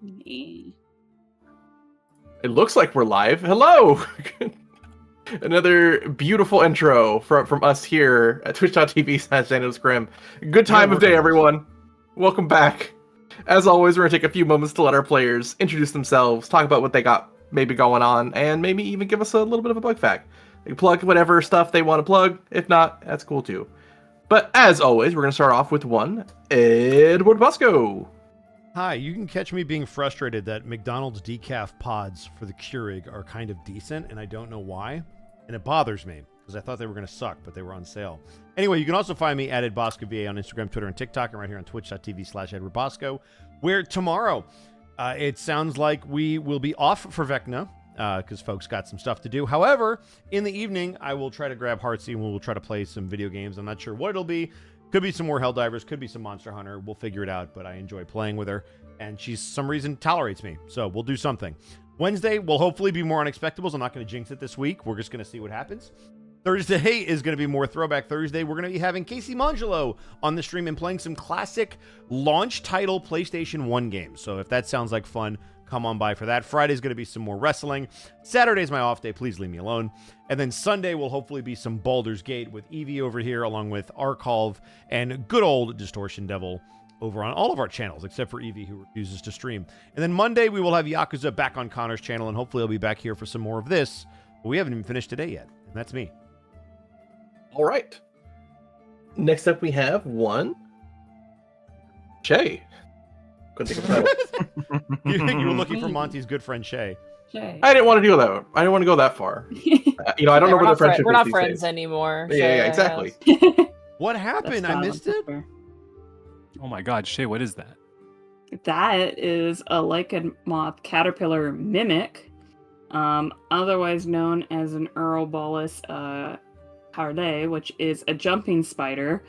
Yeah. It looks like we're live. Hello! Another beautiful intro from us here at twitch.tv/DanielsGrim. Good time of day, everyone. Welcome back. As always, we're going to take a few moments to let our players introduce themselves, talk about what they got maybe going on, and maybe even give us a little bit of a bug fact. They can plug whatever stuff they want to plug. If not, that's cool too. But as always, we're going to start off with one, Edward Bosco. Hi, you can catch me being frustrated that McDonald's decaf pods for the Keurig are kind of decent, and I don't know why. And it bothers me, because I thought they were going to suck, but they were on sale. Anyway, you can also find me at EdBoscoVA on Instagram, Twitter, and TikTok, and right here on twitch.tv/EdwardBosco, where tomorrow, it sounds like we will be off for Vecna, because folks got some stuff to do. However, in the evening, I will try to grab Heartsy, and we'll try to play some video games. I'm not sure what it'll be. Could be some more Helldivers, could be some Monster Hunter. We'll figure it out, but I enjoy playing with her, and she's some reason tolerates me, so we'll do something. Wednesday will hopefully be more Unexpectables. I'm not going to jinx it this week. We're just going to see what happens. Thursday is going to be more Throwback Thursday. We're going to be having Casey Mangelo on the stream and playing some classic launch title PlayStation 1 games. So if that sounds like fun, come on by for that. Friday's going to be some more wrestling. Saturday's my off day. Please leave me alone. And then Sunday will hopefully be some Baldur's Gate with Evie over here, along with Arkolv and good old Distortion Devil over on all of our channels, except for Evie, who refuses to stream. And then Monday, we will have Yakuza back on Connor's channel, and hopefully I'll be back here for some more of this. But we haven't even finished today yet, and that's me. All right. Next up, we have one, Shay. Couldn't think of that. You were looking for Monty's good friend Shay. Shay. I didn't want to do that. I didn't want to go that far. I don't know where the friendship is. We're not these friends days. anymore. Yeah, exactly. What happened? I missed it. Oh my god, Shay, what is that? That is a lichen moth caterpillar mimic, otherwise known as an Urobolus carde, which is a jumping spider,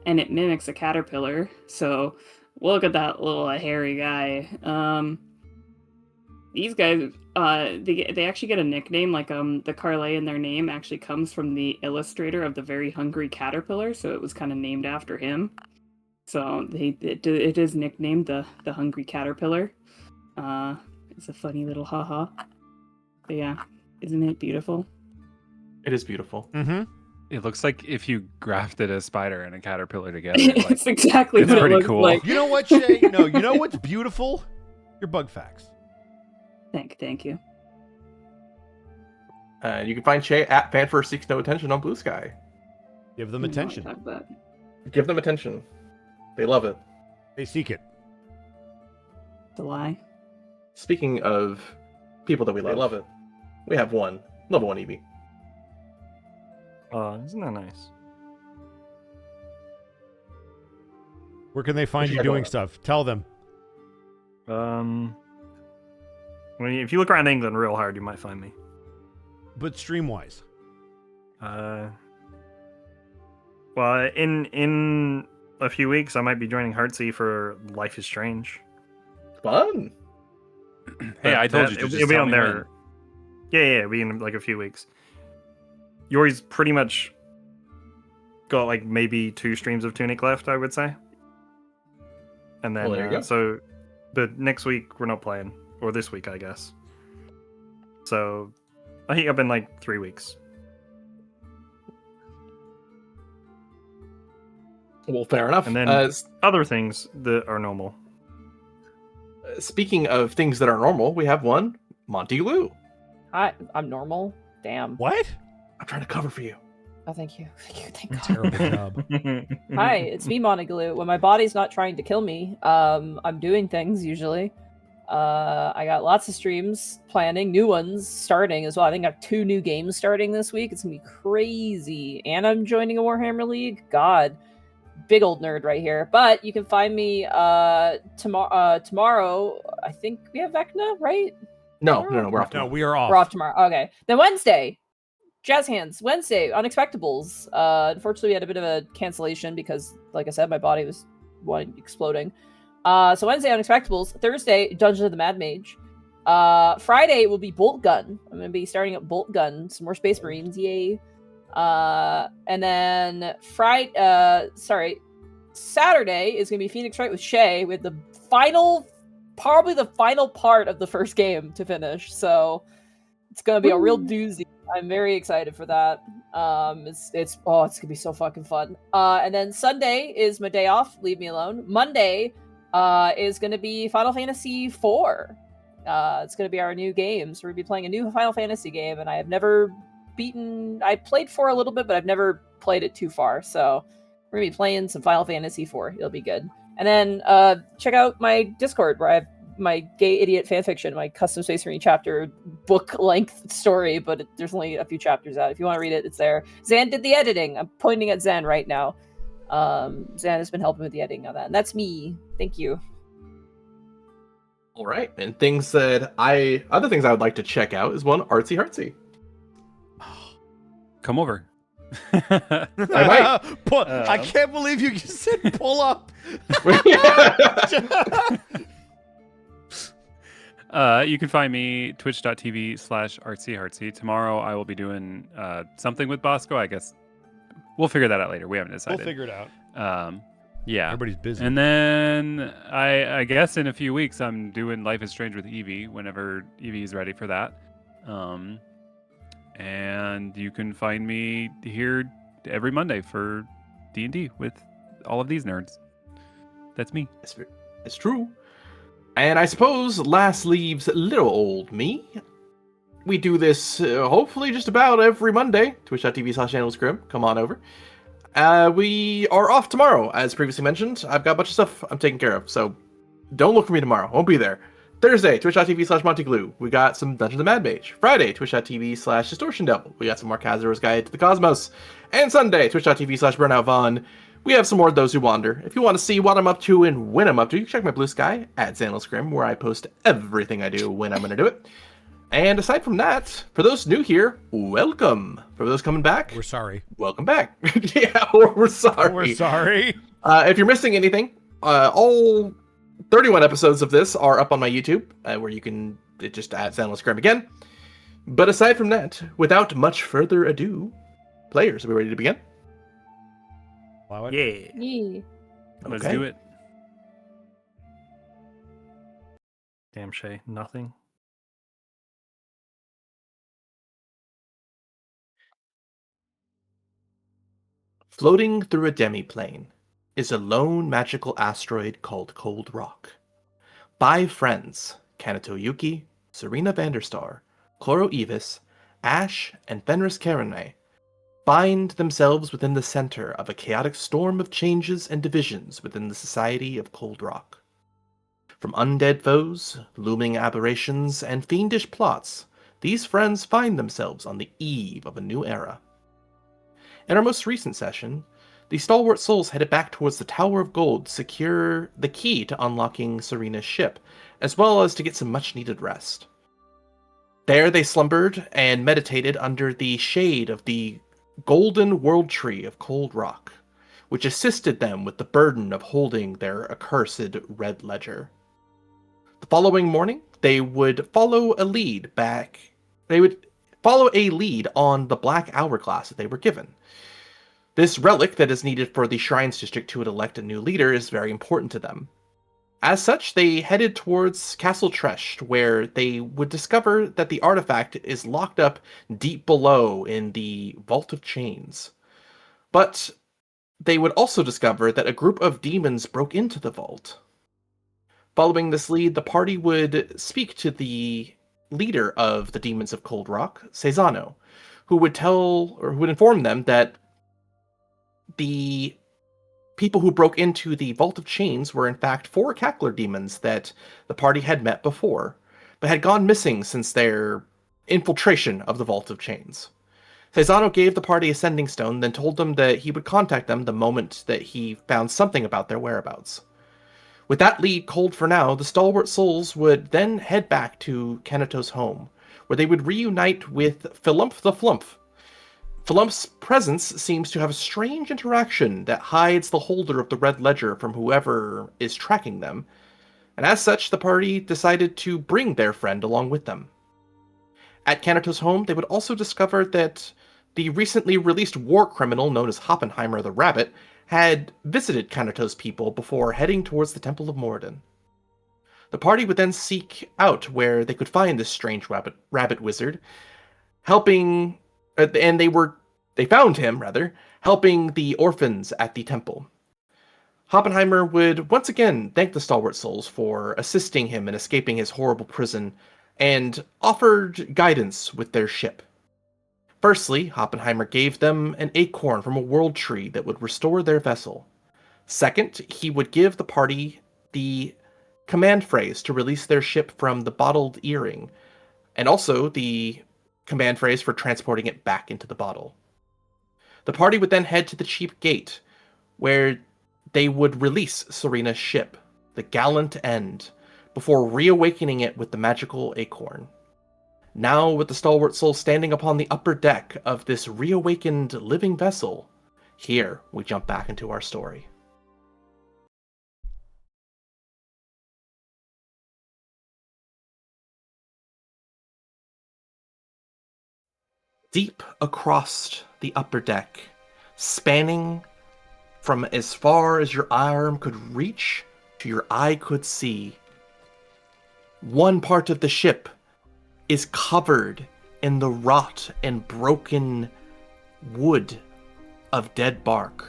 and it mimics a caterpillar. So look at that little hairy guy. These guys, they actually get a nickname. Like the Carle in their name actually comes from the illustrator of the Very Hungry Caterpillar, so it was kind of named after him. So it is nicknamed the Hungry Caterpillar. It's a funny little haha. But yeah, isn't it beautiful? It is beautiful. Mm-hmm. It looks like if you grafted a spider and a caterpillar together. It's exactly it's what it pretty looks cool. like. You know what, Shay? No, you know what's beautiful? Your bug facts. Thank you. You can find Shay at FanFirst Seeks No Attention on Blue Sky. Give them attention. Give them attention. They love it. They seek it. The lie. Speaking of people that we love it. We have one. Level 1 Eevee. Isn't that nice? Where can they find you doing stuff? Tell them. If you look around England real hard, you might find me. But stream-wise? Well, in a few weeks, I might be joining Heartsy for Life is Strange. Fun. Hey, I told you to just it'll be tell on me there. when. Yeah, it'll be in like a few weeks. Yori's pretty much got like maybe 2 streams of Tunic left, I would say. And then, Well, there you go. so the next week we're not playing, or this week, I guess. So I think up in like 3 weeks. Well, fair enough. And then other things that are normal. Speaking of things that are normal, we have one, Monty Lou. Hi, I'm normal. Damn. What? I'm trying to cover for you. Oh, thank you. Thank God. Terrible job. Hi, it's me, Monoglue. When my body's not trying to kill me, I'm doing things usually. I got lots of streams planning, new ones starting as well. I think I have 2 new games starting this week. It's gonna be crazy. And I'm joining a Warhammer League. God, big old nerd right here. But you can find me tomorrow. I think we have Vecna, right? No, we're off. No, we are off. We're off tomorrow. Okay. Then Wednesday, Jazz Hands. Wednesday, Unexpectables. Unfortunately, we had a bit of a cancellation because, like I said, my body was exploding. So Wednesday, Unexpectables. Thursday, Dungeons of the Mad Mage. Friday will be Bolt Gun. I'm going to be starting up Bolt Gun. Some more Space Marines. Yay. And then Saturday is going to be Phoenix Wright with Shay with the final probably the final part of the first game to finish. So it's gonna be a real doozy. I'm very excited for that. It's gonna be so fucking fun. And then Sunday is my day off. Leave me alone. Monday, is gonna be Final Fantasy IV. It's gonna be our new game. So we're gonna be playing a new Final Fantasy game, and I have never beaten. I played 4 a little bit, but I've never played it too far. So we're gonna be playing some Final Fantasy IV. It'll be good. And then check out my Discord where I have my gay idiot fanfiction, my custom Space Marine chapter book length story, but there's only a few chapters out. If you want to read it, it's there. Zan did the editing. I'm pointing at Zan right now. Zan has been helping with the editing on that. And that's me. Thank you. All right. And other things I would like to check out is one, Artsy Heartsy. Come over. I might. I can't believe you just said pull up. You can find me twitch.tv/artsyheartsy. Tomorrow I will be doing something with Bosco. I guess we'll figure that out later. We haven't decided. We'll figure it out. Yeah. Everybody's busy. And then I guess in a few weeks I'm doing Life is Strange with Evie whenever Evie is ready for that. And you can find me here every Monday for D&D with all of these nerds. That's me. It's true. And I suppose last leaves little old me. We do this hopefully just about every Monday. Twitch.tv/channelscrim. Come on over. We are off tomorrow, as previously mentioned. I've got a bunch of stuff I'm taking care of, so don't look for me tomorrow. Won't be there. Thursday, twitch.tv/montyglue. We got some Dungeons of Mad Mage. Friday, twitch.tv/distortion devil. We got some more Kazur's Guide to the Cosmos. And Sunday, twitch.tv/BurnoutVaughn. We have some more of Those Who Wander. If you want to see what I'm up to and when I'm up to, you can check my blue sky at Xanilscrim, where I post everything I do when I'm going to do it. And aside from that, for those new here, welcome. For those coming back, We're sorry. welcome back. Yeah, or we're sorry. We're sorry. If you're missing anything, all 31 episodes of this are up on my YouTube, where you can just add Xanilscrim again. But aside from that, without much further ado, players, are we ready to begin? Allow it. Yeah. Yeah. Let's Okay. do it. Damn Shay, nothing. Floating through a demiplane is a lone magical asteroid called Cold Rock. 5 friends, Kanato Yuki, Serena Vanderstar, Cloro Evis, Ash, and Fenris Karene, find themselves within the center of a chaotic storm of changes and divisions within the society of Cold Rock. From undead foes, looming aberrations, and fiendish plots, these friends find themselves on the eve of a new era. In our most recent session, the Stalwart souls headed back towards the Tower of Gold to secure the key to unlocking Serena's ship, as well as to get some much-needed rest. There they slumbered and meditated under the shade of the Golden World Tree of Cold Rock, which assisted them with the burden of holding their accursed Red Ledger. The following morning, they would follow a lead on the Black Hourglass that they were given. This relic that is needed for the Shrines District to elect a new leader is very important to them. As such, they headed towards Castle Tresht, where they would discover that the artifact is locked up deep below in the Vault of Chains. But they would also discover that a group of demons broke into the vault. Following this lead, the party would speak to the leader of the Demons of Cold Rock, Cezano, who would inform them that the people who broke into the Vault of Chains were in fact 4 Cackler demons that the party had met before, but had gone missing since their infiltration of the Vault of Chains. Cezano gave the party a sending stone, then told them that he would contact them the moment that he found something about their whereabouts. With that lead cold for now, the Stalwart Souls would then head back to Kanato's home, where they would reunite with Philumph the Flumph. Philumph's presence seems to have a strange interaction that hides the holder of the Red Ledger from whoever is tracking them, and as such, the party decided to bring their friend along with them. At Kanato's home, they would also discover that the recently released war criminal known as Hoppenheimer the Rabbit had visited Kanato's people before heading towards the Temple of Moradin. The party would then seek out where they could find this strange rabbit wizard, helping, and they found him, rather, helping the orphans at the temple. Oppenheimer would once again thank the Stalwart Souls for assisting him in escaping his horrible prison, and offered guidance with their ship. Firstly, Oppenheimer gave them an acorn from a world tree that would restore their vessel. Second, he would give the party the command phrase to release their ship from the bottled earring, and also the command phrase for transporting it back into the bottle. The party would then head to the Cheap Gate, where they would release Serena's ship, the Gallant End, before reawakening it with the magical acorn. Now, with the Stalwart Soul standing upon the upper deck of this reawakened living vessel, here we jump back into our story. Deep across the upper deck, spanning from as far as your arm could reach to your eye could see, one part of the ship is covered in the rot and broken wood of dead bark.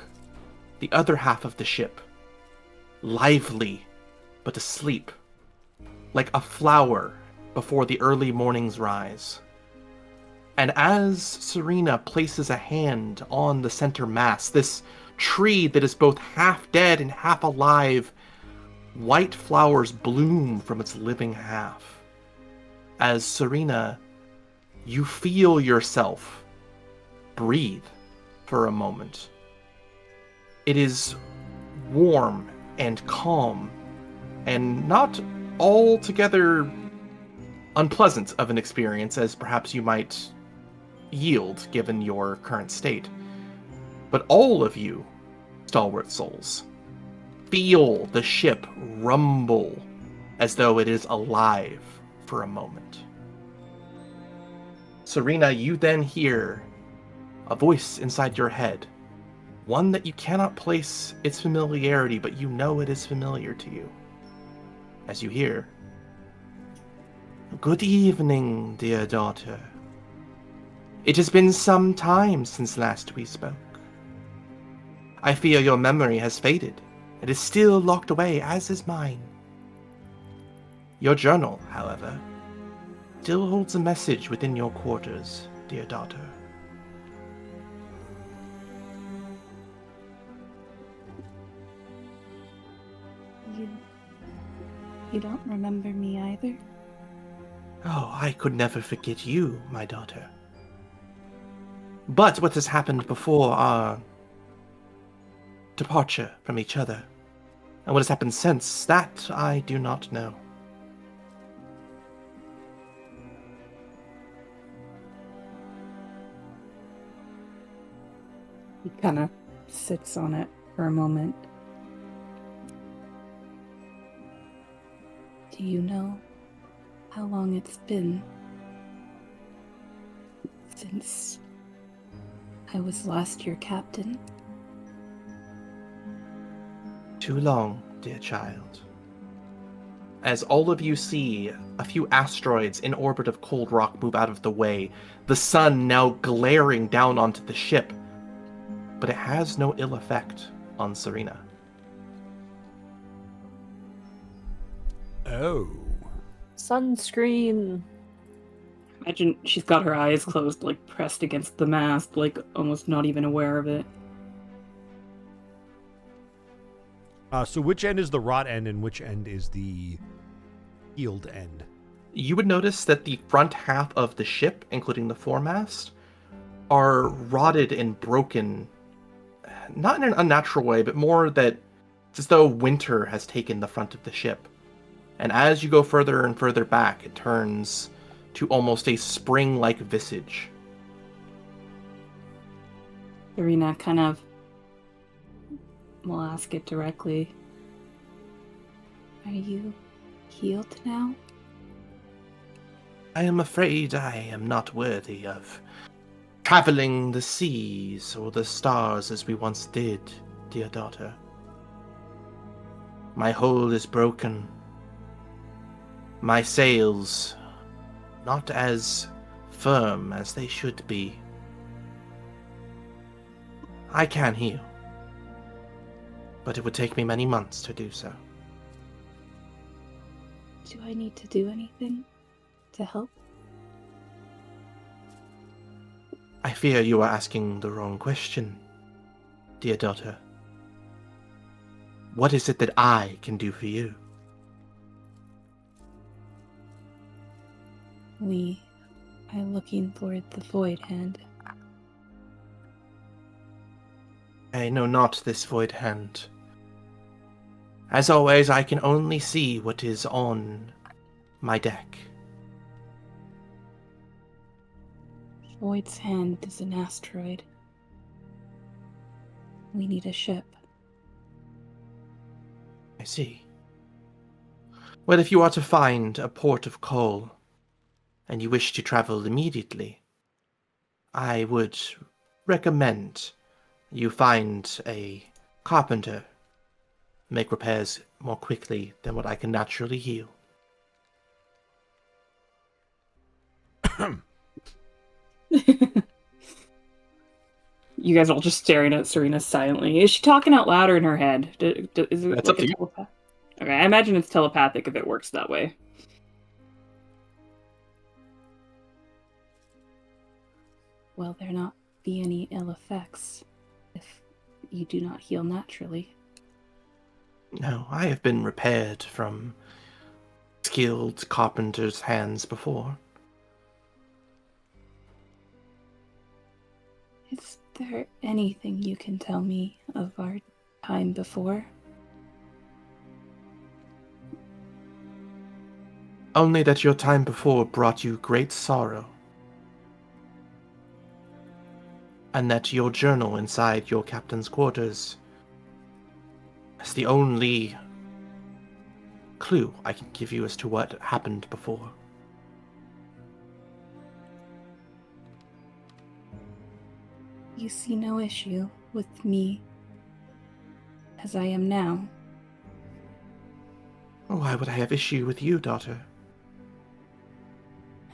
The other half of the ship, lively but asleep, like a flower before the early morning's rise. And as Serena places a hand on the center mast, this tree that is both half dead and half alive, white flowers bloom from its living half. As Serena, you feel yourself breathe for a moment. It is warm and calm, and not altogether unpleasant of an experience as perhaps you might yield given your current state. But all of you, Stalwart Souls, feel the ship rumble as though it is alive for a moment. Serena, you then hear a voice inside your head, one that you cannot place its familiarity, but you know it is familiar to you. As you hear, "Good evening, dear daughter. It has been some time since last we spoke. I fear your memory has faded. It is still locked away, as is mine. Your journal, however, still holds a message within your quarters, dear daughter." You don't remember me either? Oh, I could never forget you, my daughter. But what has happened before our departure from each other, and what has happened since, that I do not know. He kind of sits on it for a moment. Do you know how long it's been since I was last your captain? Too long, dear child. As all of you see a few asteroids in orbit of cold rock move out of the way, the sun now glaring down onto the ship, but it has no ill effect on Serena. Oh. Sunscreen. Imagine she's got her eyes closed, like pressed against the mast, like almost not even aware of it. So which end is the rot end and which end is the healed end? You would notice that the front half of the ship, including the foremast, are rotted and broken, not in an unnatural way, but more that it's as though winter has taken the front of the ship. And as you go further and further back, it turns to almost a spring-like visage. Serena kind of will ask it directly. Are you healed now? I am afraid I am not worthy of traveling the seas or the stars as we once did, dear daughter. My hull is broken, my sails not as firm as they should be. I can heal, but it would take me many months to do so. Do I need to do anything to help? I fear you are asking the wrong question, dear daughter. What is it that I can do for you? We are looking for the Void Hand. I know not this void hand. As always, I can only see what is on my deck. Void's Hand is an asteroid. We need a ship. I see. Well, if you are to find a port of call, and you wish to travel immediately, I would recommend you find a carpenter, make repairs more quickly than what I can naturally heal. You guys are all just staring at Serena silently. Is she talking out loud or in her head? Is it That's like up to you. telepath? Okay, I imagine it's telepathic if it works that way. Will there not be any ill effects if you do not heal naturally? No, I have been repaired from skilled carpenter's hands before. Is there anything you can tell me of our time before? Only that your time before brought you great sorrow, and that your journal inside your captain's quarters is the only clue I can give you as to what happened before. You see no issue with me as I am now. Why would I have issue with you, daughter?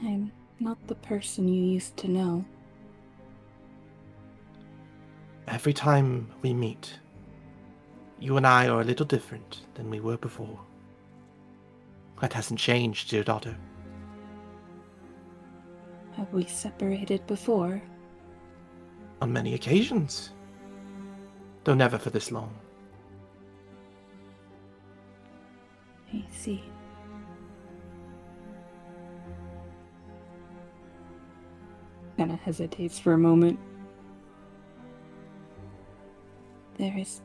I'm not the person you used to know. Every time we meet, you and I are a little different than we were before. That hasn't changed, dear daughter. Have we separated before? On many occasions, though never for this long. I see. Kind of hesitates for a moment. There is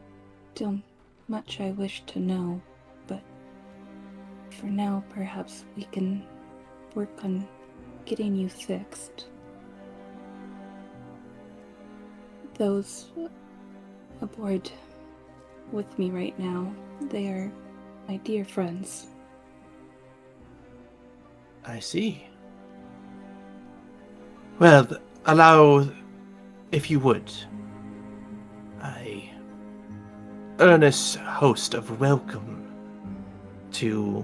still much I wish to know, but for now perhaps we can work on getting you fixed. Those aboard with me right now, they are my dear friends. I see. Well, allow, if you would, a earnest host of welcome to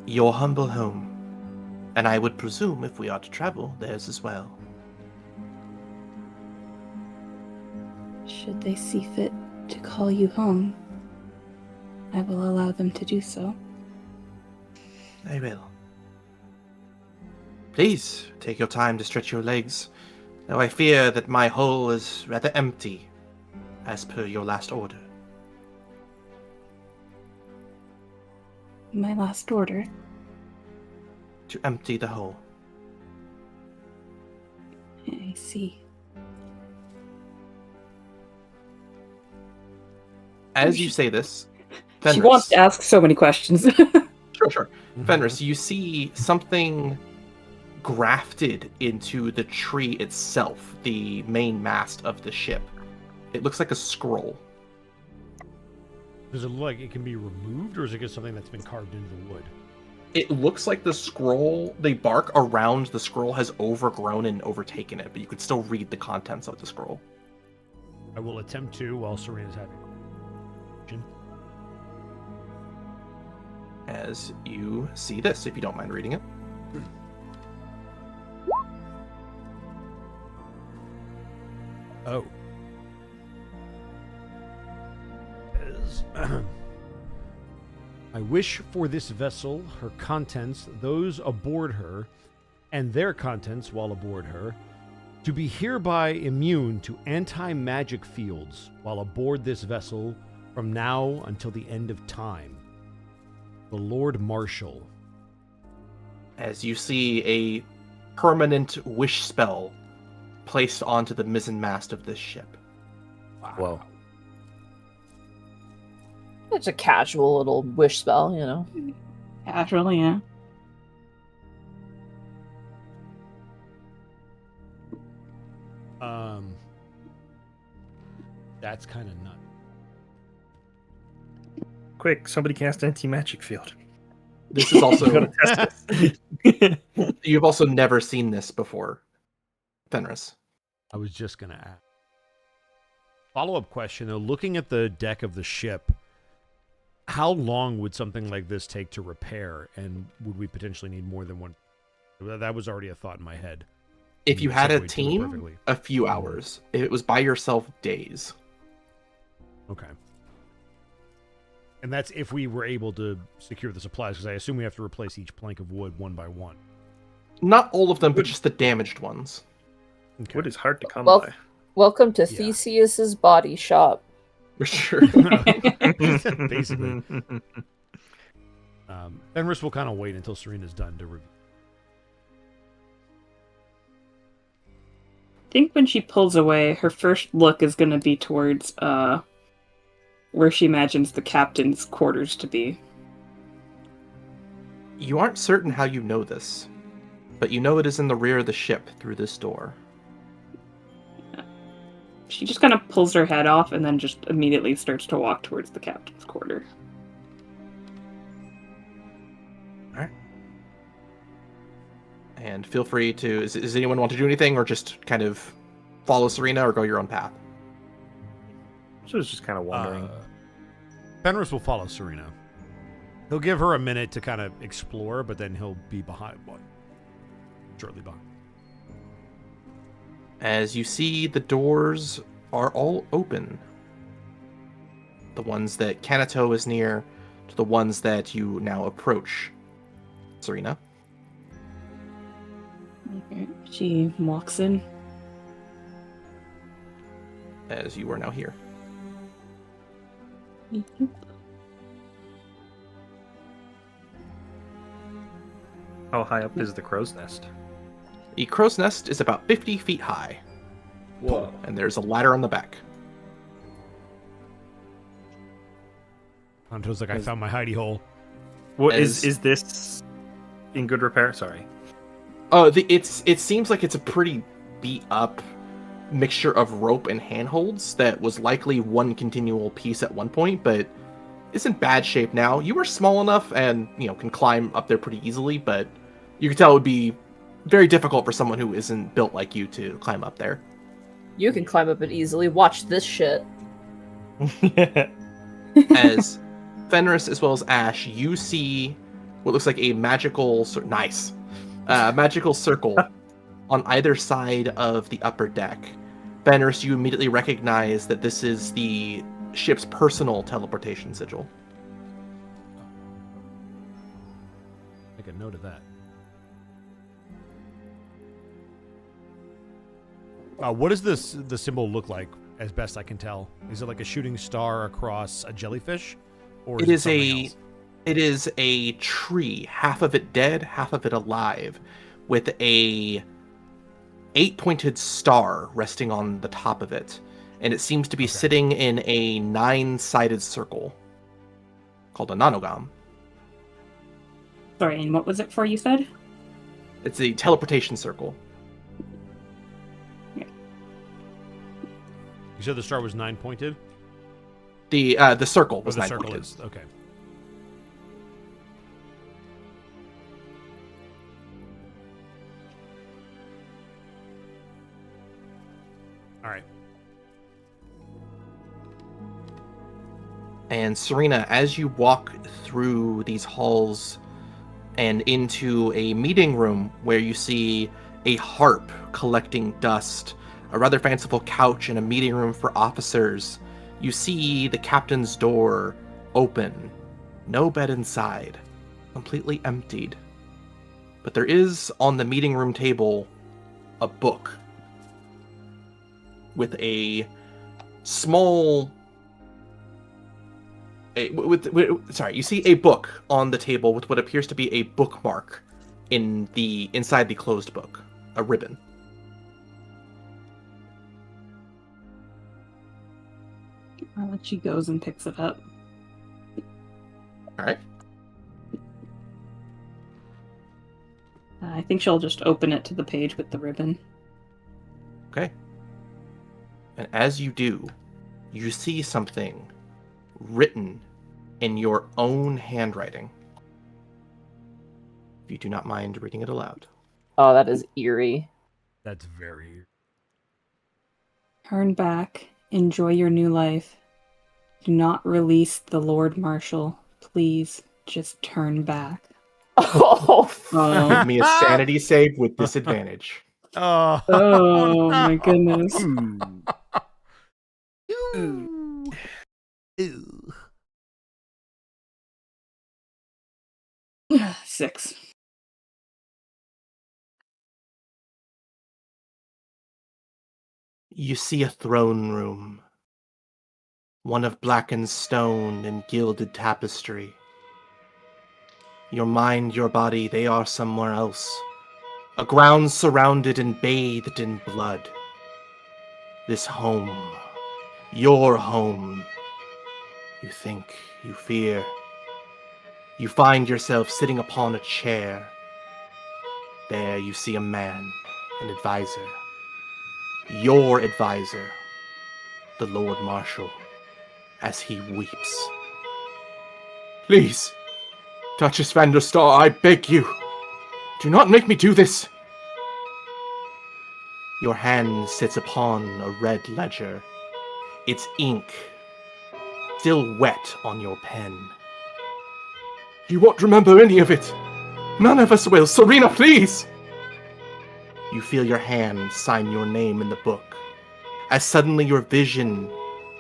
your humble home, and I would presume, if we are to travel, theirs as well. Should they see fit to call you home, I will allow them to do so. I will. Please, take your time to stretch your legs, though I fear that my hull is rather empty, as per your last order. My last order. To empty the hull. I see. As you say this, She wants to ask so many questions. Sure. Fenris, you see something grafted into the tree itself, the main mast of the ship. It looks like a scroll. Does it look like it can be removed, or is it just something that's been carved into the wood? It looks like the scroll, the bark around the scroll has overgrown and overtaken it, but you can still read the contents of the scroll. I will attempt to while Serena's having. as you see this, if you don't mind reading it. Oh. I wish for this vessel, her contents, those aboard her, and their contents while aboard her, to be hereby immune to anti-magic fields while aboard this vessel from now until the end of time. The Lord Marshal. As you see a permanent wish spell placed onto the mizzen mast of this ship. Whoa. It's a casual little wish spell, you know. Casually, yeah. That's kind of nuts. Quick, somebody cast anti-magic field. This is also Gotta test this. you've also never seen this before, Fenris. I was just going to ask. Follow-up question, though. Looking at the deck of the ship, how long would something like this take to repair, and would we potentially need more than one? That was already a thought in my head. If you had a segued to it team, perfectly. a few hours. If it was by yourself, days. Okay. And that's if we were able to secure the supplies, because I assume we have to replace each plank of wood one by one. Not all of them, but just the damaged ones. Okay. Wood is hard to come Well, by. Welcome to Yeah. Theseus's body shop. For sure. Basically. Fenris will kind of wait until Serena's done to review. I think when she pulls away, her first look is going to be towards where she imagines the captain's quarters to be. You aren't certain how you know this, but you know it is in the rear of the ship through this door. She just kind of pulls her head off and then just immediately starts to walk towards the captain's quarter. Alright. And feel free to... Does anyone want to do anything, or just kind of follow Serena, or go your own path? So I was just kind of wondering. Fenris will follow Serena. He'll give her a minute to kind of explore, but then he'll be shortly behind. As you see, the doors are all open. The ones that Kanato is near, to the ones that you now approach. Serena. Okay. She walks in. As you are now here. How high up is the crow's nest? The crow's nest is about 50 feet high. Whoa. And there's a ladder on the back. Anto's like, I found my hidey hole. What As- is this in good repair? Sorry. Oh, it seems like it's a pretty beat up mixture of rope and handholds that was likely one continual piece at one point, but is in bad shape now. You are small enough and, can climb up there pretty easily, but you can tell it would be very difficult for someone who isn't built like you to climb up there. You can climb up it easily. Watch this shit. As Fenris as well as Ash, you see what looks like a magical magical circle on either side of the upper deck. Fenris, you immediately recognize that this is the ship's personal teleportation sigil. Make a note of that. What does the symbol look like, as best I can tell? Is it like a shooting star across a jellyfish? Or It is something else? It is a tree, half of it dead, half of it alive, with a 8-pointed star resting on the top of it. And it seems to be sitting in a 9-sided circle called a nanogam. Sorry, and what was it for, you said? It's a teleportation circle. You said the star was 9-pointed? The circle was the 9 circle pointed. is. Okay. All right. And Serena, as you walk through these halls and into a meeting room where you see a harp collecting dust, a rather fanciful couch, and a meeting room for officers, you see the captain's door open. No bed inside. Completely emptied. But there is on the meeting room table a book with a small... you see a book on the table with what appears to be a bookmark inside the closed book. A ribbon. She goes and picks it up. All right. I think she'll just open it to the page with the ribbon. Okay. And as you do, you see something written in your own handwriting. If you do not mind reading it aloud. Oh, that is eerie. That's very... Turn back. Enjoy your new life. Do not release the Lord Marshal. Please, just turn back. Oh, Give me a sanity save with disadvantage. Oh, Oh my goodness. Ew. 6. You see a throne room. One of blackened stone and gilded tapestry. Your mind, your body, they are somewhere else. A ground surrounded and bathed in blood. This home. Your home. You think, you fear. You find yourself sitting upon a chair. There you see a man, an advisor. Your advisor, the Lord Marshal, as he weeps. Please, Duchess Vanderstar, I beg you. Do not make me do this. Your hand sits upon a red ledger. Its ink still wet on your pen. You won't remember any of it. None of us will. Serena, please! You feel your hand sign your name in the book, as suddenly your vision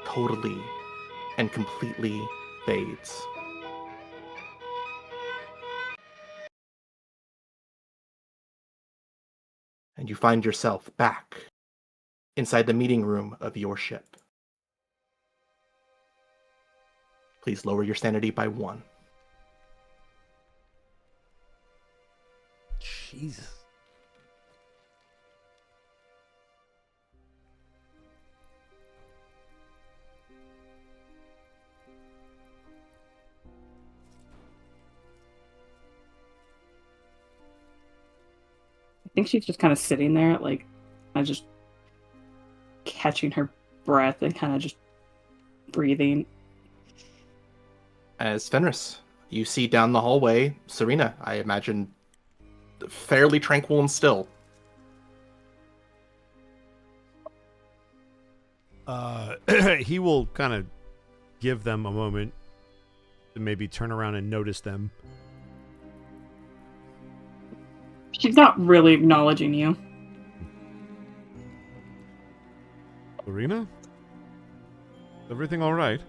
totally and completely fades. And you find yourself back inside the meeting room of your ship. Please lower your sanity by 1. Jesus. I think she's just kind of sitting there, like, just catching her breath and kind of just breathing. As Fenris, you see down the hallway, Serena, I imagine, fairly tranquil and still. He will kind of give them a moment to maybe turn around and notice them. She's not really acknowledging you. Serena? Everything all right?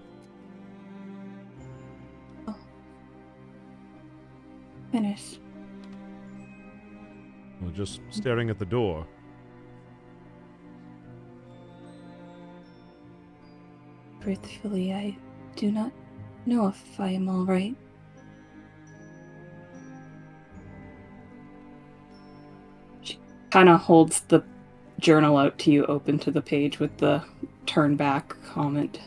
Finish. Well, just staring at the door. Truthfully, I do not know if I am all right. She kind of holds the journal out to you, open to the page with the turn back comment.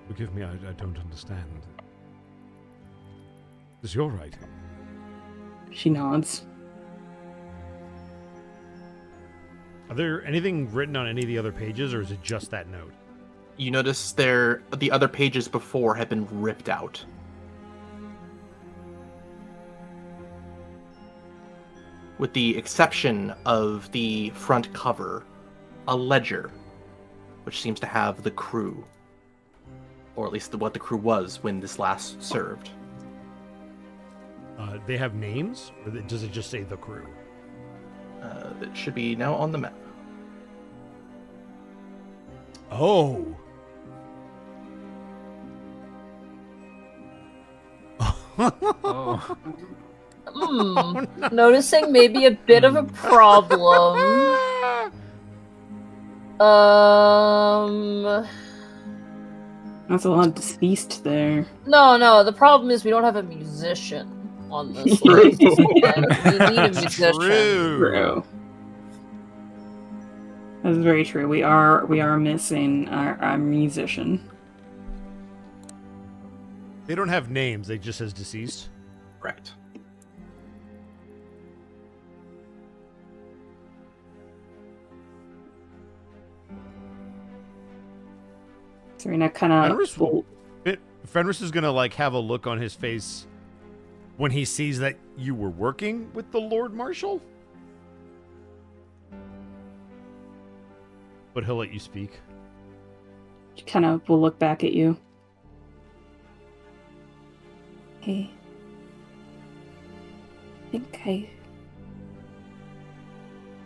Forgive me, I don't understand. Is you all right? She nods. Are there anything written on any of the other pages, or is it just that note? You notice the other pages before have been ripped out. With the exception of the front cover, a ledger, which seems to have the crew, or at least what the crew was when this last served. They have names, or does it just say the crew? It should be now on the map. Oh. Oh. Noticing maybe a bit of a problem. That's a lot of deceased there. No. The problem is we don't have a musician on this list. And we need a musician. True. That's very true. We are missing our musician. They don't have names. They just says deceased. Correct. Serena kind of. Fenris is gonna like have a look on his face when he sees that you were working with the Lord Marshal. But he'll let you speak. She kind of will look back at you. I think I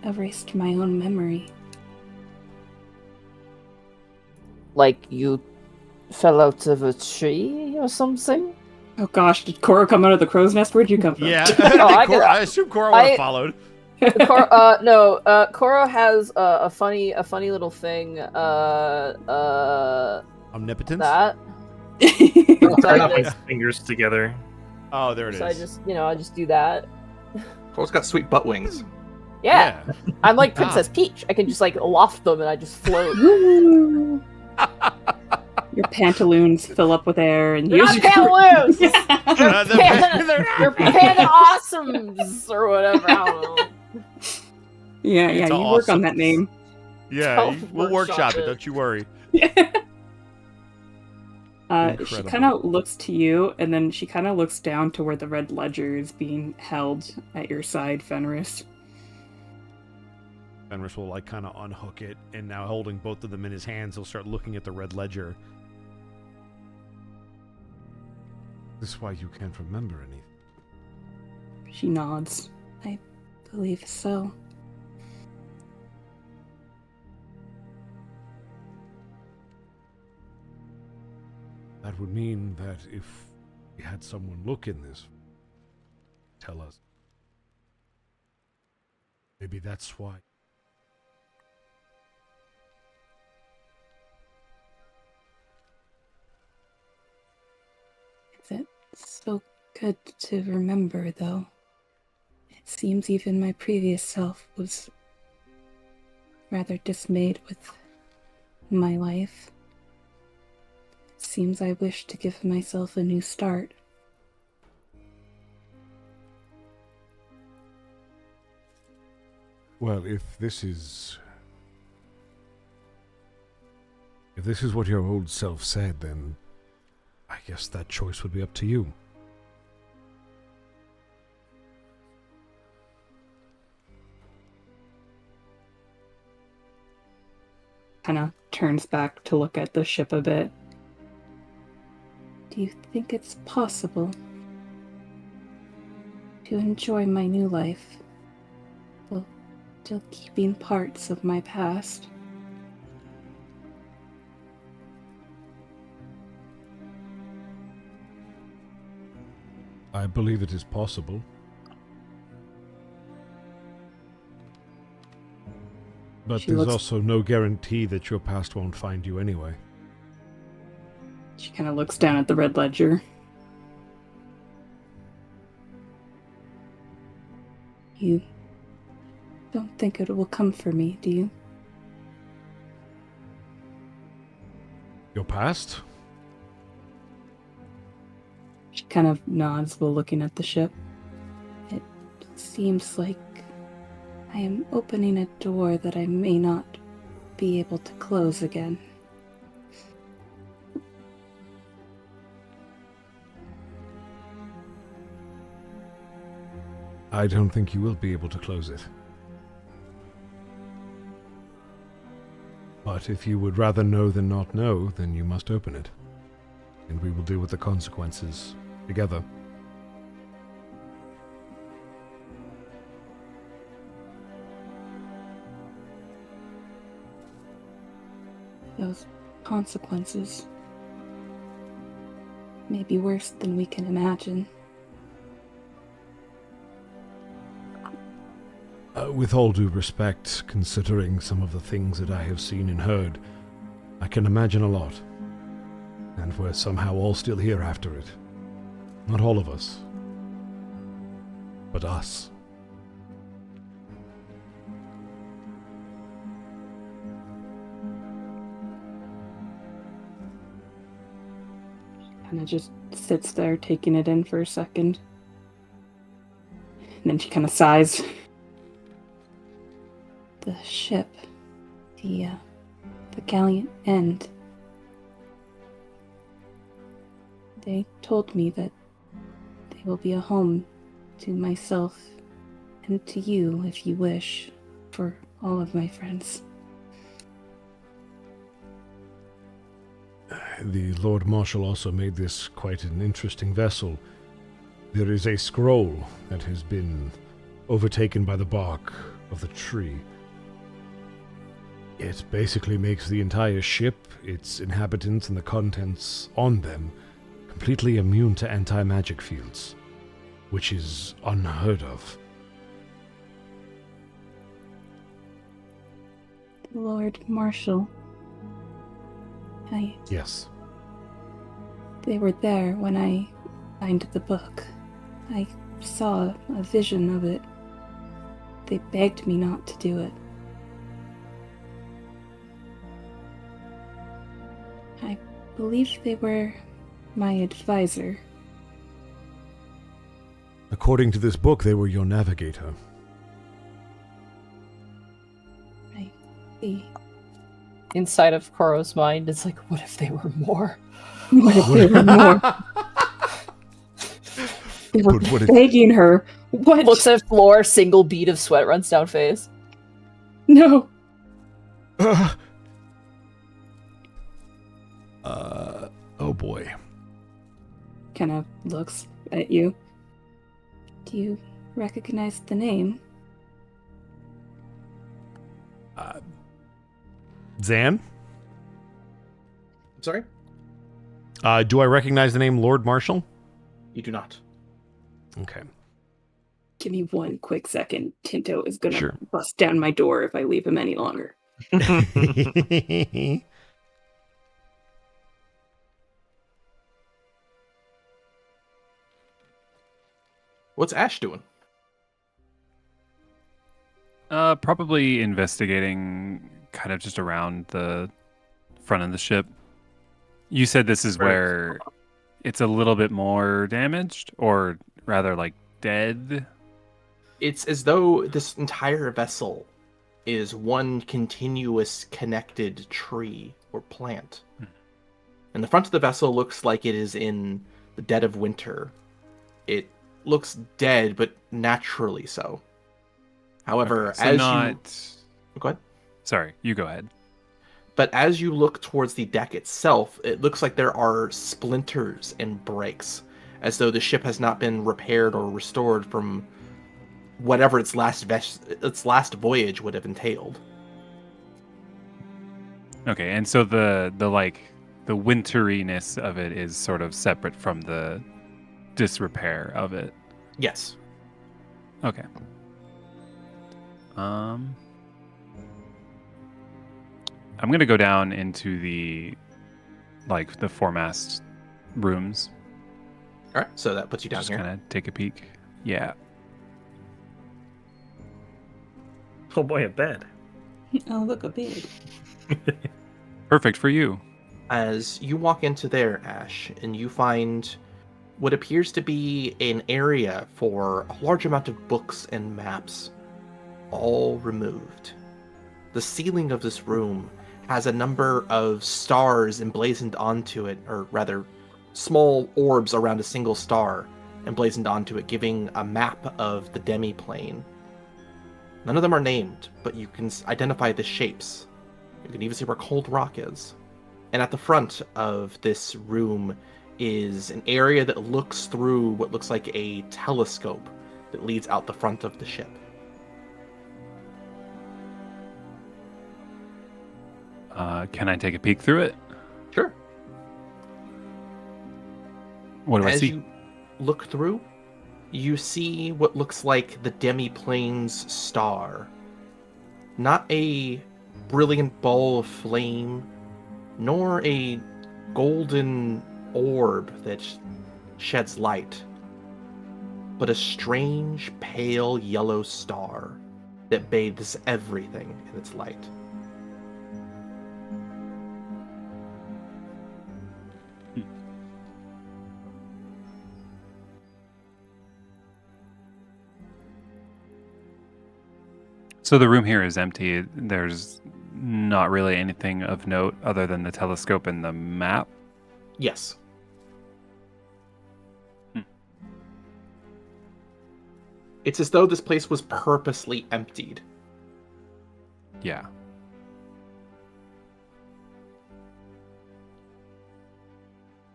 erased my own memory. Like you fell out of a tree or something? Oh gosh, did Cora come out of the crow's nest? Where'd you come from? Yeah, I I assume Cora would have followed. Cora has a funny little thing. Omnipotence. That. Turn up his fingers together. Oh, there it is. So I just do that. Cora's got sweet butt wings. Yeah. I'm like Princess Peach. I can just like loft them and I just float. Your pantaloons fill up with air, and They're not pantaloons. They're They're panda awesomes or whatever. I don't know. Yeah, It's you work on that name. Yeah, Don't we'll workshop it. Don't you worry. She Incredible. kind of looks to you, and then she kind of looks down to where the red ledger is being held at your side, Fenris. Fenris will like kind of unhook it, and now holding both of them in his hands, he'll start looking at the red ledger. This is why you can't remember anything. She nods. I believe so. That would mean that if we had someone look in this, tell us. Maybe that's why. It's so good to remember, though. It seems even my previous self was rather dismayed with my life. It seems I wish to give myself a new start. Well, if this is what your old self said, then I guess that choice would be up to you. Kind of turns back to look at the ship a bit. Do you think it's possible to enjoy my new life while still keeping parts of my past? I believe it is possible. But She there's looks- also no guarantee that your past won't find you anyway. She kind of looks down at the red ledger. You don't think it will come for me, do you? Your past? She kind of nods while looking at the ship. It seems like I am opening a door that I may not be able to close again. I don't think you will be able to close it. But if you would rather know than not know, then you must open it. And we will deal with the consequences together. Those consequences may be worse than we can imagine. With all due respect, considering some of the things that I have seen and heard, I can imagine a lot. And we're somehow all still here after it. Not all of us, but us. Kind of just sits there taking it in for a second. And then she kind of sighs. The ship, the Gallant End. They told me that they will be a home to myself and to you, if you wish, for all of my friends. The Lord Marshal also made this quite an interesting vessel. There is a scroll that has been overtaken by the bark of the tree. It basically makes the entire ship, its inhabitants, and the contents on them completely immune to anti-magic fields, which is unheard of. Lord Marshal. Yes. They were there when I signed the book. I saw a vision of it. They begged me not to do it. I believe they were my advisor. According to this book, they were your navigator. I see. Inside of Koro's mind, it's like, what if they were more? What if they were more? They were But what if- begging her. What? Looks at floor, single bead of sweat runs down face. No. Oh boy. Kind of looks at you. Do you recognize the name? Zan? I'm sorry? Do I recognize the name Lord Marshal? You do not. Okay. Give me one quick second. Tinto is gonna Sure. bust down my door if I leave him any longer. What's Ash doing? Probably investigating kind of just around the front of the ship. You said this is Right. where it's a little bit more damaged, or rather like dead. It's as though this entire vessel is one continuous connected tree or plant. And the front of the vessel looks like it is in the dead of winter. It looks dead, but naturally so. However, Okay, so as not... you... Go ahead. Sorry, you go ahead. But as you look towards the deck itself, it looks like there are splinters and breaks, as though the ship has not been repaired or restored from whatever its last voyage would have entailed. Okay, and so the winteriness of it is sort of separate from the disrepair of it. Yes. Okay. I'm gonna go down into the foremast rooms. All right. So that puts you down Just here. kind of take a peek. Yeah. Oh boy, a bed. Oh, look, a bed. Perfect for you. As you walk into there, Ash, and you find what appears to be an area for a large amount of books and maps, all removed. The ceiling of this room has a number of stars emblazoned onto it, or rather, small orbs around a single star emblazoned onto it, giving a map of the demi-plane. None of them are named, but you can identify the shapes. You can even see where Cold Rock is. And at the front of this room is an area that looks through what looks like a telescope that leads out the front of the ship. Can I take a peek through it? Sure. What do I As see? you look through, you see what looks like the Demi-Plane's star. Not a brilliant ball of flame, nor a golden orb that sheds light, but a strange, pale yellow star that bathes everything in its light. So the room here is empty. There's not really anything of note other than the telescope and the map. Yes. It's as though this place was purposely emptied. Yeah.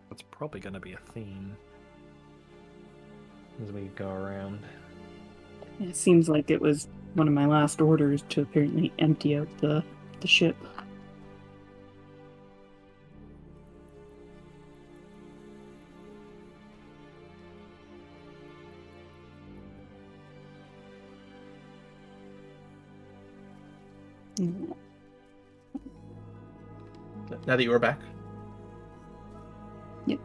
That's probably going to be a theme as we go around. It seems like it was one of my last orders to apparently empty out the ship. Now that you are back? Yep.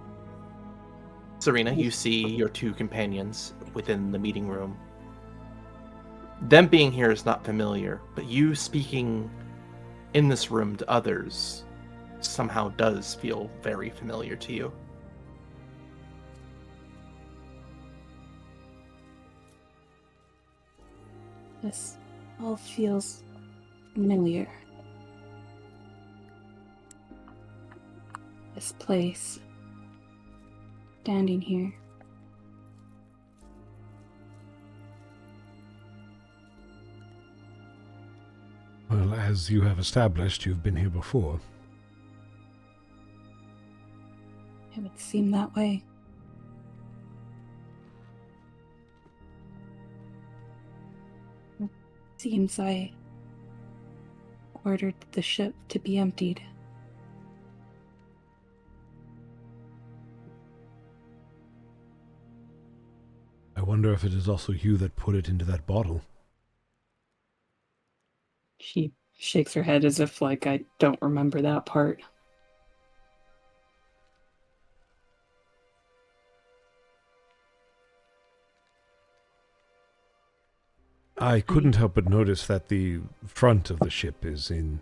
Serena, you see your two companions within the meeting room. Them being here is not familiar, but you speaking in this room to others somehow does feel very familiar to you. This all feels familiar. This place. Standing here. Well, as you have established, you've been here before. It would seem that way. Seems I ordered the ship to be emptied. I wonder if it is also you that put it into that bottle. She shakes her head as if, like, I don't remember that part. I couldn't help but notice that the front of the ship is in,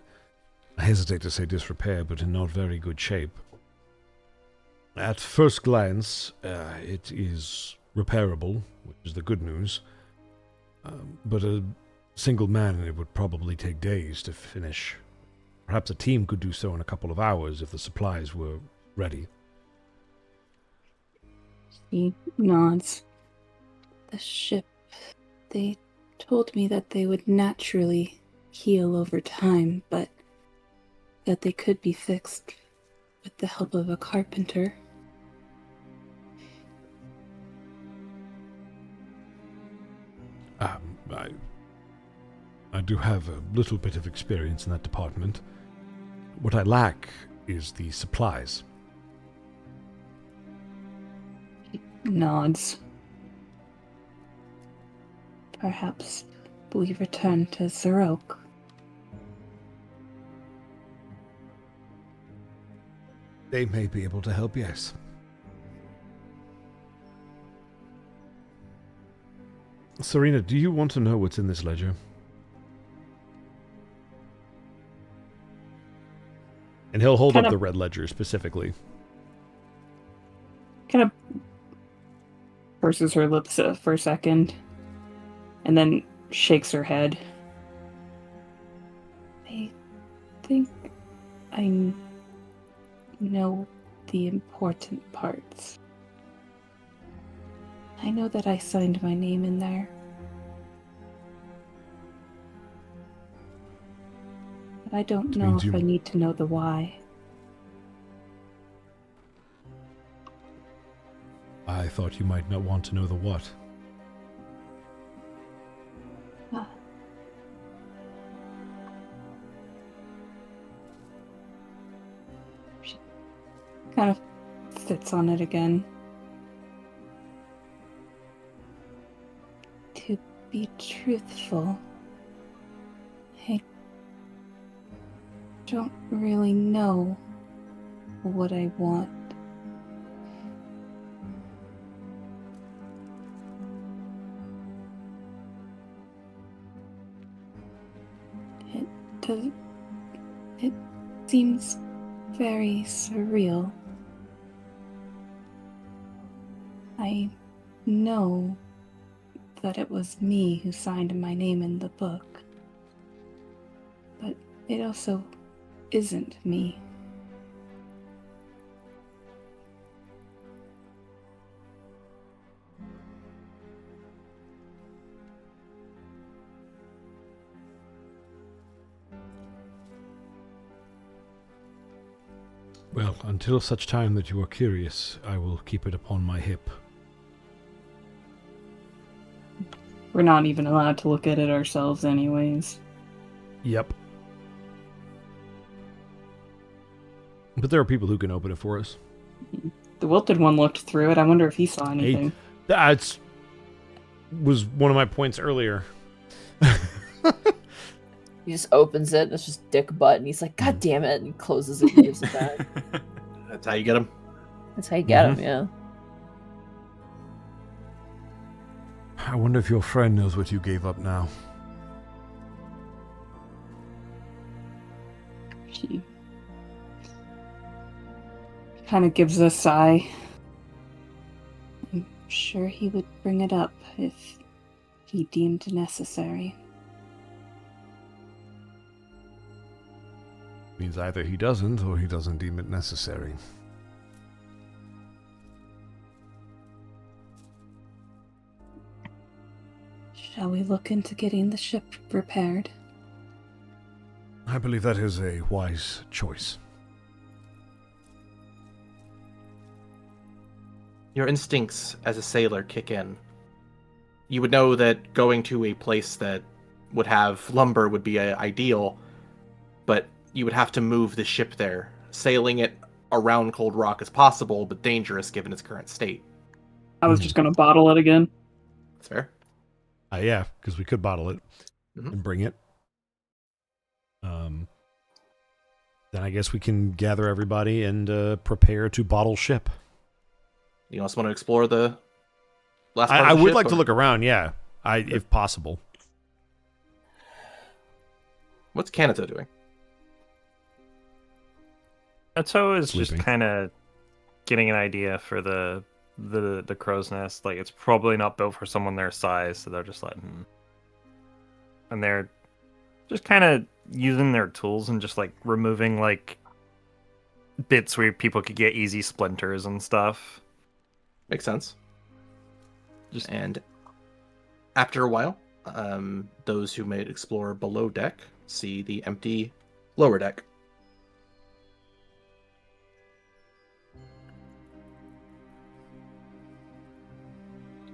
I hesitate to say disrepair, but in not very good shape. At first glance, it is repairable, which is the good news, but a single man in it would probably take days to finish. Perhaps a team could do so in a couple of hours if the supplies were ready. She nods. The ship, they told me that they would naturally heal over time, but that they could be fixed with the help of a carpenter. I do have a little bit of experience in that department. What I lack is the supplies. He nods. Perhaps we return to Zarok. They may be able to help, yes. Serena, do you want to know what's in this ledger? And he'll hold Kind up of- the red ledger specifically. Kind of purses her lips for a second, and then shakes her head. I think I know the important parts. I know that I signed my name in there. but I don't Which know means if I you- need to know the why. I thought you might not want to know the what. Ah. She kind of sits on it again. To be truthful, I don't really know what I want. It seems very surreal. I know that it was me who signed my name in the book, but it also isn't me. Well, until such time that you are curious, I will keep it upon my hip. We're not even allowed to look at it ourselves anyways. Yep. But there are people who can open it for us. The wilted one looked through it. I wonder if he saw anything. That's was one of my points earlier. He just opens it, and it's just dick butt, and he's like, God damn it, and he closes it and gives it back. That's how you get them. That's how you get him, yeah. I wonder if your friend knows what you gave up now. She kind of gives a sigh. I'm sure he would bring it up if he deemed necessary. Means either he doesn't, or he doesn't deem it necessary. Shall we look into getting the ship repaired? I believe that is a wise choice. Your instincts as a sailor kick in. You would know that going to a place that would have lumber would be ideal, but you would have to move the ship there. Sailing it around Cold Rock is possible, but dangerous given its current state. I was just gonna bottle it again. That's fair. Yeah, because we could bottle it and bring it. Then I guess we can gather everybody and prepare to bottle ship. You also want to explore the last part I of the would ship, like to or- look around, yeah. If possible. What's Kanata doing? Atto is just Sleeping. kind of getting an idea for the crow's nest. Like, it's probably not built for someone their size, so they're just like, and they're just kind of using their tools and just like removing like bits where people could get easy splinters and stuff. Makes sense. And after a while, those who may explore below deck see the empty lower deck.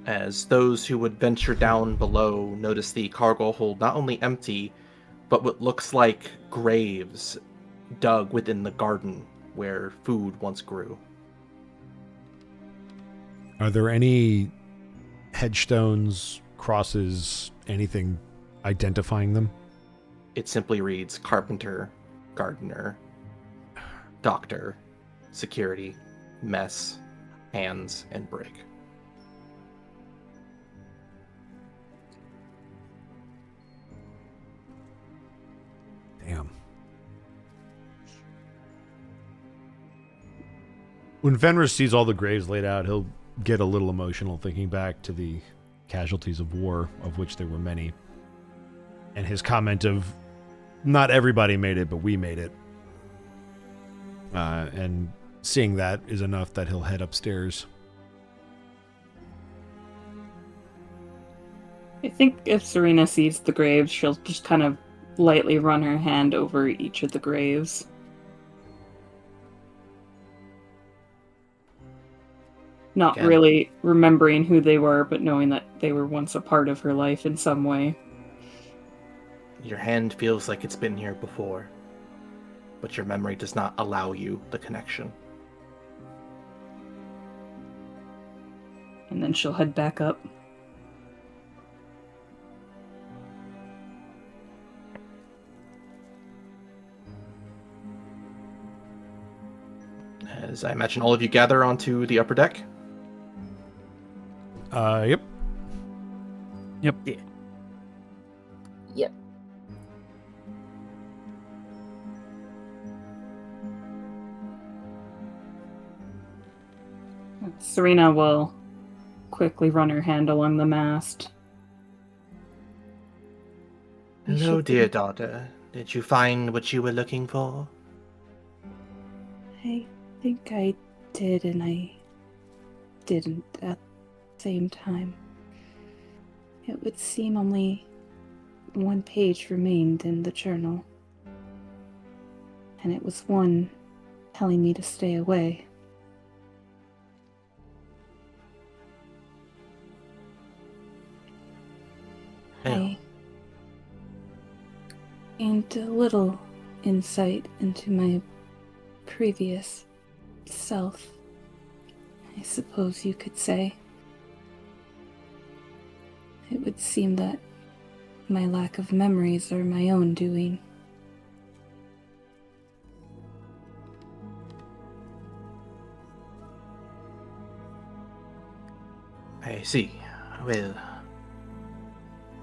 As those who would venture down below notice the cargo hold not only empty, but what looks like graves dug within the garden where food once grew. Are there any headstones, crosses, anything identifying them? It simply reads carpenter, gardener, doctor, security, mess, hands, and brig. Damn. When Fenris sees all the graves laid out, he'll get a little emotional thinking back to the casualties of war, of which there were many. And his comment of, not everybody made it, but we made it. And seeing that is enough that he'll head upstairs. I think if Serena sees the graves, she'll just kind of lightly run her hand over each of the graves. Not Again. really remembering who they were, but knowing that they were once a part of her life in some way. Your hand feels like it's been here before, but your memory does not allow you the connection. And then she'll head back up. As I imagine all of you gather onto the upper deck. Yep. Yep. Yeah. Yep. Serena will quickly run her hand along the mast. We Hello, should dear be- daughter. Did you find what you were looking for? I think I did, and I didn't at the same time. It would seem only one page remained in the journal, and it was one telling me to stay away. I gained a little insight into my previous self, I suppose you could say. It would seem that my lack of memories are my own doing. I see. Well,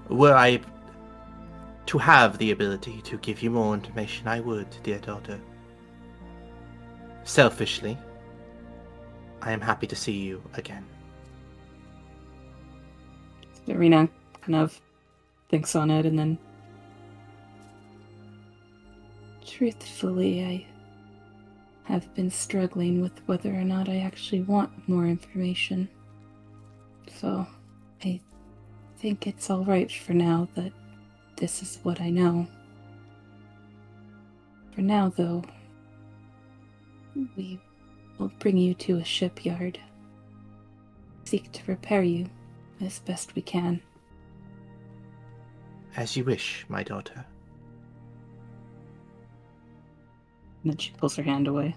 were I to have the ability to give you more information, I would, dear daughter. Selfishly, I am happy to see you again. Serena kind of thinks on it and then... Truthfully, I have been struggling with whether or not I actually want more information. So, I think it's alright for now that this is what I know. For now, though, we will bring you to a shipyard. Seek to repair you as best we can. As you wish, my daughter. And then she pulls her hand away.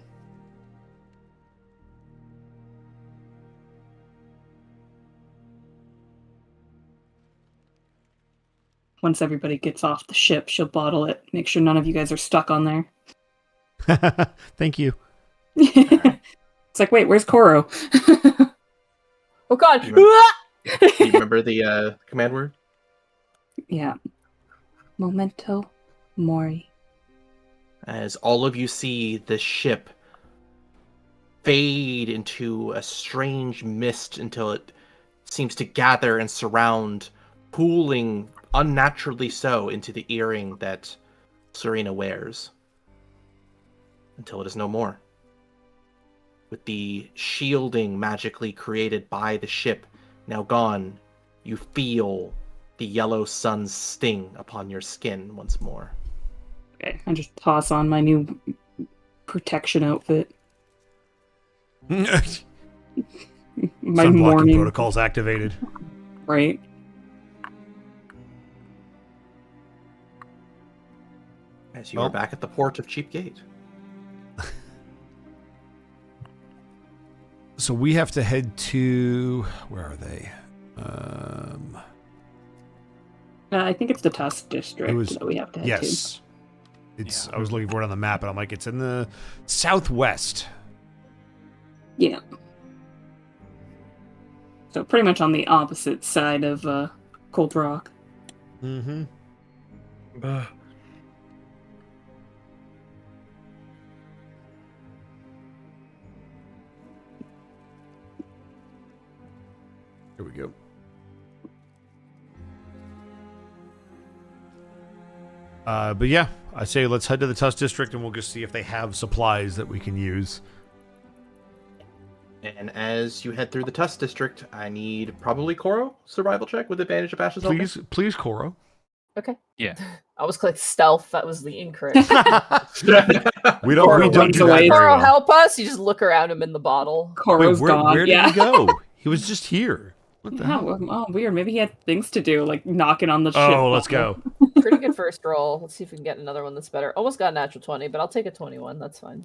Once everybody gets off the ship, she'll bottle it. Make sure none of you guys are stuck on there. Thank you. It's like, wait, where's Koro? Oh god! Do you remember the command word? Yeah. Memento Mori. As all of you see the ship fade into a strange mist until it seems to gather and surround, pooling unnaturally so into the earring that Serena wears. Until it is no more. With the shielding magically created by the ship now gone, you feel the yellow sun's sting upon your skin once more. Okay, I just toss on my new protection outfit. My Sunblocking morning, protocols activated. right? As you are back at the port of Cheap Gate. So we have to head to... Where are they? I think it's the Tusk district It was- that we have to head Yes. It's. I was looking for it on the map, and I'm like, it's in the southwest. to. Yeah. So pretty much on the opposite side of Cold Rock. Mm-hmm. Here we go. But yeah, I say let's head to the Tusk District and we'll just see if they have supplies that we can use. And as you head through the Tusk District, I need probably Koro survival check with advantage of Ash's Helping. Please, Koro. Okay. Yeah. I was clicked stealth. That was the incorrect. We don't do that very Carl, well. help us. You just look around him in the bottle. Coro's Wait, gone. where did yeah. he go? He was just here. What the Yeah, hell? well, weird. Maybe he had things to do, like knocking on the ship. Oh, let's go. Pretty good first roll. Let's see if we can get another one that's better. Almost got a natural 20, but I'll take a 21. That's fine.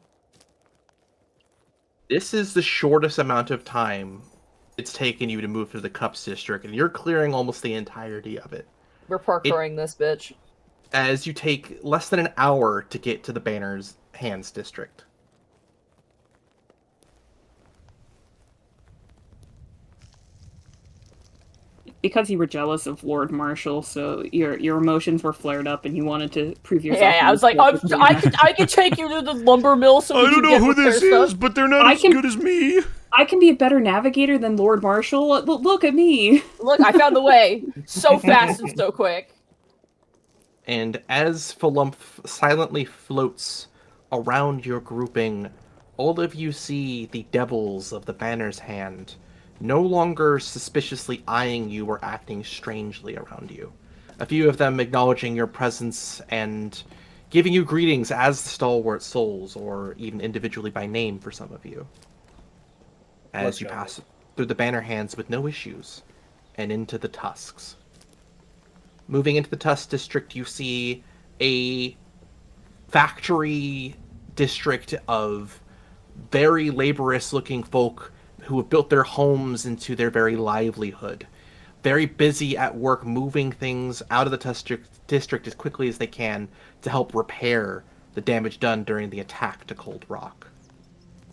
This is the shortest amount of time it's taken you to move through the Cups district, and you're clearing almost the entirety of it. We're parkouring this bitch. As you take less than an hour to get to the Banner's Hands district. Because you were jealous of Lord Marshall, so your emotions were flared up, and you wanted to prove yourself. Yeah, I was like, I could take you to the lumber mill. So I don't know who this is, but they're not as good as me. I can be a better navigator than Lord Marshall. Look at me. Look, I found the way. So fast and so quick. And as Philump silently floats around your grouping, all of you see the devils of the Banner's Hand, no longer suspiciously eyeing you or acting strangely around you. A few of them acknowledging your presence and giving you greetings as the Stalwart Souls, or even individually by name for some of you. As you pass through the Banner Hands with no issues, and into the Tusks. Moving into the Tusk district, you see a factory district of very laborious-looking folk who have built their homes into their very livelihood. Very busy at work moving things out of the district as quickly as they can to help repair the damage done during the attack to Cold Rock.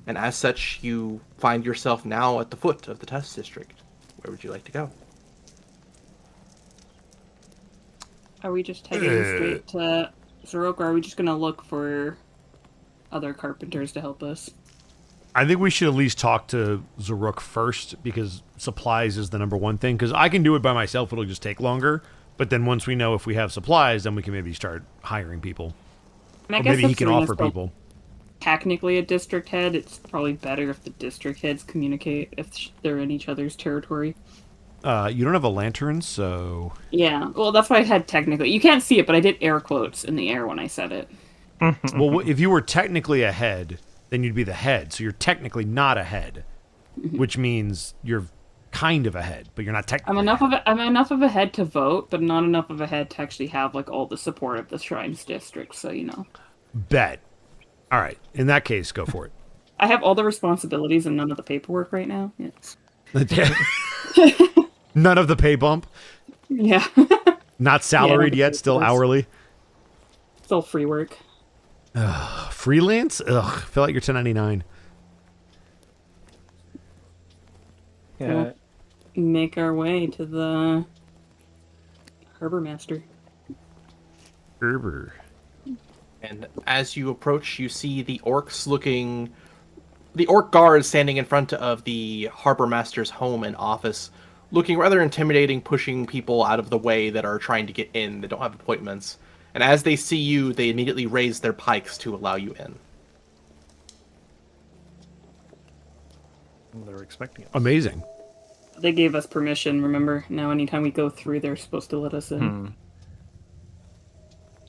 And as such, you find yourself now at the foot of the Tusk district. Where would you like to go? Are we just heading straight to Zarok, or are we just gonna look for other carpenters to help us? I think we should at least talk to Zaruk first, because supplies is the number one thing. Because I can do it by myself, it'll just take longer. But then once we know if we have supplies, then we can maybe start hiring people. And I Or guess maybe he if can Serena's offer still people. Technically a district head, it's probably better if the district heads communicate if they're in each other's territory. You don't have a lantern, so... Yeah, well, that's why I had technically. You can't see it, but I did air quotes in the air when I said it. Well, if you were technically a head, then you'd be the head. So you're technically not a head, which means you're kind of a head, but you're not technically. I'm enough of a head to vote, but not enough of a head to actually have like all the support of the Shrines district. So Bet. All right. In that case, go for it. I have all the responsibilities and none of the paperwork right now. Yes. None of the pay bump. Yeah. Not salaried yet. Still hourly. Still free work. Freelance? Ugh. I feel like you're 1099. Yeah. We'll make our way to the harbor master. Herber. And as you approach, you see the orcs looking... The orc guards standing in front of the harbor master's home and office, looking rather intimidating, pushing people out of the way that are trying to get in, that don't have appointments. And as they see you, they immediately raise their pikes to allow you in. They're expecting us. Amazing. They gave us permission, remember? Now anytime we go through, they're supposed to let us in.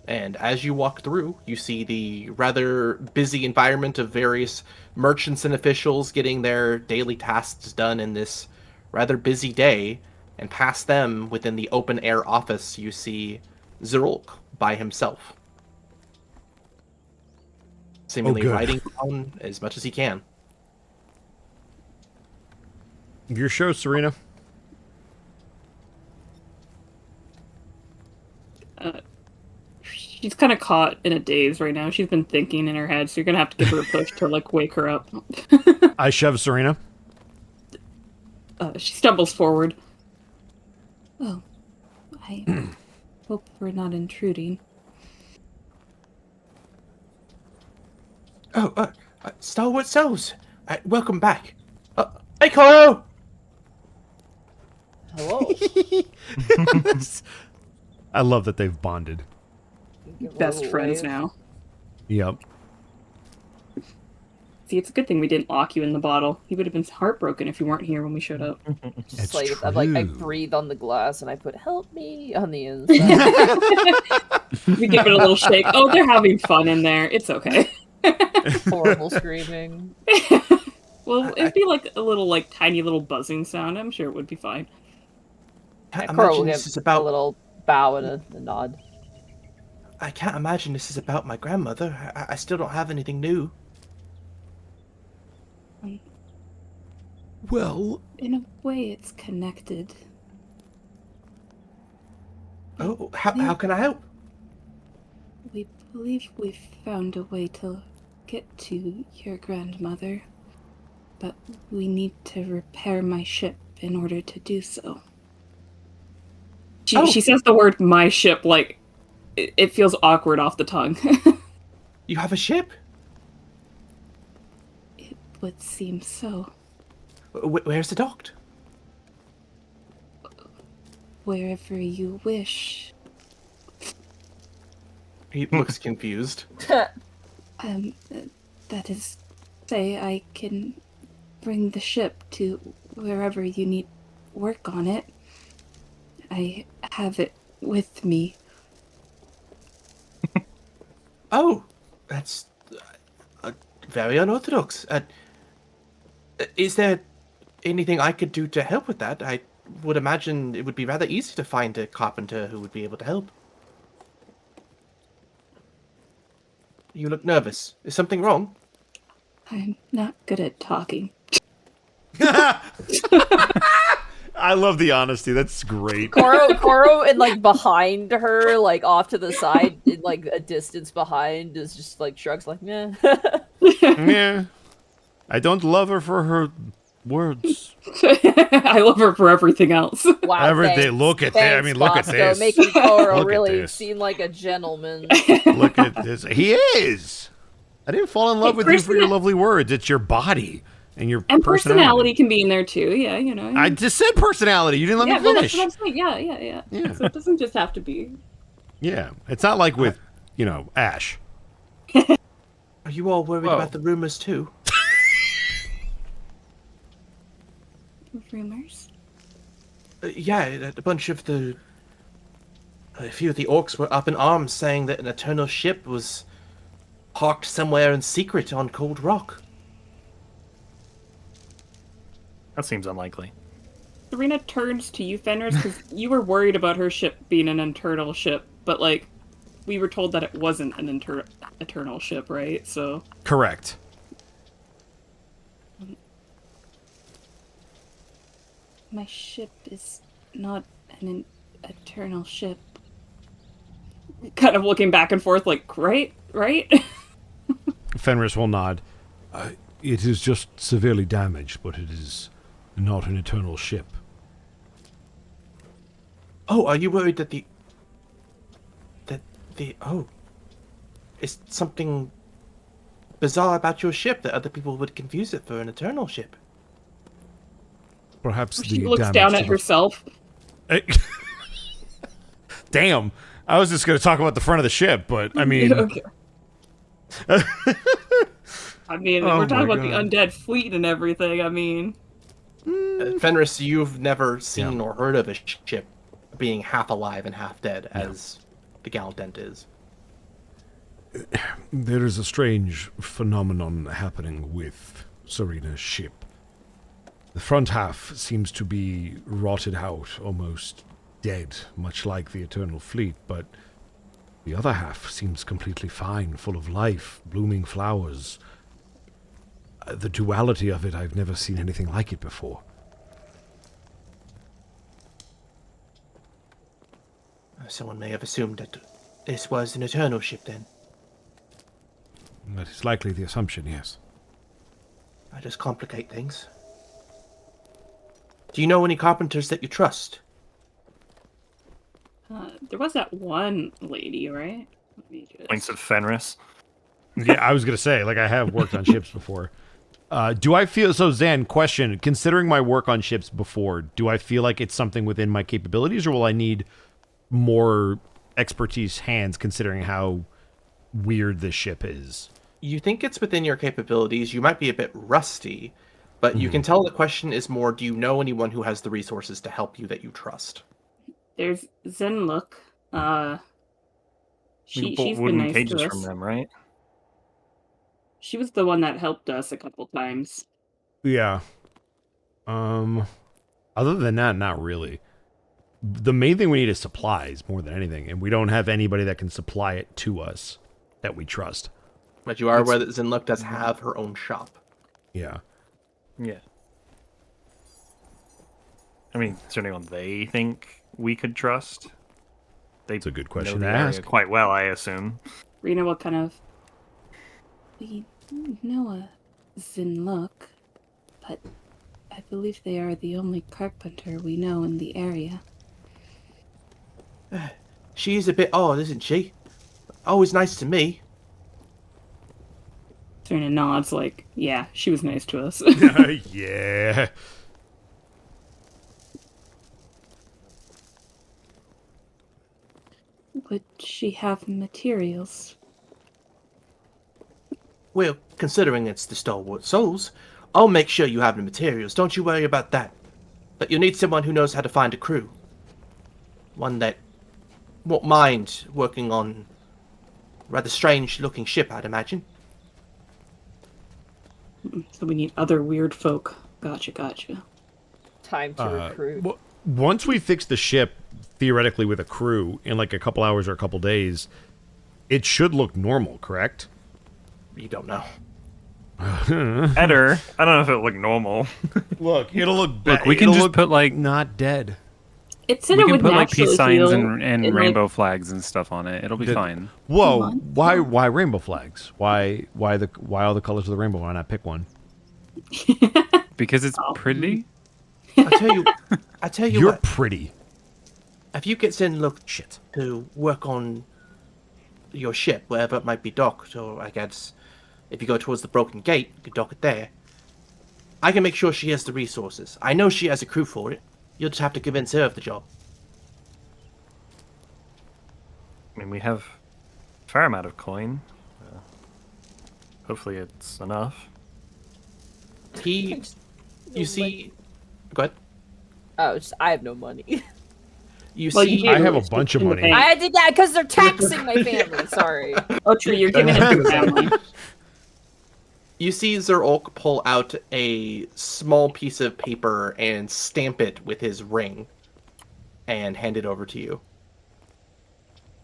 And as you walk through, you see the rather busy environment of various merchants and officials getting their daily tasks done in this rather busy day. And past them, within the open-air office, you see Zerulk by himself. Seemingly writing down as much as he can. Your show, Serena. She's kind of caught in a daze right now. She's been thinking in her head, so you're gonna have to give her a push to like wake her up. I shove Serena. She stumbles forward. Oh, I hope we're not intruding. Oh, Stalwart Souls! Welcome back. Hey, Coro! Hello. I love that they've bonded. Best friends now. Yep. See, it's a good thing we didn't lock you in the bottle. He would have been heartbroken if you weren't here when we showed up. Just It's like I true. breathe on the glass and I put "help me" on the inside. We give it a little shake. Oh, they're having fun in there. It's okay. Horrible screaming. Well, it'd be like a little, like, tiny little buzzing sound. I'm sure it would be fine. Can't Cora will imagine give this is about. a little bow and a nod. I can't imagine this is about my grandmother. I still don't have anything new. Well, In a way, it's connected. Oh, how can I help? We believe we've found a way to get to your grandmother, but we need to repair my ship in order to do so. She says the word "my ship" like it feels awkward off the tongue. You have a ship? It would seem so. Where's it docked? Wherever you wish. He looks confused. That is, say, I can bring the ship to wherever you need work on it. I have it with me. Oh, that's very unorthodox. Is there anything I could do to help with that? I would imagine it would be rather easy to find a carpenter who would be able to help. You look nervous. Is something wrong? I'm not good at talking. I love the honesty. That's great. Koro and like behind her, like off to the side, in like a distance behind, is just like shrugs like, "Meh." Yeah. I don't love her for her words. I love her for everything else. Wow, Everything. thanks. Look at that. I mean, look at Bosco, this. making Koro Look at really this. seem like a gentleman. Look at this. He is. I didn't fall in love with you for your lovely words. It's your body and your And personality can be in there too. Yeah, you know. I just said personality. You didn't let yeah, me well, finish. that's what I'm saying. Yeah. Yeah. So it doesn't just have to be. Yeah. It's not like with, Ash. Are you all worried Whoa. about the rumors too? Rumors? Yeah, a bunch of a few of the orcs were up in arms saying that an eternal ship was parked somewhere in secret on Cold Rock. That seems unlikely. Serena turns to you, Fenris, because you were worried about her ship being an eternal ship, but like, we were told that it wasn't an eternal ship, right? So. Correct. My ship is not an eternal ship. Kind of looking back and forth, like, right? Fenris will nod. it is just severely damaged, but it is not an eternal ship. Oh, are you worried that is something bizarre about your ship that other people would confuse it for an eternal ship? Perhaps She the looks damage down to at the- herself. Damn. I was just going to talk about the front of the ship, but I mean... Okay. I mean, Oh we're talking my about the undead fleet and everything. I mean, Fenris, you've never seen or heard of a ship being half alive and half dead as the Gallaudet is. There is a strange phenomenon happening with Serena's ship. The front half seems to be rotted out, almost dead, much like the Eternal Fleet, but the other half seems completely fine, full of life, blooming flowers. The duality of it, I've never seen anything like it before. Someone may have assumed that this was an eternal ship then. That is likely the assumption, yes. I just complicate things. Do you know any carpenters that you trust? there was that one lady, right? Let me just... Points at Fenris. Yeah, I was going to say, like, I have worked on ships before. Do I feel... So, Zan, question. Considering my work on ships before, do I feel like it's something within my capabilities, or will I need more expertise hands, considering how weird this ship is? You think it's within your capabilities. You might be a bit rusty, but you can tell the question is more, do you know anyone who has the resources to help you that you trust? There's Zenlook. We bought She's been wooden nice cages to from us. them, right? She was the one that helped us a couple times. Yeah. Other than that, not really. The main thing we need is supplies more than anything, and we don't have anybody that can supply it to us that we trust. But you are aware that Zenlook does have her own shop. Yeah. Yeah. I mean, is there anyone they think we could trust? That's a good know question the to area ask. quite well, I assume. Rena, what kind of... We know a Zinlook, but I believe they are the only carpenter we know in the area. She's a bit odd, isn't she? Always nice to me. Serena nods like, yeah, she was nice to us. Yeah. Would she have materials? Well, considering it's the Stalwart Souls, I'll make sure you have the materials. Don't you worry about that. But you'll need someone who knows how to find a crew. One that won't mind working on a rather strange-looking ship, I'd imagine. So we need other weird folk. Gotcha. Time to recruit. Once we fix the ship, theoretically with a crew, in like a couple hours or a couple days, it should look normal, correct? You don't know. Better. I don't know if it looked normal. Look, it'll look Look, we can just put like not dead. It said we it can would put like naturally peace signs heal and in, rainbow like, flags and stuff on it. It'll be fine. Whoa! Why rainbow flags? Why all the colors of the rainbow? Why not pick one? Because it's pretty. I tell you You're what. pretty. If you get Zenlook to work on your ship, wherever it might be docked, or I guess if you go towards the Broken Gate, you can dock it there. I can make sure she has the resources. I know she has a crew for it. You'll just have to convince her of the job. I mean, we have a fair amount of coin. Hopefully it's enough. You see... Go ahead. Oh, just, I have no money. You Well, see... you do. I have a It's bunch of in the money. bank. I did that because they're taxing my family. Sorry. Oh, true. You're giving it to your family. You see Zerolk pull out a small piece of paper and stamp it with his ring and hand it over to you.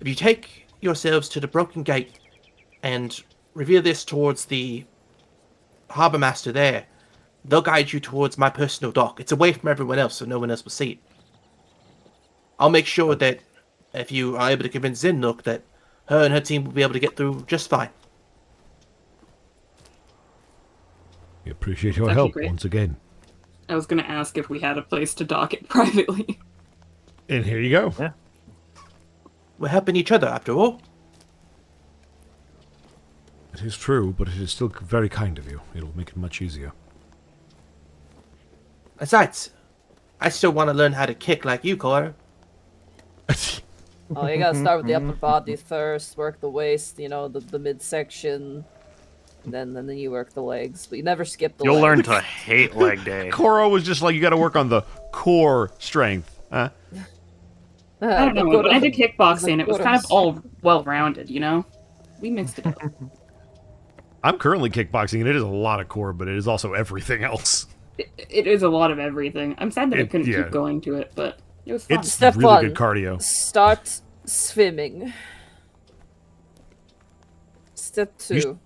If you take yourselves to the Broken Gate and reveal this towards the Harbour Master there, they'll guide you towards my personal dock. It's away from everyone else, so no one else will see it. I'll make sure that if you are able to convince Zenlook that her and her team will be able to get through just fine. We appreciate your That'd be help great. once again. I was going to ask if we had a place to dock it privately. And here you go. Yeah. We're helping each other, after all. It is true, but it is still very kind of you. It'll make it much easier. Besides, I still want to learn how to kick like you, Cora. Oh, you gotta start with the upper body first, work the waist, you know, the midsection, and then you work the legs. But you never skip the You'll legs. learn to hate leg day. Koro was just like, you got to work on the core strength. Huh? I don't know. When I did kickboxing, it was kind of all well-rounded, you know? We mixed it up. I'm currently kickboxing, and it is a lot of core, but it is also everything else. It is a lot of everything. I'm sad that I couldn't yeah. keep going to it, but it was fun. It's Step really one. good cardio. Start swimming. Step 2.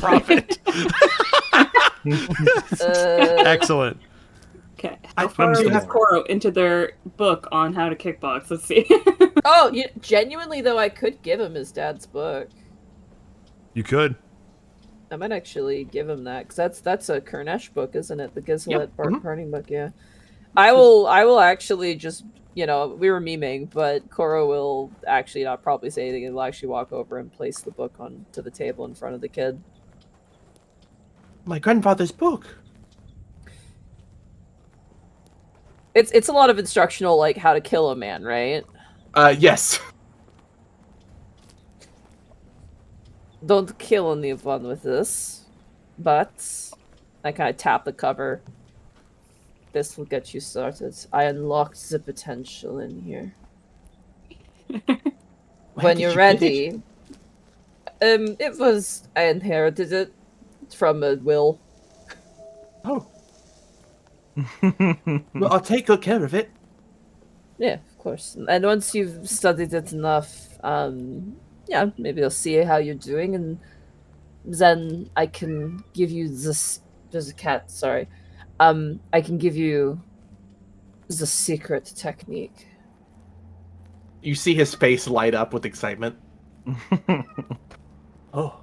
Profit. Uh, Excellent. Okay, how far still is have- Koro into their book on how to kickbox? Let's see. oh, genuinely though, I could give him his dad's book. You could. I might actually give him that because that's a Kurnesh book, isn't it? The Gizlet Parting book. Yeah. I will actually just, you know, we were memeing, but Koro will actually not probably say anything. He'll actually walk over and place the book onto the table in front of the kid. My grandfather's book. It's a lot of instructional, like how to kill a man, right? Yes. don't kill anyone with this, but I kind of tap the cover. This will get you started. I unlocked the potential in here. When you're ready. It was... I inherited it from a will. Oh. Well, I'll take good care of it. Yeah, of course. And once you've studied it enough, yeah, maybe I'll see how you're doing, and then I can give you this... There's a cat, sorry. I can give you the secret technique. You see his face light up with excitement. Oh.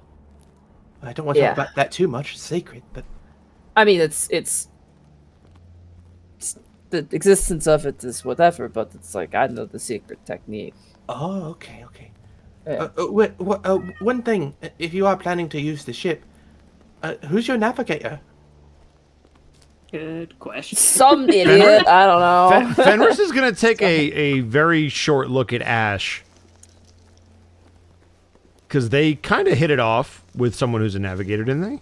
I don't want to talk about that too much. It's sacred, but... I mean, it's the existence of it is whatever, but it's like, I know the secret technique. Oh, okay, okay. Yeah. One thing, if you are planning to use the ship, who's your navigator? Good question. Some idiot, I don't know. Fenris is going to take a very short look at Ash. Because they kind of hit it off with someone who's a navigator, didn't they?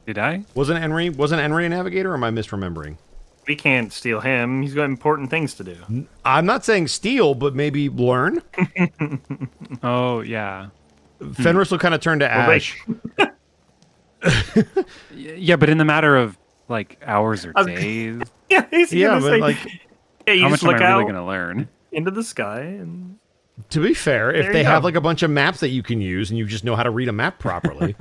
Did I? Wasn't Henry a navigator, or am I misremembering? We can't steal him. He's got important things to do. I'm not saying steal, but maybe learn. Oh, yeah. Fenris will kind of turn to Ash. Yeah, but in the matter of, like, hours or days, Yeah, he's Yeah, gonna but say, like, yeah, you how just much am look I really out going to learn? into the sky and to be fair, if There they you have go. like a bunch of maps that you can use and you just know how to read a map properly.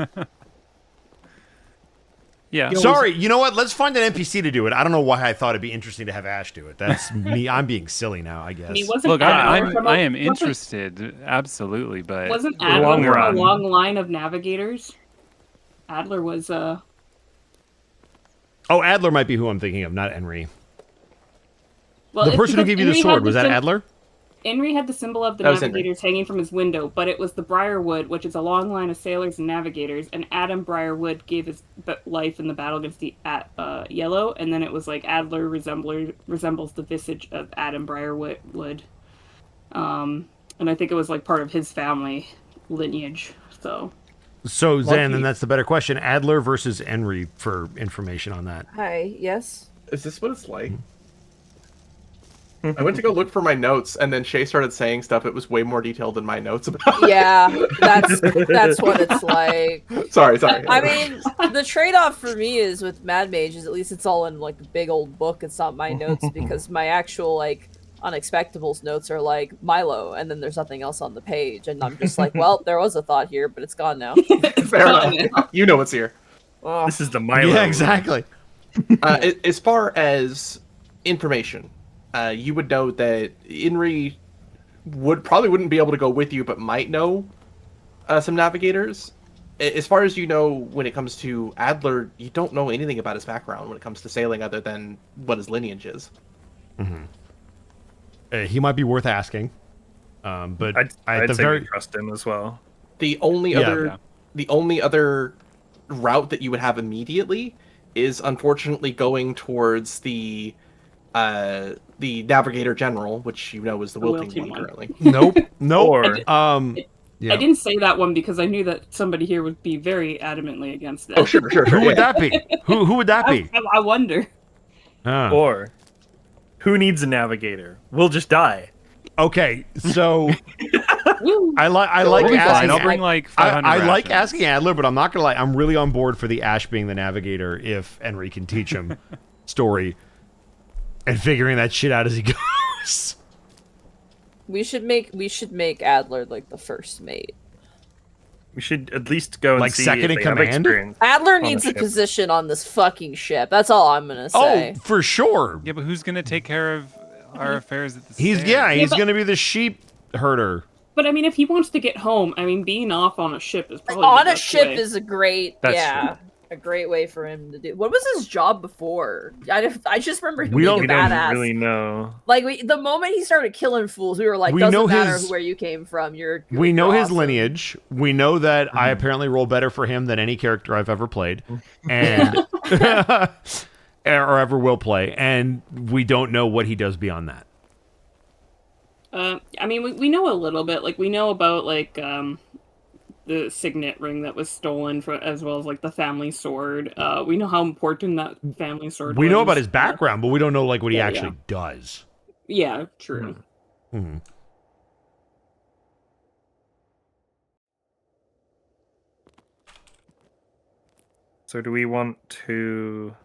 Yeah. Sorry, you know what? Let's find an NPC to do it. I don't know why I thought it'd be interesting to have Ash do it. That's me. I'm being silly now, I guess. I mean, wasn't Look, Adler from a- I am wasn't- interested, absolutely, but Wasn't the long Adler from run. a long line of navigators? Adler was Oh, Adler might be who I'm thinking of, not Henry. well, The it's person who because gave you the Henry sword, had was that sim- Adler? Henry had the symbol of the That was Henry. navigators hanging from his window, but it was the Briarwood, which is a long line of sailors and navigators, and Adam Briarwood gave his life in the battle against the Yellow, and then it was like Adler resembles the visage of Adam Briarwood. And I think it was like part of his family lineage, so... So, Zan, Lucky. then that's the better question. Adler versus Henry for information on that. Hi, yes? Is this what it's like? I went to go look for my notes, and then Shay started saying stuff that was way more detailed than my notes about. Yeah, that's what it's like. Sorry. I mean, the trade-off for me is with Mad Mage is at least it's all in like a big old book. It's not my notes because my actual like Unexpectables notes are like Milo, and then there's nothing else on the page, and I'm just like, well, there was a thought here, but it's gone now. Fair enough. You know what's here. Ugh. this is the Milo. Yeah, exactly. As far as information, you would know that Inri wouldn't be able to go with you, but might know some navigators. As far as you know, when it comes to Adler, you don't know anything about his background when it comes to sailing, other than what his lineage is. He might be worth asking. But I'd the say very we trust him as well. The only Yeah. other route that you would have immediately is unfortunately going towards the Navigator General, which you know is the wilting wilting one one. currently. nope. Or Yeah. I didn't say that one because I knew that somebody here would be very adamantly against that. Oh, sure. Who would yeah. that be? Who would that be? I wonder. or who needs a navigator? We'll just die. Okay, so Woo. I like We'll be fine. asking. I'll bring like 500 I like rations. asking Adler, but I'm not gonna lie. I'm really on board for the Ash being the navigator if Henry can teach him story and figuring that shit out as he goes. We should make Adler like the first mate. We should at least go and Like see second if in they have command? experience. Adler On the needs a ship. position on this fucking ship. That's all I'm gonna say. Oh, for sure. Yeah, but who's going to take care of our affairs at the He's stairs? he's but- gonna be the sheep herder. But I mean, if he wants to get home, I mean, being off on a ship is probably On the a best ship way. is a great, That's a great way for him to do. What was his job before? I just remember him We being don't- a We don't badass. really know. Like the moment he started killing fools, we were like, We doesn't know matter his- where you came from. You're We know you're his awesome. lineage. We know that I apparently roll better for him than any character I've ever played, and or ever will play. And we don't know what he does beyond that. I mean, we know a little bit. Like, we know about, like, the signet ring that was stolen, as well as, like, the family sword. We know how important that family sword We was. know about his background, but we don't know, like, what he Yeah, actually does. Yeah, true. Hmm. So do we want to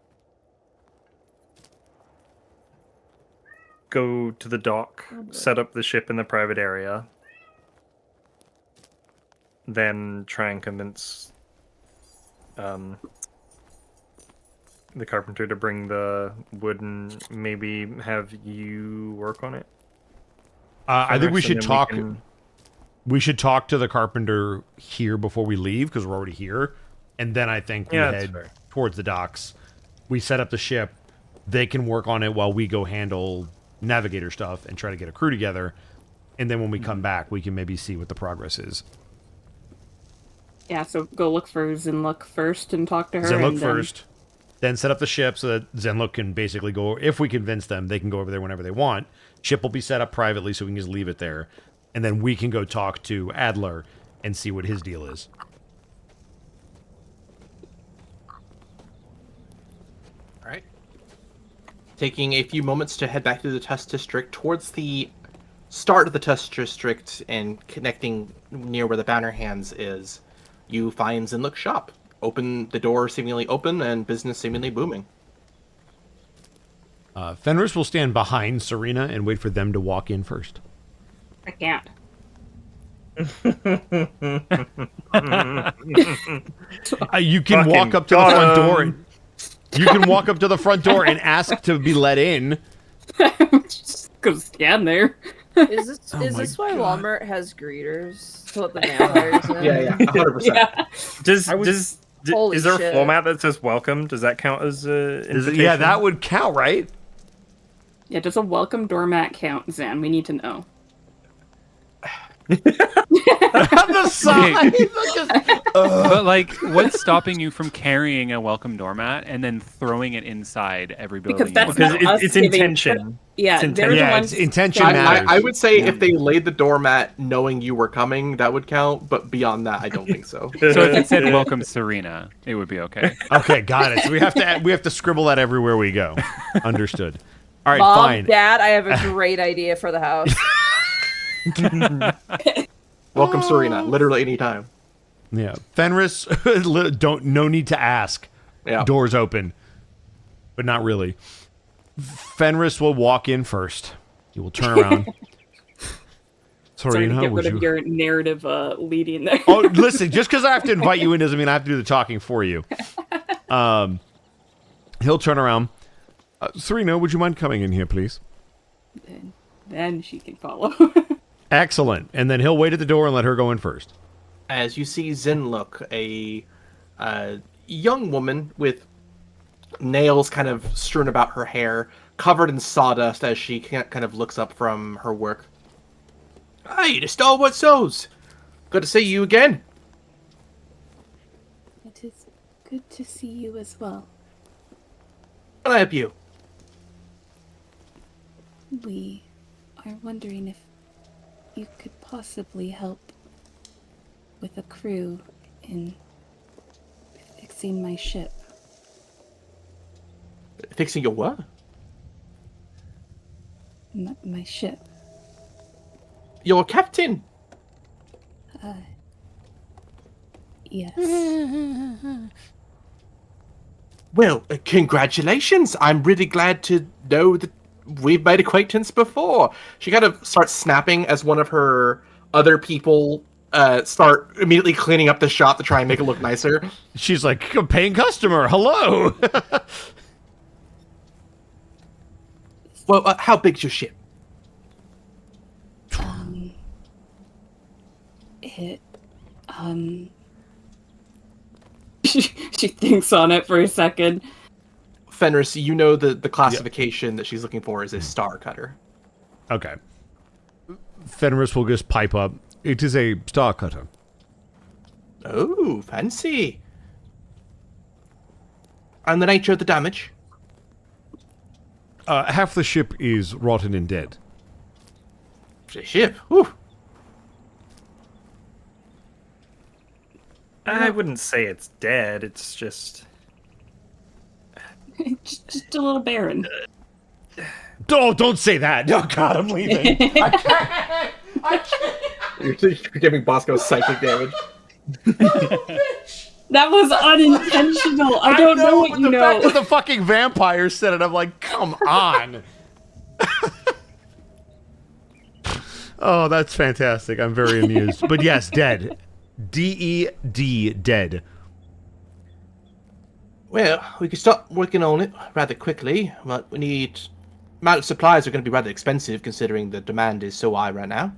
go to the dock, set up the ship in the private area, then try and convince the carpenter to bring the wood and maybe have you work on it? I think we Fenris, should and then talk. can- We should talk to the carpenter here before we leave, because we're already here. And then I think we Yeah, that's head fair. towards the docks. We set up the ship. They can work on it while we go handle navigator stuff and try to get a crew together. And then when we come back, we can maybe see what the progress is. Yeah, so go look for Zinlook first and talk to her. Zenlook and first, then set up the ship so that Zenlook can basically go. If we convince them, they can go over there whenever they want. Ship will be set up privately, so we can just leave it there, and then we can go talk to Adler and see what his deal is. All right. Taking a few moments to head back to the test district, towards the start of the test district and connecting near where the banner hands is, you find Zinlook's shop. Open, the door seemingly open and business seemingly booming. Fenris will stand behind Serena and wait for them to walk in first. I can't. You can Fucking walk up to the got front him. door. You can walk up to the front door and ask to be let in. Just go stand there. Is this Oh is my this why God. Walmart has greeters to let the vampires in? Yeah, 100%. Yeah. Holy is there a shit. format that says welcome? Does that count as invitation? Yeah, that would count, right? Yeah, does a welcome doormat count, Zan? We need to know. The side. But like, what's stopping you from carrying a welcome doormat and then throwing it inside every building? Because that's Because not us it's giving- intention. Yeah, It's they're the Yeah, ones. it's intention I- matters. I would say Yeah. if they laid the doormat knowing you were coming, that would count, but beyond that, I don't think so. So if it said "Welcome, Serena," it would be okay. Okay, got it. So we have to scribble that everywhere we go. Understood. All right, Mom, fine. Dad, I have a great idea for the house. Welcome, Serena. Literally anytime. Yeah, Fenris. No need to ask. Yeah. Doors open, but not really. Fenris will walk in first. He will turn around. Sorry to Serena, get would rid of you? your narrative leading there. Oh, listen. Just because I have to invite you in doesn't mean I have to do the talking for you. He'll turn around. Serena, would you mind coming in here, please? Then she can follow. Excellent. And then he'll wait at the door and let her go in first. As you see Zinlook, a young woman with nails kind of strewn about her hair, covered in sawdust as she kind of looks up from her work. Hey, the Stalwart Souls! Good to see you again. It is good to see you as well. Can I help you? We are wondering if you could possibly help with a crew in fixing my ship. Fixing your what? My ship. Your captain. Yes. Well, congratulations. I'm really glad to know that we've made acquaintance before. She kind of starts snapping as one of her other people start immediately cleaning up the shop to try and make it look nicer. She's like, a paying customer. Hello. Well, how big's your ship? It She thinks on it for a second. Fenris, you know the classification that she's looking for is a star cutter. Okay. Fenris will just pipe up. It is a star cutter. Oh, fancy. And the nature of the damage? Half the ship is rotten and dead. The ship. Whew. I wouldn't say it's dead. It's just just a little barren. Don't say that. Oh God, I'm leaving. I can't. You're giving Bosco psychic damage. That was unintentional. I don't know what but you the know. fact that the fucking vampire said it, I'm like, come on. Oh, that's fantastic. I'm very amused. But yes, dead. D-E-D, dead. Well, we could start working on it rather quickly, but we need... amount of supplies are going to be rather expensive considering the demand is so high right now.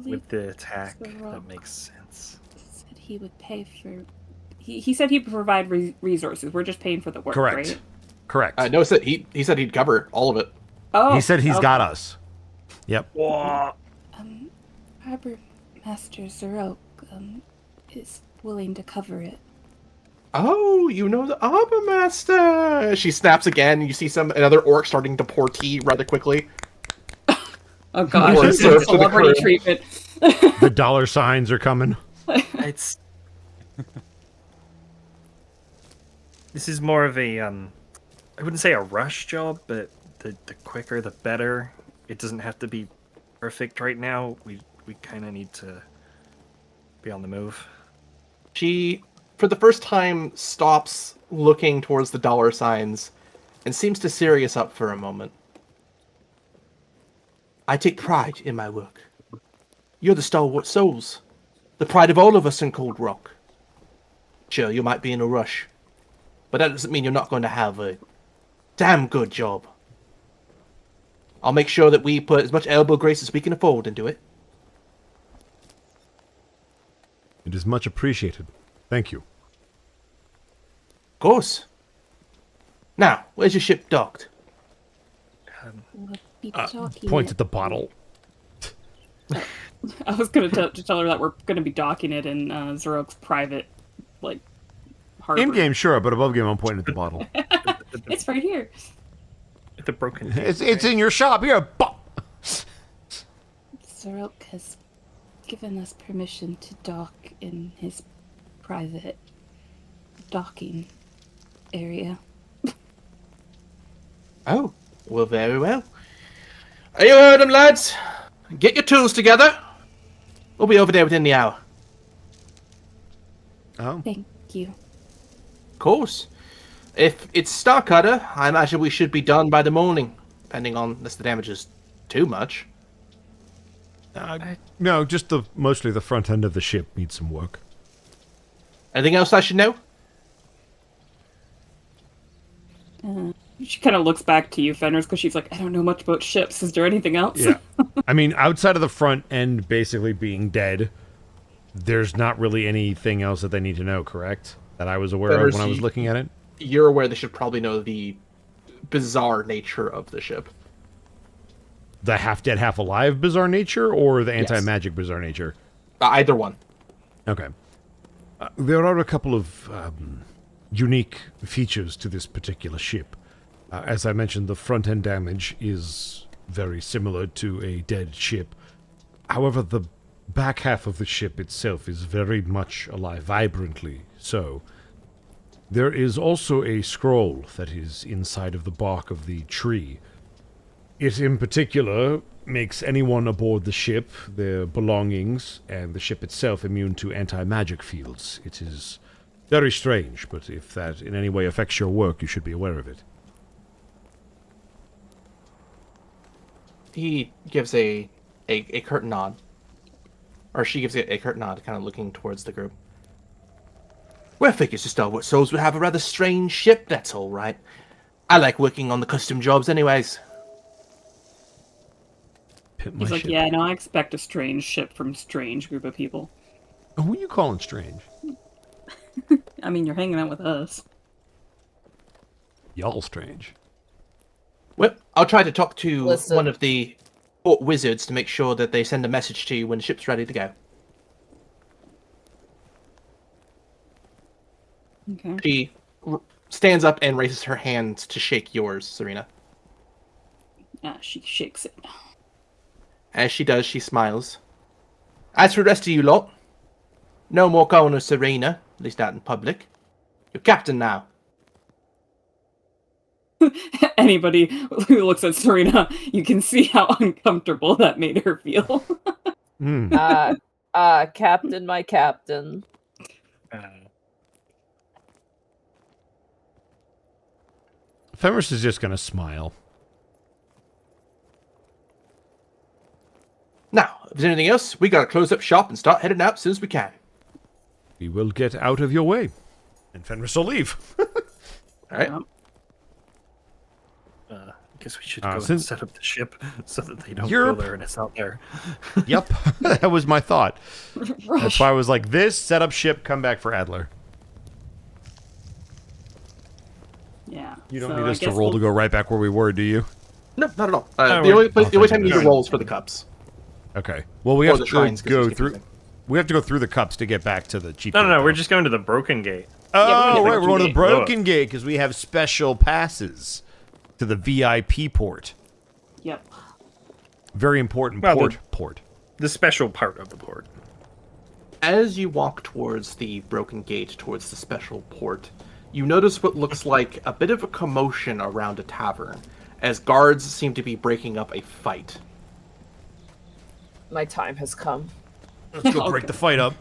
with the attack. So Rob That makes sense. said he would pay for. He said he'd provide resources. We're just paying for the work, Correct. right? Correct. No, he said he'd cover all of it. Oh, He said he's okay. got us. Yep. Harbor Master Zarok is willing to cover it. Oh, you know the Arbor Master! She snaps again, and you see another orc starting to pour tea rather quickly. Oh god, Or this serve is to the celebrity crew. treatment. The dollar signs are coming. It's this is more of a I wouldn't say a rush job, but the quicker the better. It doesn't have to be perfect right now. We kind of need to be on the move. She, for the first time, stops looking towards the dollar signs and seems to serious up for a moment. I take pride in my work. You're the stalwart souls, the pride of all of us in Cold Rock. Sure, you might be in a rush, but that doesn't mean you're not going to have a damn good job. I'll make sure that we put as much elbow grease as we can afford into it. It is much appreciated. Thank you. Of course. Now, where's your ship docked? We'll be talking. Point at the bottle. I was gonna tell her that we're gonna be docking it in Zarok's private, harbor. In game, sure, but above game, I'm pointing at the bottle. It's right here. The broken. It's in your shop here. Bop. Zarok has given us permission to dock in his private docking area. Oh, well, very well. You heard them, lads. Get your tools together. We'll be over there within the hour. Oh. Thank you. Of course. If it's Starcutter, I imagine we should be done by the morning, depending on unless the damage is too much. No, just mostly the front end of the ship needs some work. Anything else I should know? She kind of looks back to you, Fenris, because she's like, I don't know much about ships. Is there anything else? Yeah. I mean, outside of the front end basically being dead, there's not really anything else that they need to know, correct? That I was aware of when I was looking at it? You're aware they should probably know the bizarre nature of the ship. The half-dead, half-alive bizarre nature, or the Yes. anti-magic bizarre nature? Either one. Okay. There are a couple of unique features to this particular ship. As I mentioned, the front-end damage is very similar to a dead ship. However, the back half of the ship itself is very much alive, vibrantly so. There is also a scroll that is inside of the bark of the tree. It in particular makes anyone aboard the ship, their belongings, and the ship itself immune to anti-magic fields. It is very strange, but if that in any way affects your work, you should be aware of it. He gives a curt nod. Or she gives a curt nod, kind of looking towards the group. Well, figures the Stalwart Souls would have a rather strange ship, that's all right. I like working on the custom jobs anyways. Pimp my He's like, ship. yeah, no, I expect a strange ship from strange group of people. Who are you calling strange? I mean, you're hanging out with us. Y'all strange. Well, I'll try to talk to Listen. one of the port wizards to make sure that they send a message to you when the ship's ready to go. Okay. She stands up and raises her hand to shake yours, Serena. She shakes it. As she does, she smiles. As for the rest of you lot, no more calling her Serena, at least not in public. You're captain now. Anybody who looks at Serena, you can see how uncomfortable that made her feel. Captain, my captain. Fenris is just going to smile. Now, if there's anything else, we gotta close up shop and start heading out as soon as we can. We will get out of your way. And Fenris will leave. Alright. I guess we should go and since- set up the ship so that they don't You're- go there and it's out there. Yep, that was my thought. That's Rush. why I was like, this, set up ship, come back for Adler. Yeah. You don't so need I us to guess roll to we'll- go right back where we were, do you? No, not at all. No, the only thank time you need to goodness. roll is for the cups. Okay. Well, we Or have the to shrines, 'cause go it's through. confusing. We have to go through the cups to get back to the cheap. No, we're gate, just going to the Broken Gate. though. Yeah, Oh, we're right, we're going to the Broken Gate. Broken Gate because we have special passes to the VIP port. Yep. Very important Well, port. The special part of the port. As you walk towards the broken gate, towards the special port, you notice what looks like a bit of a commotion around a tavern, as guards seem to be breaking up a fight. My time has come. Let's go break the fight up.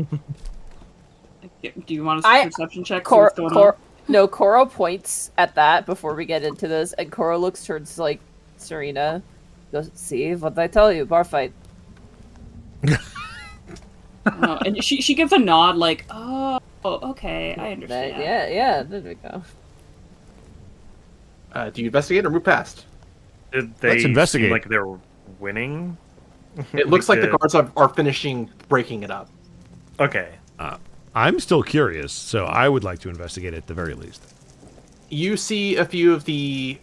Do you want I- a perception check? See what's going on? No, Koro points at that before we get into this, and Koro looks towards like Serena. Goes, see what I tell you, bar fight. Oh, and she gives a nod, like, oh, okay, I understand. Yeah, there we go. Do you investigate or move past? Did they Let's investigate. seem like they were winning? It looks like the guards are finishing breaking it up. Okay. I'm still curious, so I would like to investigate at the very least. You see a few of the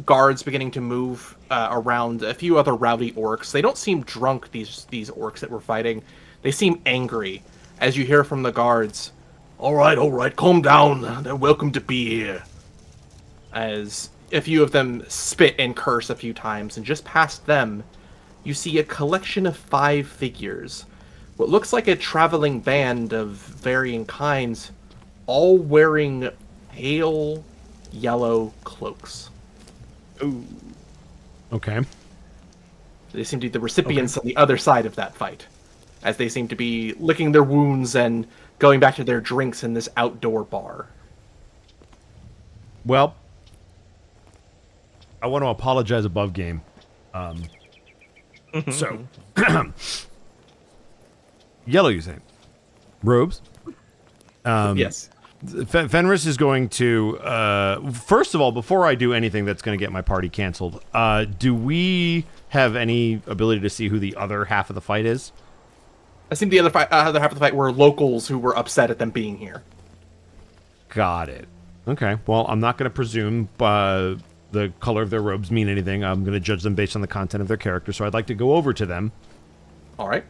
guards beginning to move around a few other rowdy orcs. They don't seem drunk, these orcs that we're fighting. They seem angry, as you hear from the guards. All right, calm down. They're welcome to be here. As a few of them spit and curse a few times, and just past them, you see a collection of 5 figures. What looks like a traveling band of varying kinds, all wearing pale yellow cloaks. Ooh. Okay. They seem to be the recipients on the other side of that fight, as they seem to be licking their wounds and going back to their drinks in this outdoor bar. Well, I want to apologize above game. So, yellow, you say? Robes? Yes. Fenris is going to, first of all, before I do anything that's going to get my party canceled, do we have any ability to see who the other half of the fight is? I think the other half of the fight were locals who were upset at them being here. Got it. Okay, well, I'm not going to presume the color of their robes mean anything. I'm going to judge them based on the content of their character, so I'd like to go over to them. All right.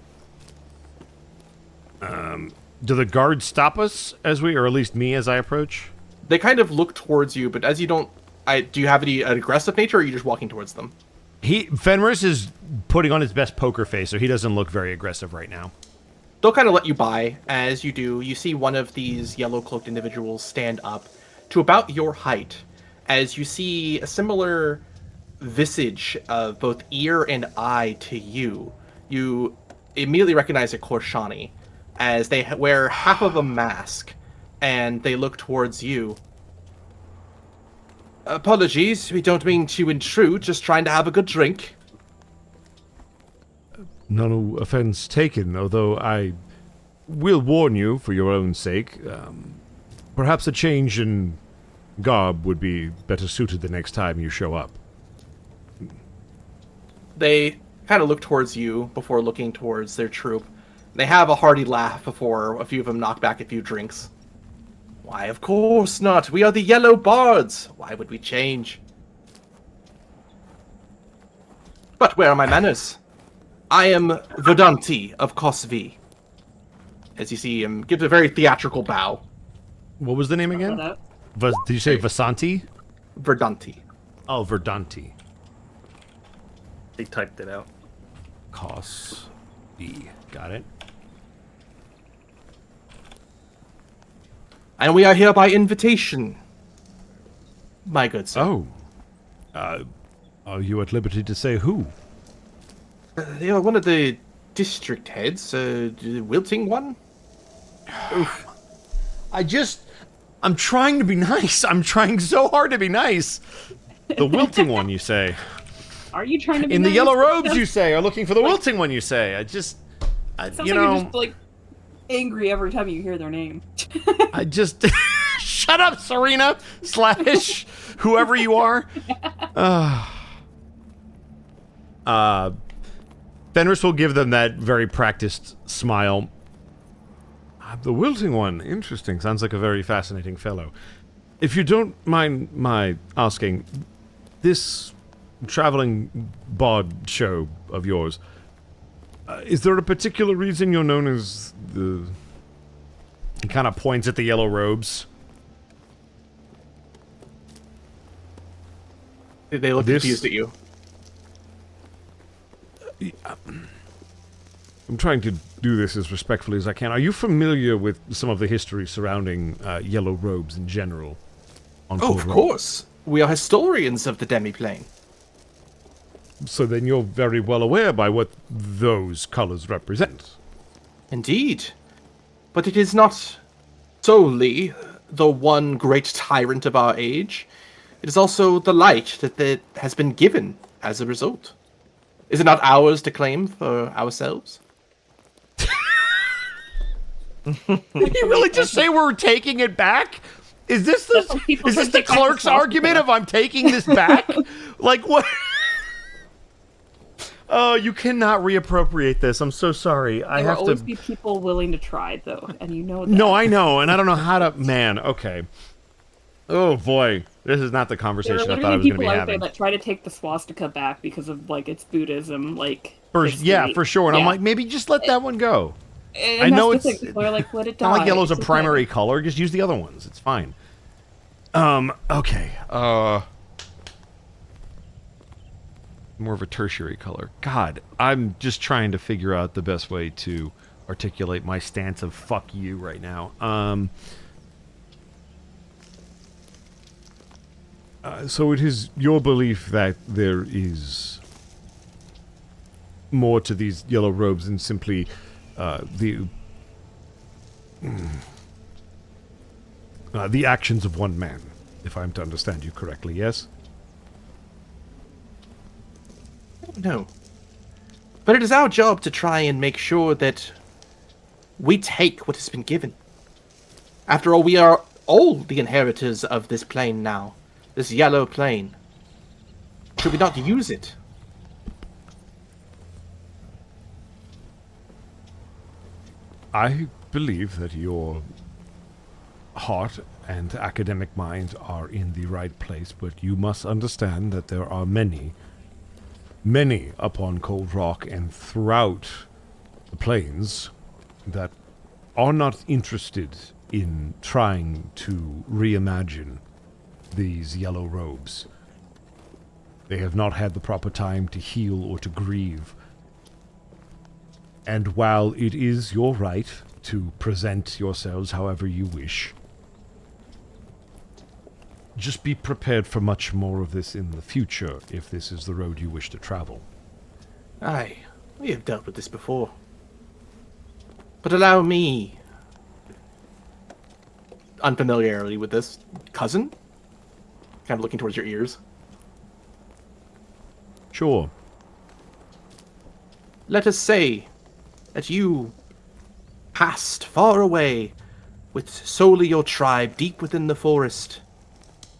Do the guards stop us as we, or at least me as I approach? They kind of look towards you, but as you don't... do you have an aggressive nature, or are you just walking towards them? Fenris is putting on his best poker face, so he doesn't look very aggressive right now. They'll kind of let you by. As you do, you see one of these yellow-cloaked individuals stand up to about your height, as you see a similar visage of both ear and eye to you. You immediately recognize a Korshani, as they wear half of a mask, and they look towards you. Apologies, we don't mean to intrude, just trying to have a good drink. No offense taken, although I will warn you for your own sake. Perhaps a change in garb would be better suited the next time you show up. They kind of look towards you before looking towards their troop. They have a hearty laugh before a few of them knock back a few drinks. Why, of course not. We are the Yellow Bards. Why would we change? But where are my manners? I am Verdanti of Kosvi. As you see him gives a very theatrical bow. What was the name again? Did you say Vasanti? Verdanti. Oh, Verdanti. They typed it out. Cos B. Got it. And we are here by invitation, my good sir. Oh. Are you at liberty to say who? They are one of the district heads, the wilting one. I'm trying to be nice. I'm trying so hard to be nice. The wilting one, you say? Are you trying to be In the nice? yellow robes, you say? Are looking for the wilting one, you say? Sounds you like know, you're just like angry every time you hear their name. I just shut up, Serena / whoever you are. Fenris will give them that very practiced smile. The wilting one, interesting. Sounds like a very fascinating fellow. If you don't mind my asking, this traveling bard show of yours, is there a particular reason you're known as the... He kind of points at the yellow robes. They look confused at you. I'm trying to do this as respectfully as I can. Are you familiar with some of the history surrounding yellow robes in general? Of course. We are historians of the demiplane. So then you're very well aware by what those colors represent. Indeed. But it is not solely the one great tyrant of our age. It is also the light that has been given as a result. Is it not ours to claim for ourselves? Did you really just say we're taking it back? Is this the clerk's argument of I'm taking this back? Like what? Oh, you cannot reappropriate this. I'm so sorry. I There have will to. always be people willing to try, though, and you know that. No, I know, and I don't know how to. Man, okay. Oh boy, this is not the conversation I thought I was going to be There are having. people out there that try to take the swastika back because of like its Buddhism, like. Yeah, for sure. And I'm Yeah. like, maybe just let that one go. And I know that's the it's thing, people are like, let it It's not like die, yellow's a it's okay. primary color. Just use the other ones. It's fine. Okay. More of a tertiary color. God, I'm just trying to figure out the best way to articulate my stance of fuck you right now. So it is your belief that there is more to these yellow robes than simply the actions of one man, if I'm to understand you correctly, yes? No. But it is our job to try and make sure that we take what has been given. After all, we are all the inheritors of this plane now. This yellow plane. Should we not use it? I believe that your heart and academic mind are in the right place, but you must understand that there are many upon Cold Rock and throughout the plains that are not interested in trying to reimagine these yellow robes. They have not had the proper time to heal or to grieve. And while it is your right to present yourselves however you wish, just be prepared for much more of this in the future if this is the road you wish to travel. Aye, we have dealt with this before. But allow me, unfamiliarity with this, cousin? Kind of looking towards your ears. Sure. Let us say that you passed far away with solely your tribe deep within the forest.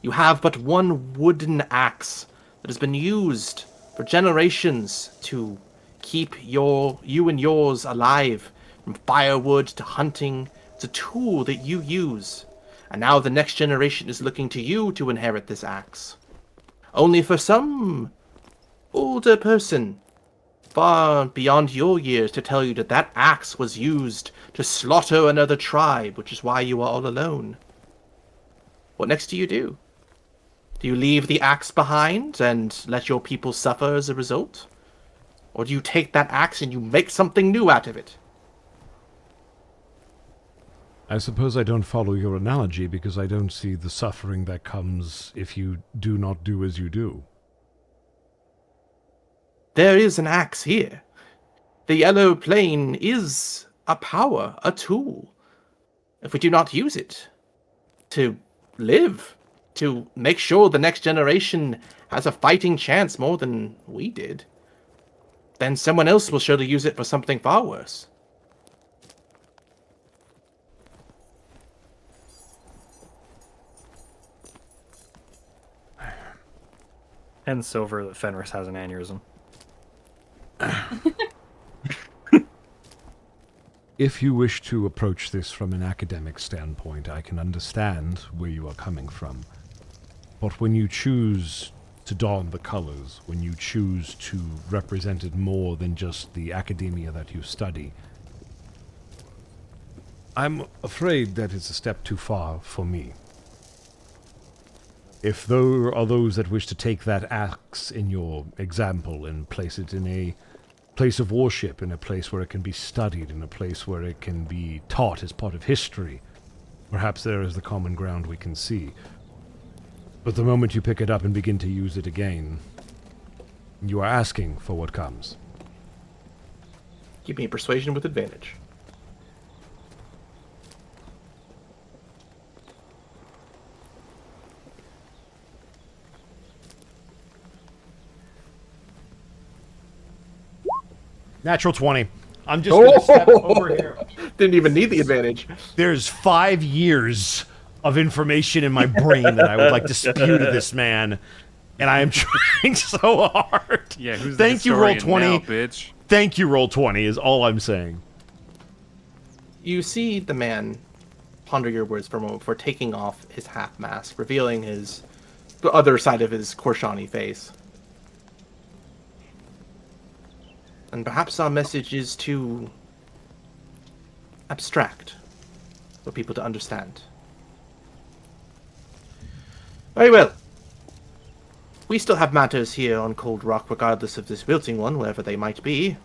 You have but one wooden axe that has been used for generations to keep you and yours alive, from firewood to hunting. It's a tool that you use. And now the next generation is looking to you to inherit this axe. Only for some older person far beyond your years to tell you that that axe was used to slaughter another tribe, which is why you are all alone. What next do you do? Do you leave the axe behind and let your people suffer as a result? Or do you take that axe and you make something new out of it? I suppose I don't follow your analogy because I don't see the suffering that comes if you do not do as you do. There is an axe here. The yellow plane is a power, a tool. If we do not use it to live, to make sure the next generation has a fighting chance more than we did, then someone else will surely use it for something far worse. And silver that Fenris has an aneurysm. If you wish to approach this from an academic standpoint, I can understand where you are coming from. But when you choose to don the colors, when you choose to represent it more than just the academia that you study, I'm afraid that it's a step too far for me. If there are those that wish to take that axe in your example and place it in a place of worship, in a place where it can be studied, in a place where it can be taught as part of history, perhaps there is the common ground we can see. But the moment you pick it up and begin to use it again, you are asking for what comes. Give me a persuasion with advantage. Natural 20. I'm just going to step over here. Didn't even need the advantage. There's 5 years of information in my brain that I would like to spew to this man, and I am trying so hard. Yeah, who's Thank the you, Roll historian 20. now, bitch? Thank you, Roll 20, is all I'm saying. You see the man ponder your words for a moment before taking off his half mask, revealing the other side of his Korshani face. And perhaps our message is too abstract for people to understand. Very well. We still have matters here on Cold Rock, regardless of this wilting one, wherever they might be.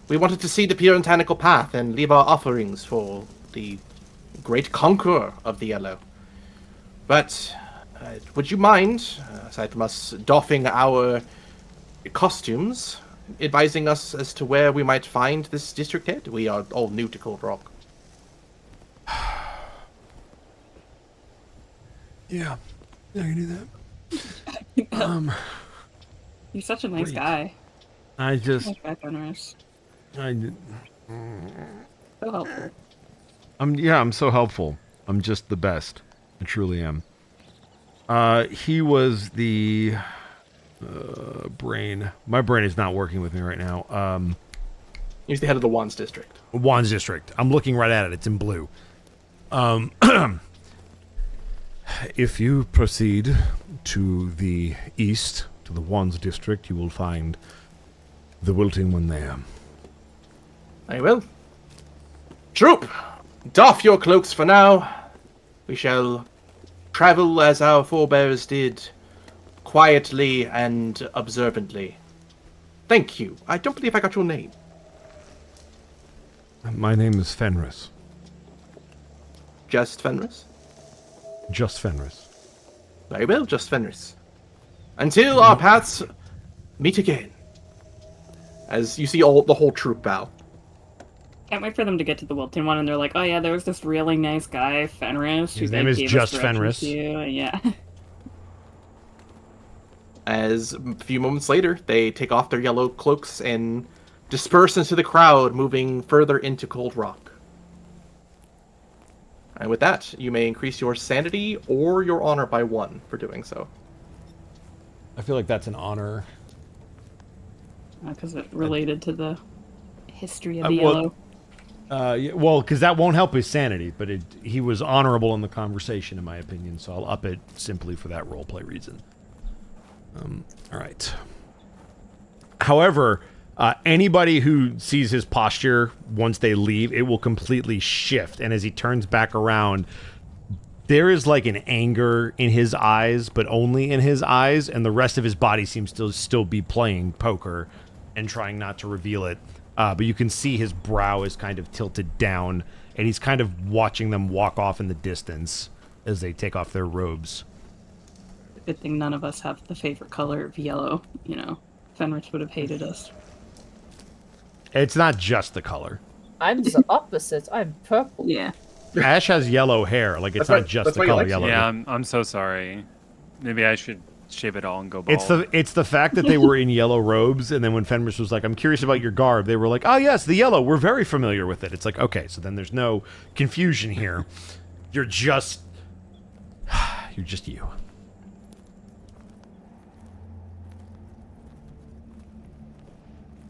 We wanted to see the puritanical path and leave our offerings for the great conqueror of the Yellow. But would you mind, aside from us doffing our costumes, advising us as to where we might find this district head? We are all new to Cold Rock. Yeah, I can do that. He's such a nice guy. I just, Nice guy, Fenris. I, So helpful. I'm so helpful. I'm just the best. I truly am. He was the brain. My brain is not working with me right now. He's the head of the Wands District. Wands District. I'm looking right at it. It's in blue. If you proceed to the east, to the Wands District, you will find the wilting one there. Very well. Troop, doff your cloaks for now. We shall travel as our forebears did, quietly and observantly. Thank you. I don't believe I got your name. My name is Fenris. Just Fenris? Just Fenris. Very well, just Fenris. Until our paths meet again. As you see the whole troop bow. Can't wait for them to get to the wilting one, and they're like, "Oh yeah, there was this really nice guy, Fenris. His who name like, is gave us just directions Fenris. to you." Yeah. As a few moments later, they take off their yellow cloaks and disperse into the crowd, moving further into Cold Rock. And with that, you may increase your sanity or your honor by 1 for doing so. I feel like that's an honor. Because it related to the history of the well, yellow. Yeah, well, because that won't help his sanity, but he was honorable in the conversation, in my opinion, so I'll up it simply for that roleplay reason. All right. However, anybody who sees his posture once they leave, it will completely shift, and as he turns back around, there is like an anger in his eyes, but only in his eyes, and the rest of his body seems to still be playing poker and trying not to reveal it. But you can see his brow is kind of tilted down, and he's kind of watching them walk off in the distance as they take off their robes. Good thing none of us have the favorite color of yellow. You know, Fenris would have hated us. It's not just the color. I'm the opposite. I'm purple. Yeah. Ash has yellow hair. Like, it's That's not why- just that's the why you color like yellow. Yeah, I'm so sorry. Maybe I should shave it all and go bald. It's the fact that they were in yellow robes, and then when Fenris was like, I'm curious about your garb, they were like, oh yes, the yellow, we're very familiar with it. It's like, okay, so then there's no confusion here. You're just you.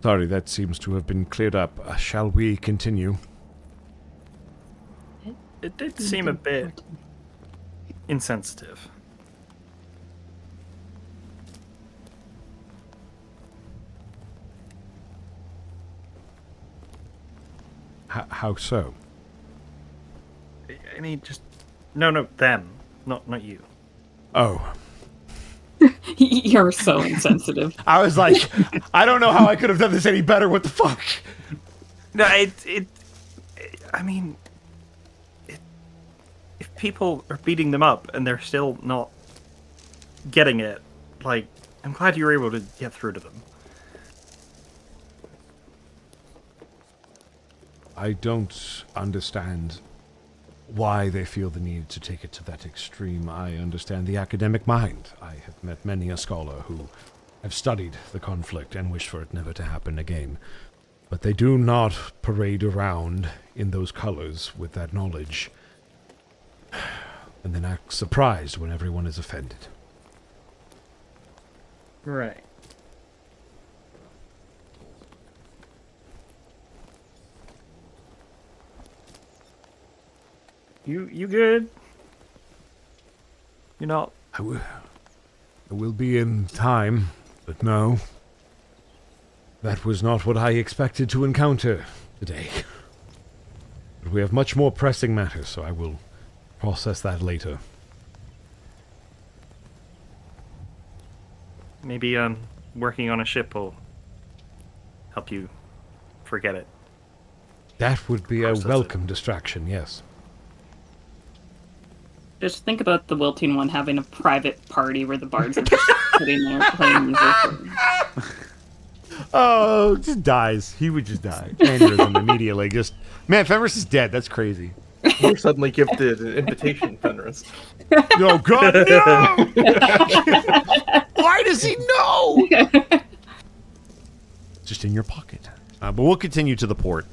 Sorry, that seems to have been cleared up. Shall we continue? It did seem a bit insensitive. How so? I mean, just no, them, not you. Oh, You're so insensitive. I was like, I don't know how I could have done this any better. What the fuck? No, I mean, if people are beating them up and they're still not getting it, like, I'm glad you were able to get through to them. I don't understand why they feel the need to take it to that extreme. I understand the academic mind. I have met many a scholar who have studied the conflict and wish for it never to happen again. But they do not parade around in those colors with that knowledge, and then act surprised when everyone is offended. Right. You good? You're not. I will be in time, but no. That was not what I expected to encounter today. But we have much more pressing matters, so I will process that later. Maybe working on a ship will help you forget it. That would be a Process it. welcome distraction, yes. Just think about the Wilting one having a private party where the bards are just sitting there playing music. Oh, just dies. He would just die. Aneurysm immediately. Just, man, Fenris is dead. That's crazy. You're suddenly gifted an invitation, Fenris. No, God, no! Why does he know? Just in your pocket. But we'll continue to the port.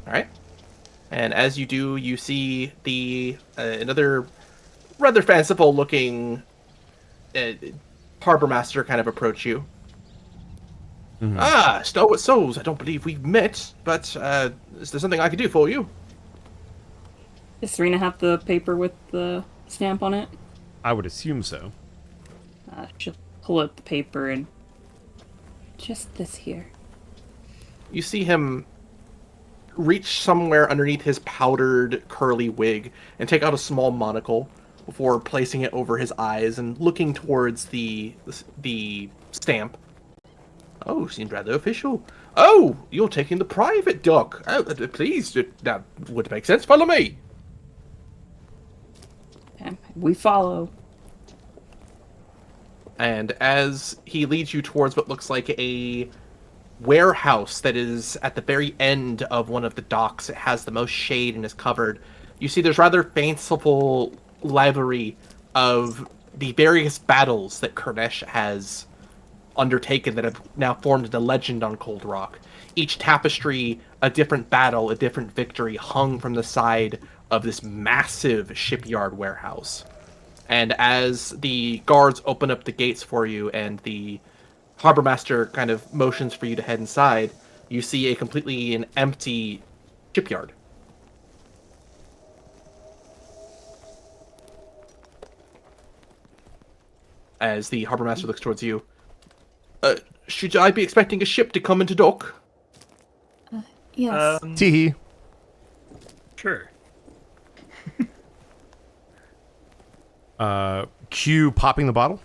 All right. And as you do, you see the another rather fanciful-looking harbor master kind of approach you. Mhm. Ah, Stalwart Souls, I don't believe we've met, but is there something I could do for you? Does Serena have the paper with the stamp on it? I would assume so. She'll pull out the paper and just this here. You see him reach somewhere underneath his powdered, curly wig and take out a small monocle before placing it over his eyes and looking towards the stamp. Oh, seems rather official. Oh, you're taking the private dock. Oh, please, that would make sense. Follow me. And we follow. And as he leads you towards what looks like a warehouse that is at the very end of one of the docks, it has the most shade and is covered. You see there's rather fanciful livery of the various battles that Kurnesh has undertaken that have now formed the legend on Cold Rock. Each tapestry, a different battle, a different victory hung from the side of this massive shipyard warehouse. And as the guards open up the gates for you and the harbor master kind of motions for you to head inside, you see a completely an empty shipyard. As the harbor master looks towards you, should I be expecting a ship to come into dock? Yes. Teehee. Sure. Q popping the bottle.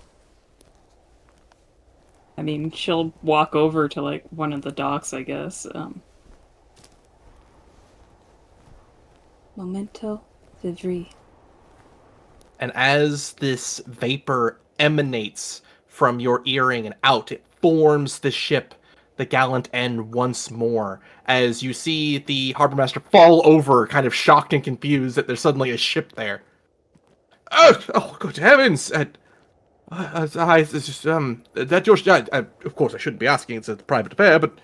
I mean, she'll walk over to like one of the docks, I guess. Momento vivri. And as this vapor emanates from your earring and out, it forms the ship, the Gallant End, once more. As you see the harbor master fall over, kind of shocked and confused that there's suddenly a ship there. Oh, good heavens! That your of course I shouldn't be asking. It's a private affair, but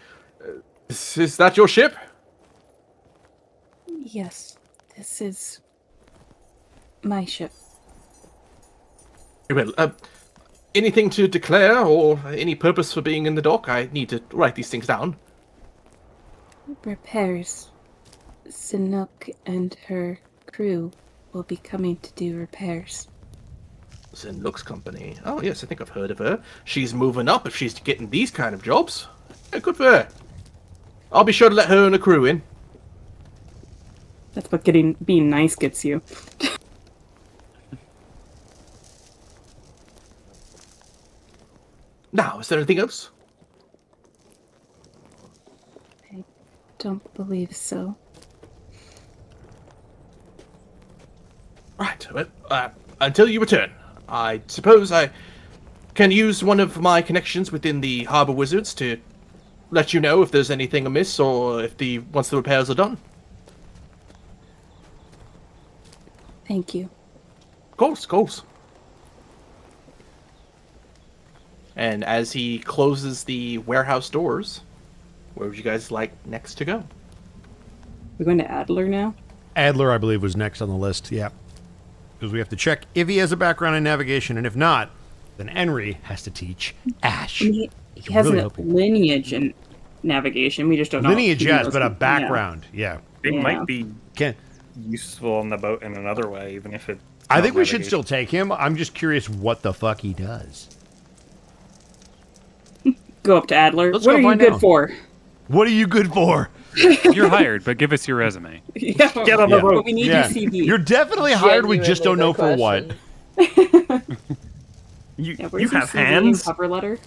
is that your ship? Yes, this is my ship. Well, anything to declare or any purpose for being in the dock? I need to write these things down. Repairs. Sinook and her crew will be coming to do repairs. Looks Company. Oh, yes, I think I've heard of her. She's moving up if she's getting these kind of jobs. Yeah, good for her. I'll be sure to let her and her crew in. That's what being nice gets you. Now, is there anything else? I don't believe so. Right, well, until you return, I suppose I can use one of my connections within the Harbor Wizards to let you know if there's anything amiss or if once the repairs are done. Thank you. Of course. And as he closes the warehouse doors, where would you guys like next to go? We're going to Adler now? Adler, I believe, was next on the list. Yeah. Because we have to check if he has a background in navigation, and if not, then Henry has to teach Ash. He has a lineage in navigation. We just don't know. Lineage, yes, but a background, yeah. It might be Can useful on the boat in another way, even if it. I think we should still take him. I'm just curious what the fuck he does. Go up to Adler. Let's What go are you find good out. for? What are you good for? You're hired, but give us your resume. Yeah. Get on the Yeah. boat. But we need your CV. You're definitely hired. We just don't know for what. You, Yeah, where's you your have CV and hands. cover letter?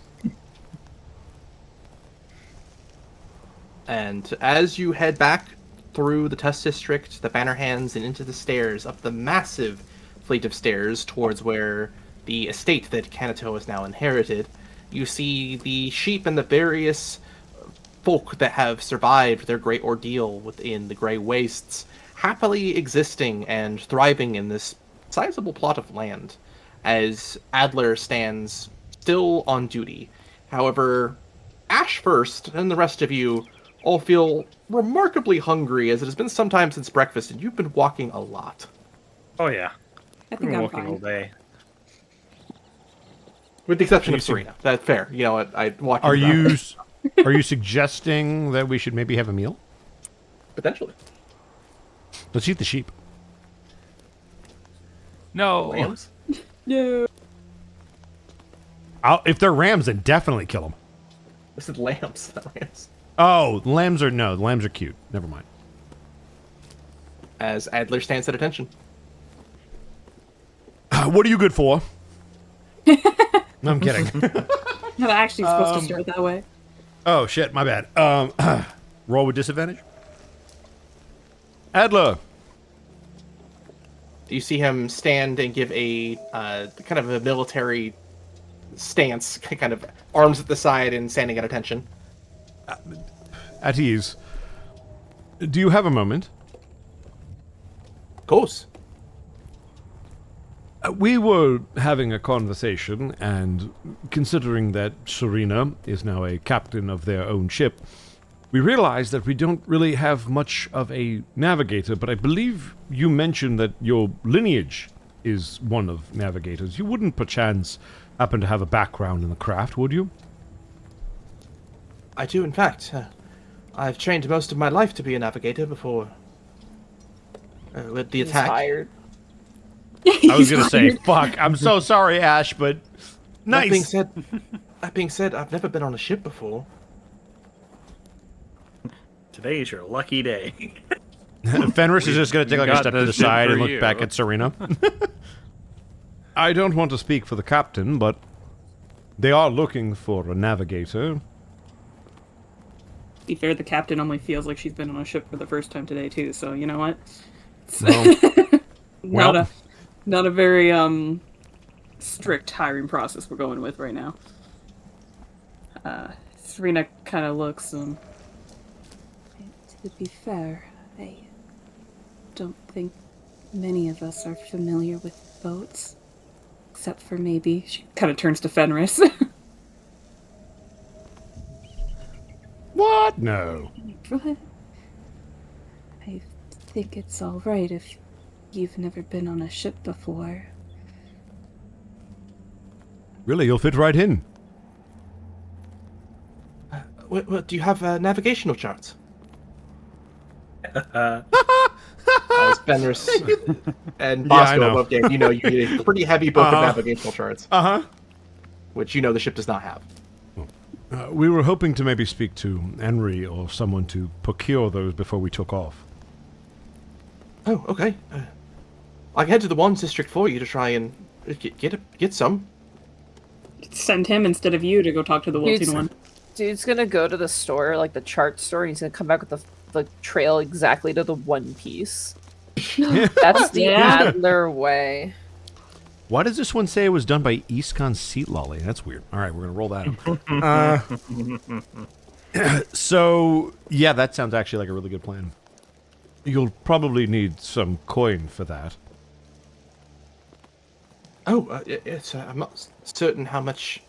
And as you head back through the test district, the banner hands, and into the stairs, up the massive fleet of stairs towards where the estate that Kanato has now inherited, you see the sheep and the various folk that have survived their great ordeal within the Grey Wastes, happily existing and thriving in this sizable plot of land, as Adler stands still on duty. However, Ash first, and the rest of you all feel remarkably hungry, as it has been some time since breakfast, and you've been walking a lot. Oh yeah, I I've think been I'm walking all fine. day. With the exception You of see- Serena. That's fair. You know what? I walk. Are you suggesting that we should maybe have a meal? Potentially. Let's eat the sheep. No. Lambs? No. If they're rams, then definitely kill them. I said lambs, not rams. Oh, lambs are cute. Never mind. As Adler stands at attention. What are you good for? No, I'm kidding. Not actually supposed to start that way. Oh shit, my bad. Roll with disadvantage. Adler. You see him stand and give a kind of a military stance, kind of arms at the side and standing at attention. At ease. Do you have a moment? Of course. We were having a conversation, and considering that Serena is now a captain of their own ship, we realized that we don't really have much of a navigator, but I believe you mentioned that your lineage is one of navigators. You wouldn't perchance happen to have a background in the craft, would you? I do, in fact. I've trained most of my life to be a navigator before with the He's attack. hired. I was gonna say, fuck. I'm so sorry, Ash, but nice. That being said, I've never been on a ship before. Today is your lucky day. Fenris is just gonna take like a got step to the the ship side for and look you. back at Serena. I don't want to speak for the captain, but They are looking for a navigator. To be fair, the captain only feels like she's been on a ship for the first time today too. So you know what? Well, Not a very strict hiring process we're going with right now. Serena kind of looks. To be fair, I don't think many of us are familiar with boats. Except for maybe... She kind of turns to Fenris. What? No. But I think it's alright if you've never been on a ship before. Really, you'll fit right in. What, do you have navigational charts? Fenris and Bosco know. above game, you know you need a pretty heavy book of navigational charts, which you know the ship does not have. We were hoping to maybe speak to Henry or someone to procure those before we took off. Oh, okay. I can head to the Wands District for you to try and get some. Send him instead of you to go talk to the wilting one. Dude's gonna go to the store, like the chart store, and he's gonna come back with the trail exactly to the one piece. That's the Adler way. Why does this one say it was done by Eastcon Seat Lolly? That's weird. All right, we're going to roll that up. So, yeah, that sounds actually like a really good plan. You'll probably need some coin for that. Oh, I'm not certain how much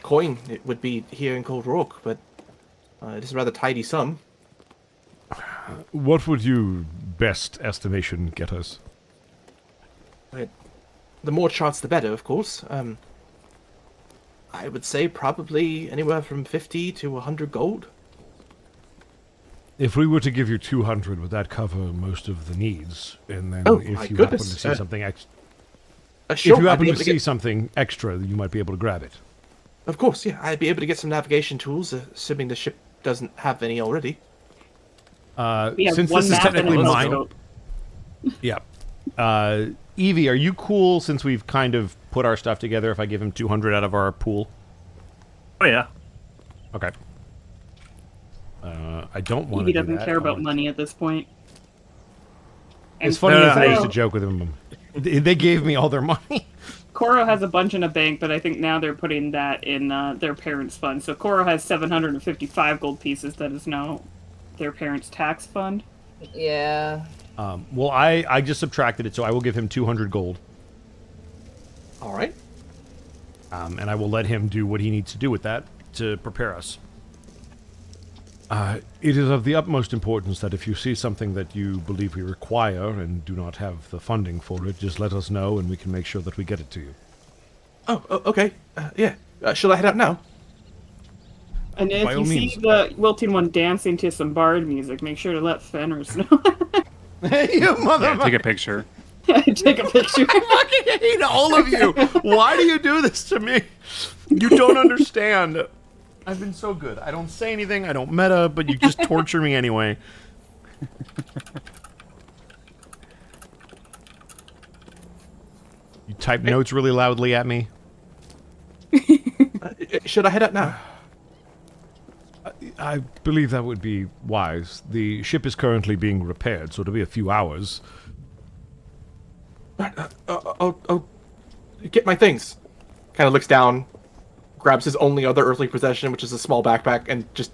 coin it would be here in Cold Rock, but it is a rather tidy sum. What would you, best estimation, get us? The more charts, the better, of course. I would say probably anywhere from 50 to 100 gold. If we were to give you 200, would that cover most of the needs? And then if you happen to see something extra... Sure, if you happen to see something extra, you might be able to grab it. Of course, yeah. I'd be able to get some navigation tools, assuming the ship doesn't have any already. Since this is technically mine... Yeah. Evie, are you cool since we've kind of put our stuff together if I give him 200 out of our pool? Oh, yeah. Okay. I don't want to Evie do doesn't that. care about money at this point. It's funny as I used to joke with him. They gave me all their money. Koro has a bunch in a bank, but I think now they're putting that in their parents' fund. So Koro has 755 gold pieces that is now their parents' tax fund. Yeah. Well, I just subtracted it, so I will give him 200 gold. All right. And I will let him do what he needs to do with that to prepare us. It is of the utmost importance that if you see something that you believe we require and do not have the funding for it, just let us know and we can make sure that we get it to you. Oh, okay. Yeah. Shall I head out now? And if By you all see means. the wilting one dancing to some bard music, make sure to let Fenris know. You motherfucker! Yeah, take a picture. Take a picture. I fucking hate all of you! Why do you do this to me? You don't understand. I've been so good. I don't say anything, I don't meta, but you just torture me anyway. You type notes really loudly at me. Should I head out now? I believe that would be wise. The ship is currently being repaired, so it'll be a few hours. Right, I'll get my things. Kind of looks down, grabs his only other earthly possession, which is a small backpack, and just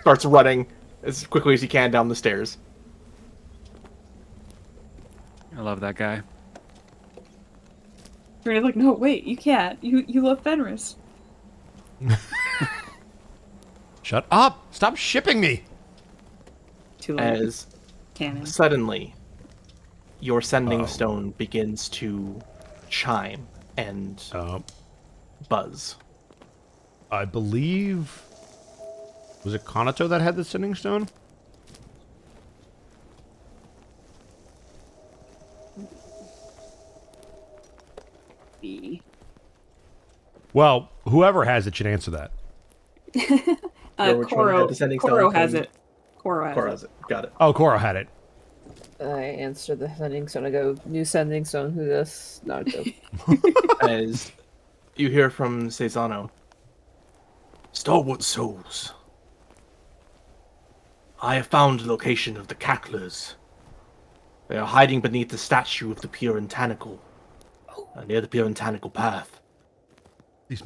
starts running as quickly as he can down the stairs. I love that guy. Serena's like, no, wait, you can't. You love Fenris. Shut up! Stop shipping me! Too late. As Canon. suddenly, your sending stone begins to chime and buzz. I believe... Was it Konato that had the sending stone? Well, whoever has it should answer that. Koro has it. Koro has it. Got it. Oh, Cora had it. I answer the sending stone. I go, new sending stone, who this? Not a joke. As You hear from Cesano. Stalwart souls. I have found the location of the cacklers. They are hiding beneath the statue of the Puritanical, near the Puritanical path. These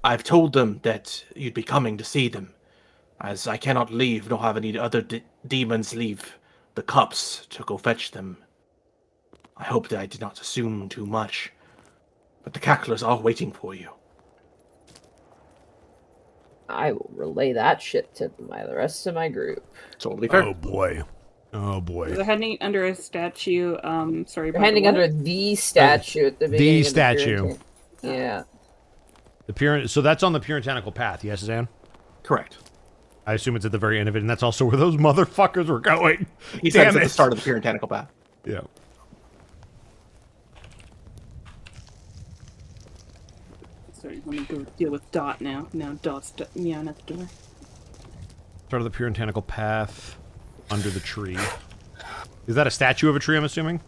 I've told them that you'd be coming to see them, as I cannot leave nor have any other demons leave the cups to go fetch them. I hope that I did not assume too much, but the cacklers are waiting for you. I will relay that shit to the rest of my group. Totally fair. Oh boy. Oh boy. They're heading under a statue. Sorry, We're heading under the statue at the beginning. The of statue. Yeah. So that's on the Puritanical path, yes, Zan? Correct. I assume it's at the very end of it, and that's also where those motherfuckers were going. He said Damn it's at it. the start of the Puritanical path. Yeah. Sorry, let me go deal with Dot now. Now Dot's meowing at the door. Start of the Puritanical path, under the tree. Is that a statue of a tree, I'm assuming?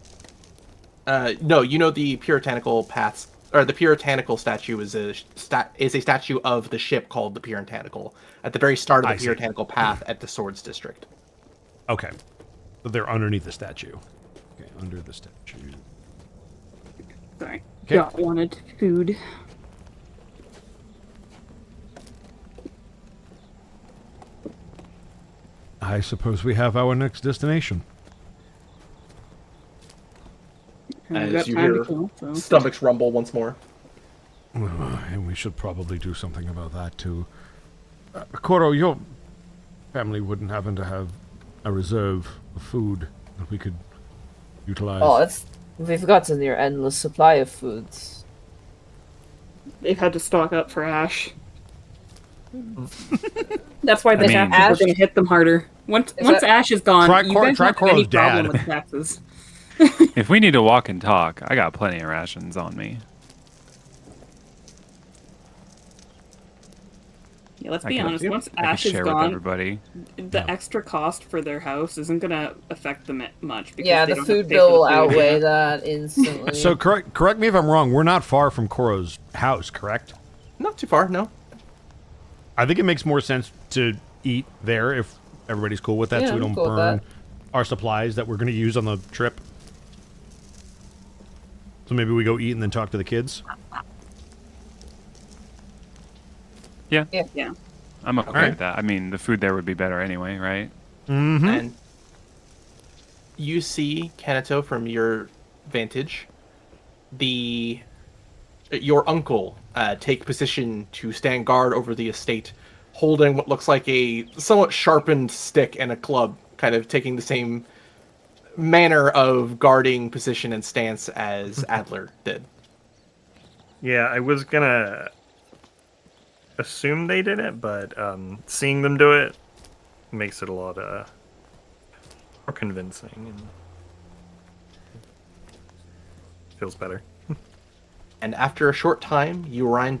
No, you know the Puritanical paths, or the Puritanical statue is a statue of the ship called the Puritanical at the very start of the Puritanical path at the Swords District. Okay. So they're underneath the statue. Okay, under the statue. Sorry. Okay. Dot wanted food. I suppose we have our next destination. I've As got you time to hear kill, so. stomachs rumble once more. And we should probably do something about that too. Koro, your family wouldn't happen to have a reserve of food that we could utilize? Oh, we've got a near endless supply of foods. They've had to stock up for Ash. That's why the mean, taxes are going to hit them harder. Once Ash is gone, you guys try don't have any Koro's problem dad. with taxes. If we need to walk and talk, I got plenty of rations on me. Yeah, let's I be can- honest. Once I can Ash is share with gone, everybody. the extra cost for their house isn't going to affect them much. Because Yeah, they the don't have food to pay bill for will the food. outweigh that instantly. So correct me if I'm wrong. We're not far from Koro's house, correct? Not too far, no. I think it makes more sense to eat there if everybody's cool with that, Yeah, so we I'm don't cool with burn that. our supplies that we're going to use on the trip. So maybe we go eat and then talk to the kids. Yeah. Yeah. I'm okay Okay. with that. I mean, the food there would be better anyway, right? Mm-hmm. And you see, Kanato, from your vantage, your uncle take position to stand guard over the estate, holding what looks like a somewhat sharpened stick and a club, kind of taking the same manner of guarding position and stance as Adler did. Yeah, I was gonna assume they did it, but seeing them do it makes it a lot more convincing and feels better. And after a short time, you arrive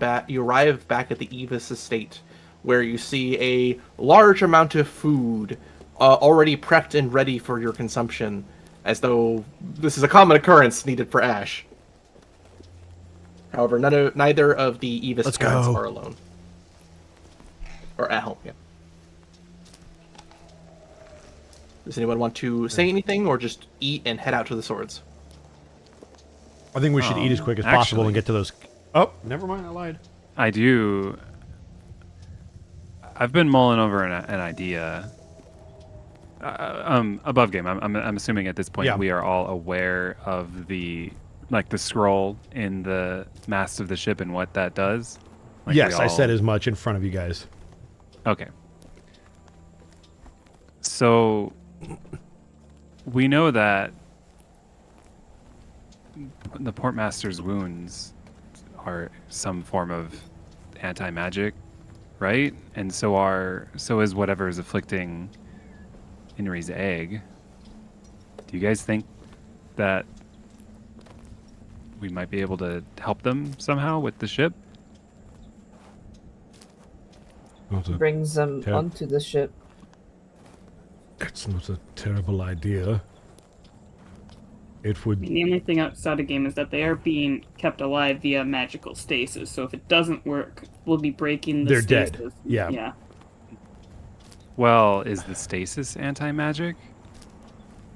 back at the Evis estate, where you see a large amount of food already prepped and ready for your consumption, as though this is a common occurrence needed for Ash. However, neither of the Evis Let's parents go. are alone. Or at home, yeah. Does anyone want to say anything, or just eat and head out to the swords? I think we should eat as quick as possible actually- and get to those. Oh, never mind. I lied. I do. I've been mulling over an idea. Above game. I'm assuming at this point Yeah. we are all aware of the scroll in the mast of the ship and what that does. Like, Yes, we I said all- as much in front of you guys. Okay. So we know that the Portmaster's wounds are some form of anti-magic, right? And so is whatever is afflicting Inri's egg. Do you guys think that we might be able to help them somehow with the ship? Brings them Yeah. onto the ship. It's not a terrible idea. It would. The only thing outside of game is that they are being kept alive via magical stasis. So if it doesn't work, we'll be breaking the They're stasis. dead. Yeah. Yeah. Well, is the stasis anti-magic?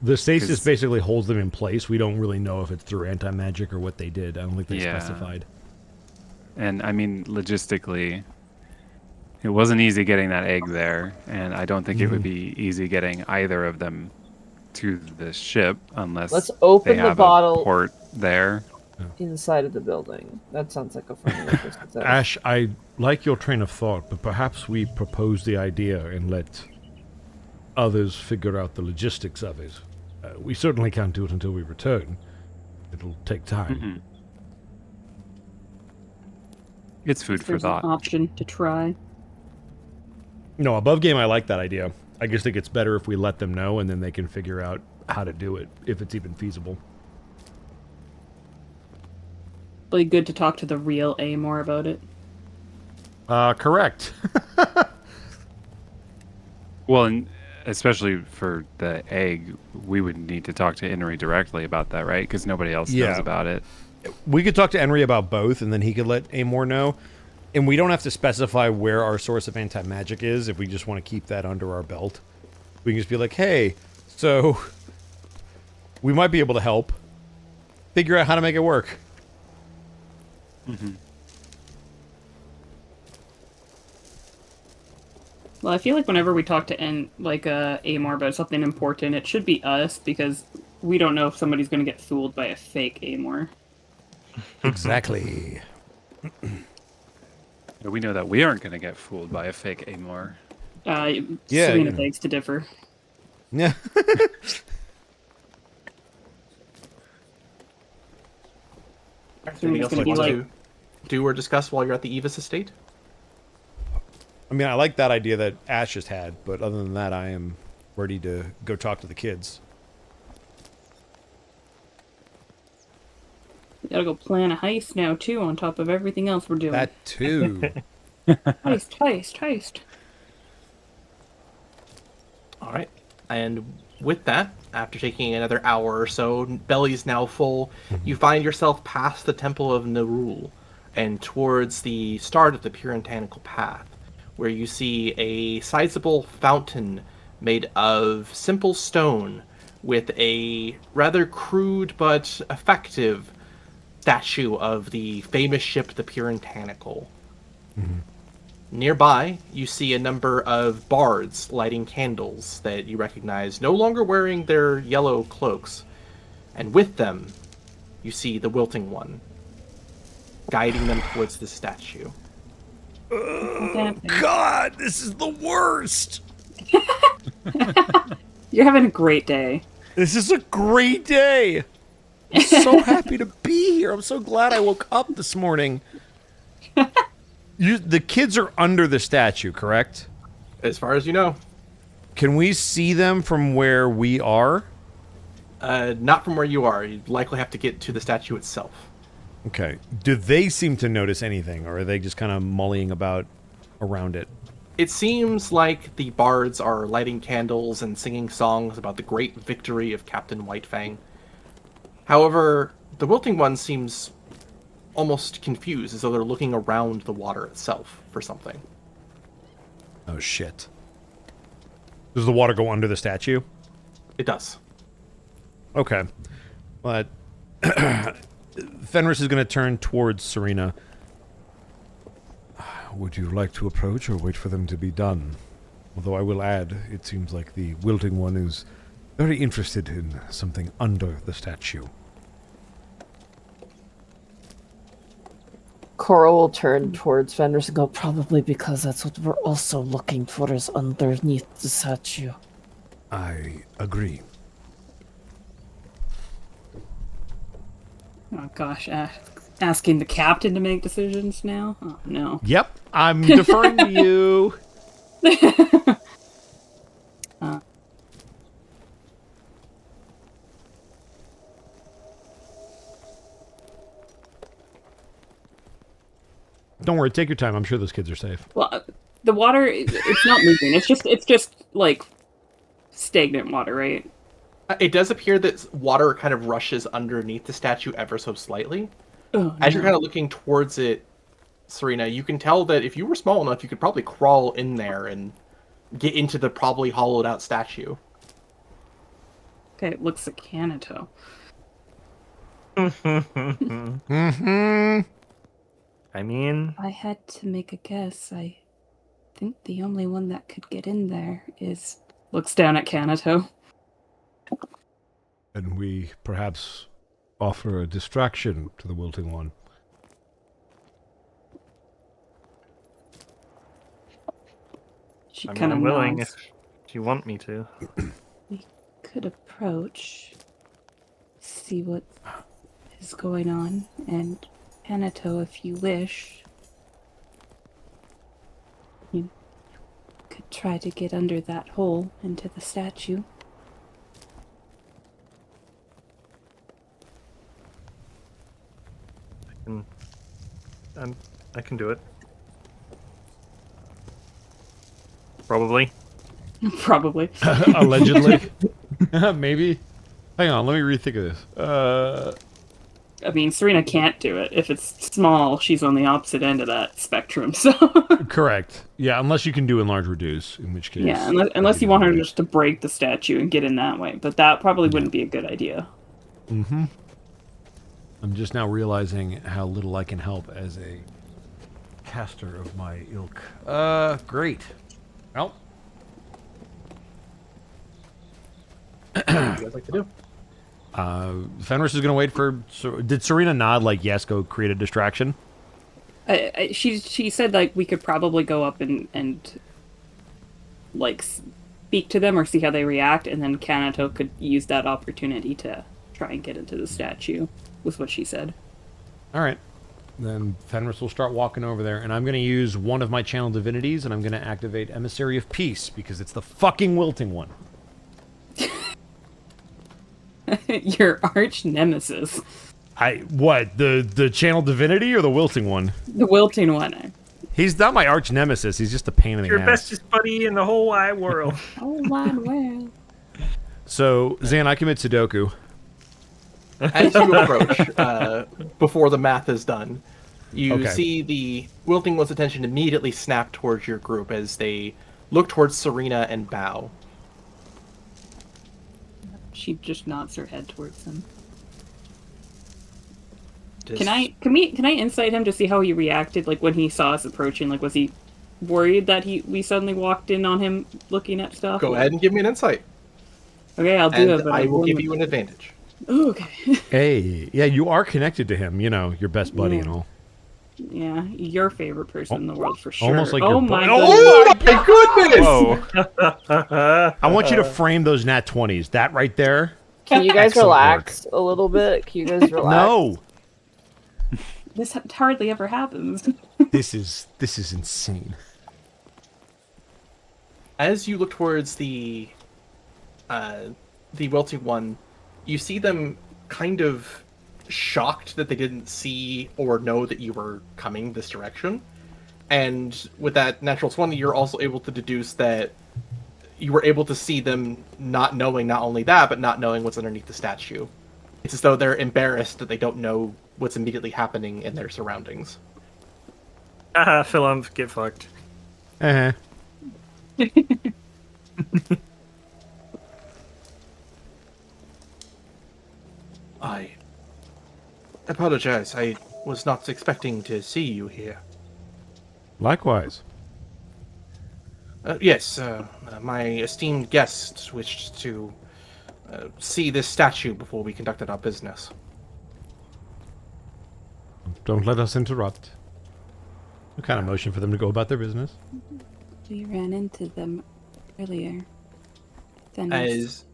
The stasis 'Cause- basically holds them in place. We don't really know if it's through anti-magic or what they did. I don't think they Yeah. specified. And I mean, logistically, it wasn't easy getting that egg there, and I don't think it would be easy getting either of them to the ship unless Let's open they the have bottle a port there. inside of the building. That sounds like a friendly interest. Ash, I like your train of thought, but perhaps we propose the idea and let others figure out the logistics of it. We certainly can't do it until we return. It'll take time. Mhm. It's food for There's an thought. option to try. No, above game, I like that idea. I just think it's better if we let them know and then they can figure out how to do it, if it's even feasible. Really good to talk to the real Amor about it. Correct. Well, and especially for the egg, we would need to talk to Inri directly about that, right? Because nobody else knows Yeah. about it. We could talk to Henry about both, and then he could let Amor know. And we don't have to specify where our source of anti-magic is if we just want to keep that under our belt. We can just be like, hey, so we might be able to help. Figure out how to make it work. Mm-hmm. Well, I feel like whenever we talk to Amor about something important, it should be us because we don't know if somebody's going to get fooled by a fake Amor. Exactly. But we know that we aren't going to get fooled by a fake Amor. Yeah, Serena you know. begs to differ. Yeah. Anything else gonna you be want like- to do or discuss while you're at the Evis estate? I mean, I like that idea that Ash just had, but other than that, I am ready to go talk to the kids. We gotta go plan a heist now, too, on top of everything else we're doing. That too. Heist. All right. And with that, after taking another hour or so, belly's now full, you find yourself past the Temple of Nerul and towards the start of the Puritanical Path, where you see a sizable fountain made of simple stone with a rather crude but effective statue of the famous ship the Puritanical. Nearby, you see a number of bards lighting candles that you recognize no longer wearing their yellow cloaks. And with them, you see the Wilting One, guiding them towards the statue. God, this is the worst. You're having a great day. This is a great day. I'm so happy to be here. I'm so glad I woke up this morning. The kids are under the statue, correct? As far as you know. Can we see them from where we are? Not from where you are. You'd likely have to get to the statue itself. Okay. Do they seem to notice anything, or are they just kind of mullying about around it? It seems like the bards are lighting candles and singing songs about the great victory of Captain Whitefang. However, the Wilting One seems almost confused, as though they're looking around the water itself for something. Oh, shit. Does the water go under the statue? It does. Okay. But Fenris is going to turn towards Serena. Would you like to approach or wait for them to be done? Although I will add, it seems like the Wilting One is very interested in something under the statue. Cora will turn towards Fenris and go, probably because that's what we're also looking for is underneath the statue. I agree. Oh gosh, asking the captain to make decisions now? Oh no. Yep, I'm deferring to you. Don't worry, take your time. I'm sure those kids are safe. Well, the water, it's not moving. It's just like stagnant water, right? It does appear that water kind of rushes underneath the statue ever so slightly. Oh, As you're no. kind of looking towards it, Serena, you can tell that if you were small enough, you could probably crawl in there and get into the probably hollowed out statue. Okay, it looks like Canato. Mm-hmm. I mean, I had to make a guess. I think the only one that could get in there is... Looks down at Canato. And we perhaps offer a distraction to the wilting one. She I mean, kind of I'm willing nods. if you want me to. We could approach, see what is going on, and Anato, if you wish, you could try to get under that hole into the statue. I can do it. Probably. Probably. Allegedly. Maybe. Hang on, let me rethink of this. I mean, Serena can't do it. If it's small, she's on the opposite end of that spectrum. So Correct. Yeah, unless you can do enlarge reduce, in which case. yeah, unless you want her just to break the statue and get in that way, but that probably wouldn't be a good idea. Mm-hmm. I'm just now realizing how little I can help as a caster of my ilk. Great. Well. What do you guys like to do? Fenris is going to wait for... Did Serena nod like, yes, go create a distraction? She said, like, we could probably go up and like, speak to them or see how they react, and then Canato could use that opportunity to try and get into the statue, was what she said. All right. Then Fenris will start walking over there, and I'm going to use one of my channel divinities, and I'm going to activate Emissary of Peace, because it's the fucking wilting one. Your arch nemesis. What? The channel divinity or the wilting one? The wilting one. He's not my arch nemesis. He's just a pain in the Your ass. bestest buddy in the whole wide world. Oh, wide world. So, Zan, I commit Sudoku. As you approach, before the math is done, you see the wilting one's attention immediately snap towards your group as they look towards Serena and bow. She just nods her head towards him. Just- Can I insight him to see how he reacted, like when he saw us approaching? Like, was he worried that we suddenly walked in on him looking at stuff? Go ahead and give me an insight. Okay, I'll do it. And But I will give you an advantage. Oh, okay. Hey, yeah, you are connected to him. You know, your best buddy and all. Yeah, your favorite person in the world for sure. Almost like oh your my bu- goodness. Oh my goodness! Whoa. I want you to frame those nat 20s. That right there. Can you guys Excellent relax a little bit? Can you guys relax? No, This hardly ever happens. this is insane. As you look towards the wilting one, you see them kind of shocked that they didn't see or know that you were coming this direction. And with that natural 20, you're also able to deduce that you were able to see them not knowing not only that, but not knowing what's underneath the statue. It's as though they're embarrassed that they don't know what's immediately happening in their surroundings. Haha, Philump, get fucked. Uh-huh. I apologize. I was not expecting to see you here. Likewise. Yes, my esteemed guest wished to see this statue before we conducted our business. Don't let us interrupt. What kind of motion for them to go about their business? We ran into them earlier. Then As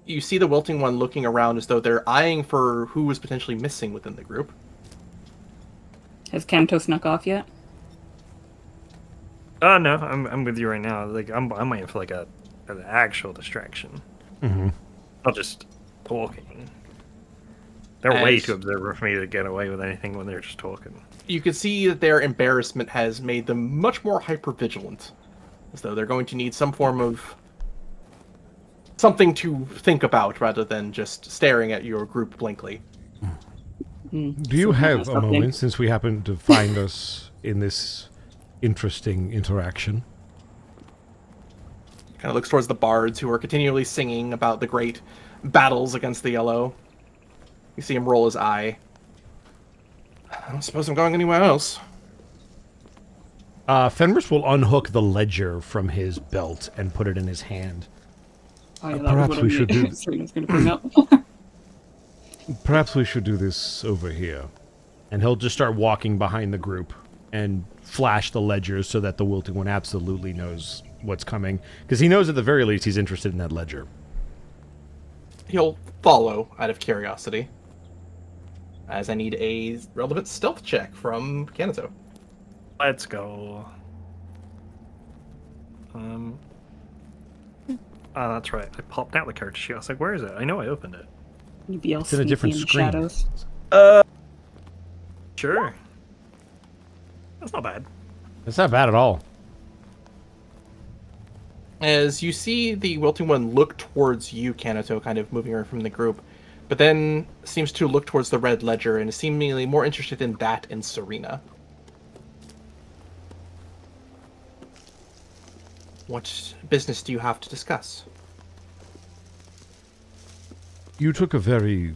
you see the wilting one looking around as though they're eyeing for who was potentially missing within the group. Has Canato snuck off yet? Oh no, I'm with you right now. Like I'm waiting for like an actual distraction. Mm-hmm. Not just talking. They're way As- too observant for me to get away with anything when they're just talking. You can see that their embarrassment has made them much more hyper-vigilant. As though they're going to need some form of something to think about rather than just staring at your group blankly. Do you have a moment, since we happen to find us in this interesting interaction? Kind of looks towards the bards who are continually singing about the great battles against the yellow. You see him roll his eye. I don't suppose I'm going anywhere else. Fenris will unhook the ledger from his belt and put it in his hand. Oh, yeah, that Perhaps was what we should do- Serena's going to bring up. Perhaps we should do this over here. And he'll just start walking behind the group and flash the ledger so that the wilting one absolutely knows what's coming. Because he knows at the very least he's interested in that ledger. He'll follow out of curiosity. As I need a relevant stealth check from Kanato. Let's go. That's right. I popped out the character sheet. I was like, where is it? I know I opened it. You'd be all It's in a sneaky different in the screen. shadows. Sure. That's not bad. It's not bad at all. As you see the wilting one look towards you, Kanato, kind of moving her from the group, but then seems to look towards the red ledger and is seemingly more interested in that and Serena. What business do you have to discuss? You took a very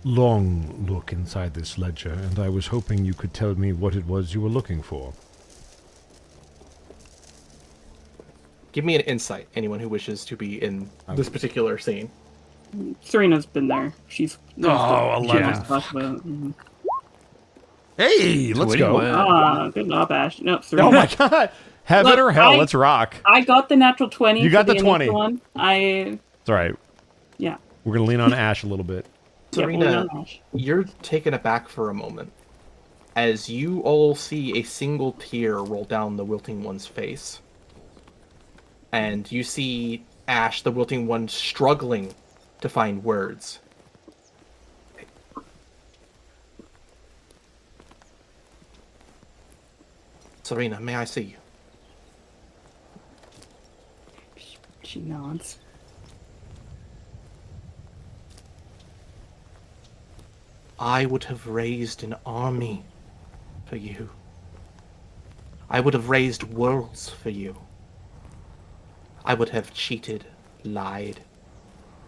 long look inside this ledger, and I was hoping you could tell me what it was you were looking for. Give me an insight, anyone who wishes to be in this particular scene. Serena's been there. She's Oh, she 11. wants to talk about. Hey, let's go. 21. Ah, good job, Ash. No, Serena. Oh my god. Heaven Look, or hell, I- let's rock. I got the natural 20. You got for the 20. initial one. It's alright. Yeah. We're going to lean on Ash a little bit. Serena, Yeah, well, Ash. you're taken aback for a moment as you all see a single tear roll down the wilting one's face. And you see Ash, the wilting one, struggling to find words. Serena, may I see you? She nods. I would have raised an army for you. I would have raised worlds for you. I would have cheated, lied,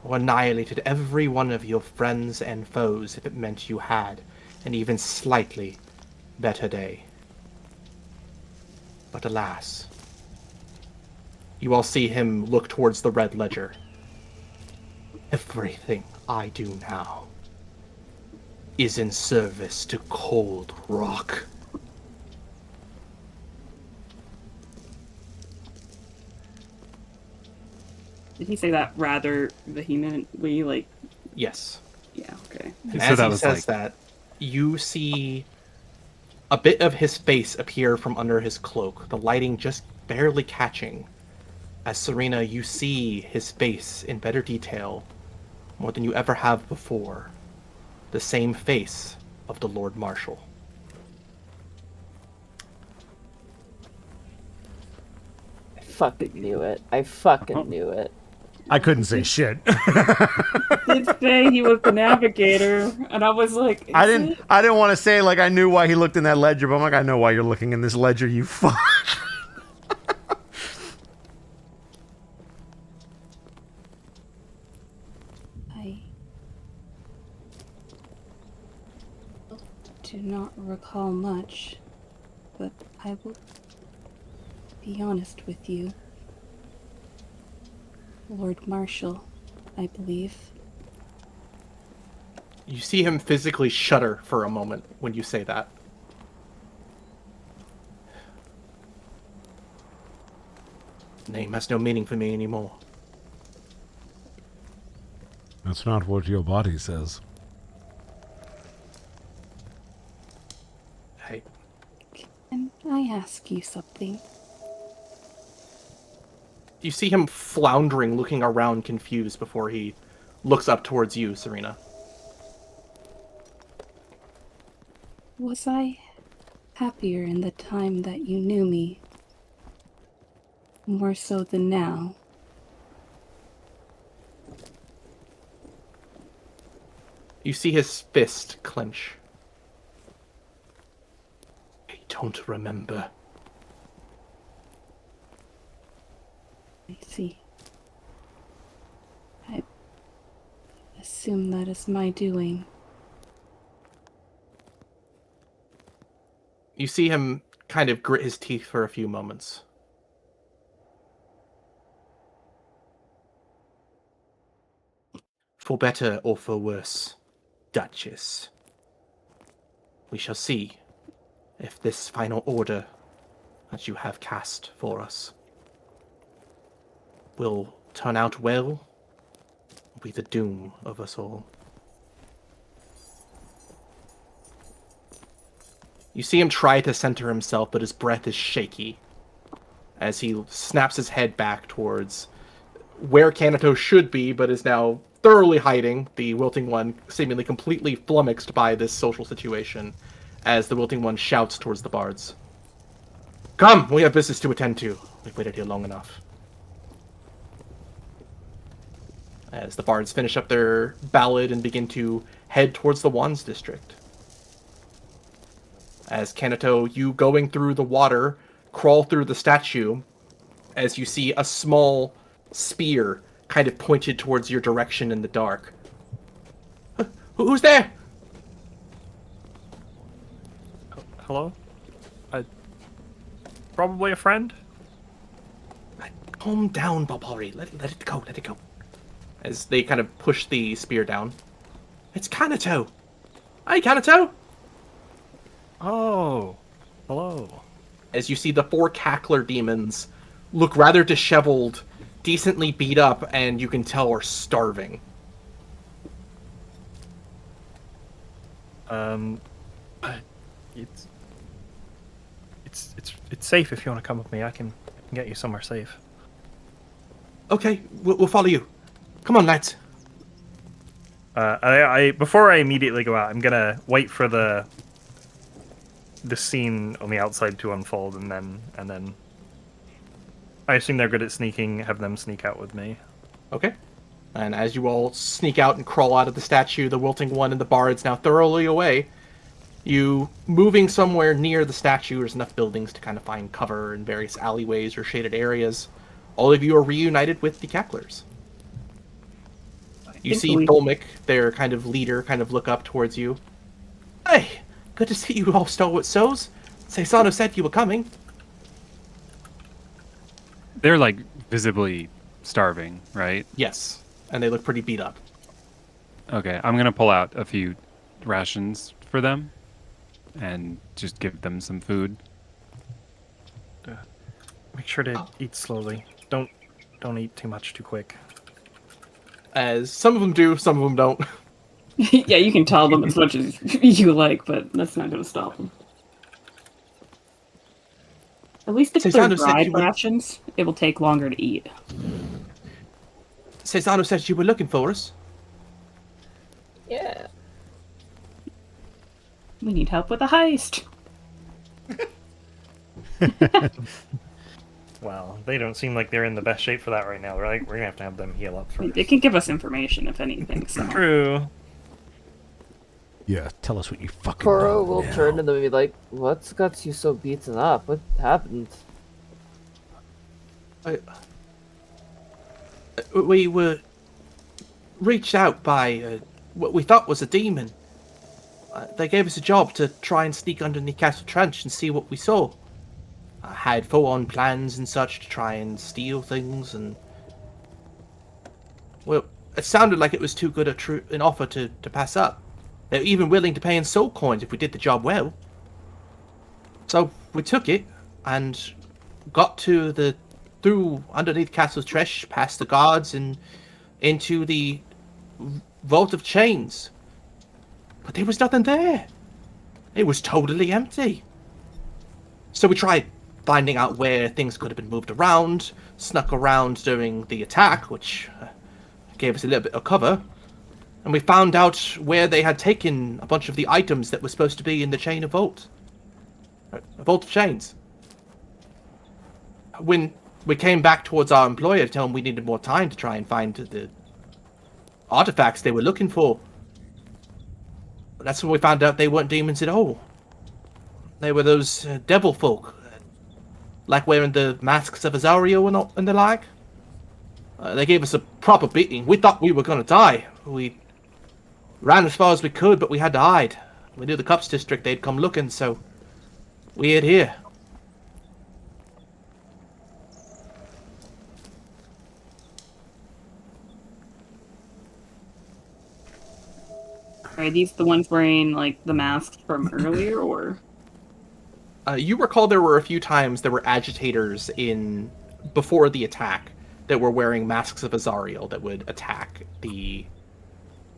or annihilated every one of your friends and foes if it meant you had an even slightly better day. But alas, you all see him look towards the red ledger. Everything I do now is in service to Cold Rock. Did he say that rather vehemently? Like, Yes. yeah, okay. And So as that he was says like- that, you see a bit of his face appear from under his cloak, the lighting just barely catching. As Serena, you see his face in better detail, more than you ever have before. The same face of the Lord Marshal. I fucking knew it. I fucking knew it. I couldn't say shit. Did say he was the navigator, and I was like, I is didn't it? I didn't want to say like I knew why he looked in that ledger, but I'm like, I know why you're looking in this ledger, you fuck. I do not recall much, but I will be honest with you. Lord Marshal, I believe. You see him physically shudder for a moment when you say that. Name has no meaning for me anymore. That's not what your body says. Hey, Can I ask you something? you see him floundering, looking around confused before he looks up towards you, Serena. Was I happier in the time that you knew me? More so than now? You see his fist clench. I don't remember. I see. I assume that is my doing. You see him kind of grit his teeth for a few moments. For better or for worse, Duchess. We shall see if this final order that you have cast for us will turn out well, or be the doom of us all. You see him try to center himself, but his breath is shaky as he snaps his head back towards where Canato should be, but is now thoroughly hiding, the Wilting One seemingly completely flummoxed by this social situation, as the Wilting One shouts towards the bards. Come, we have business to attend to. We've waited here long enough. As the bards finish up their ballad and begin to head towards the Wands District. As Canato, you going through the water, crawl through the statue, as you see a small spear kind of pointed towards your direction in the dark. Who's there? Hello? Probably a friend? Calm down, Balpari. Let it go, let it go. As they kind of push the spear down. It's Canato! Hi, Canato! Oh, hello. As you see the 4 cackler demons look rather disheveled, decently beat up, and you can tell are starving. It's safe if you want to come with me. I can get you somewhere safe. Okay, we'll follow you. Come on, lads. Before I immediately go out, I'm gonna wait for the scene on the outside to unfold, and then I assume they're good at sneaking. Have them sneak out with me. Okay. And as you all sneak out and crawl out of the statue, the Wilting One and the bards now thoroughly away. You moving somewhere near the statue. There's enough buildings to kind of find cover in various alleyways or shaded areas. All of you are reunited with the Cacklers. You see Dolmik, their kind of leader, kind of look up towards you. Hey, good to see you all, Stalwart Souls. Seisano said you were coming. They're like visibly starving, right? Yes, and they look pretty beat up. Okay, I'm gonna pull out a few rations for them and just give them some food. Make sure to eat slowly. Don't eat too much too quick. As some of them do, some of them don't. Yeah, you can tell them as much as you like, but that's not going to stop them. At least if they're dried rations, it will take longer to eat. Seisano said you were looking for us. Yeah. We need help with a heist. Well, they don't seem like they're in the best shape for that right now. We're gonna have to have them heal up first. They can give us information, if anything. So. True. Yeah, tell us what you fucking Koro know will now. turn to them and be like, "What's got you so beaten up? What happened?" We were reached out by what we thought was a demon. They gave us a job to try and sneak underneath Castle Trench and see what we saw. I had full-on plans and such to try and steal things, and well, it sounded like it was too good an offer to pass up. They were even willing to pay in soul coins if we did the job well. So we took it and got through underneath Castle Trench, past the guards, and into the Vault of Chains. But there was nothing there. It was totally empty. So we tried finding out where things could have been moved around, snuck around during the attack, which gave us a little bit of cover. And we found out where they had taken a bunch of the items that were supposed to be in the Chain of Vault. A Vault of Chains. When we came back towards our employer to tell him we needed more time to try and find the artifacts they were looking for, That's when we found out they weren't demons at all. They were those devil folk, like wearing the masks of Azario and the like. They gave us a proper beating. We thought we were going to die. We ran as far as we could, but we had to hide. We knew the Cups district, they'd come looking, so we hid here. Are these the ones wearing, like, the masks from earlier, or? You recall there were a few times there were agitators before the attack that were wearing masks of Azariel that would attack the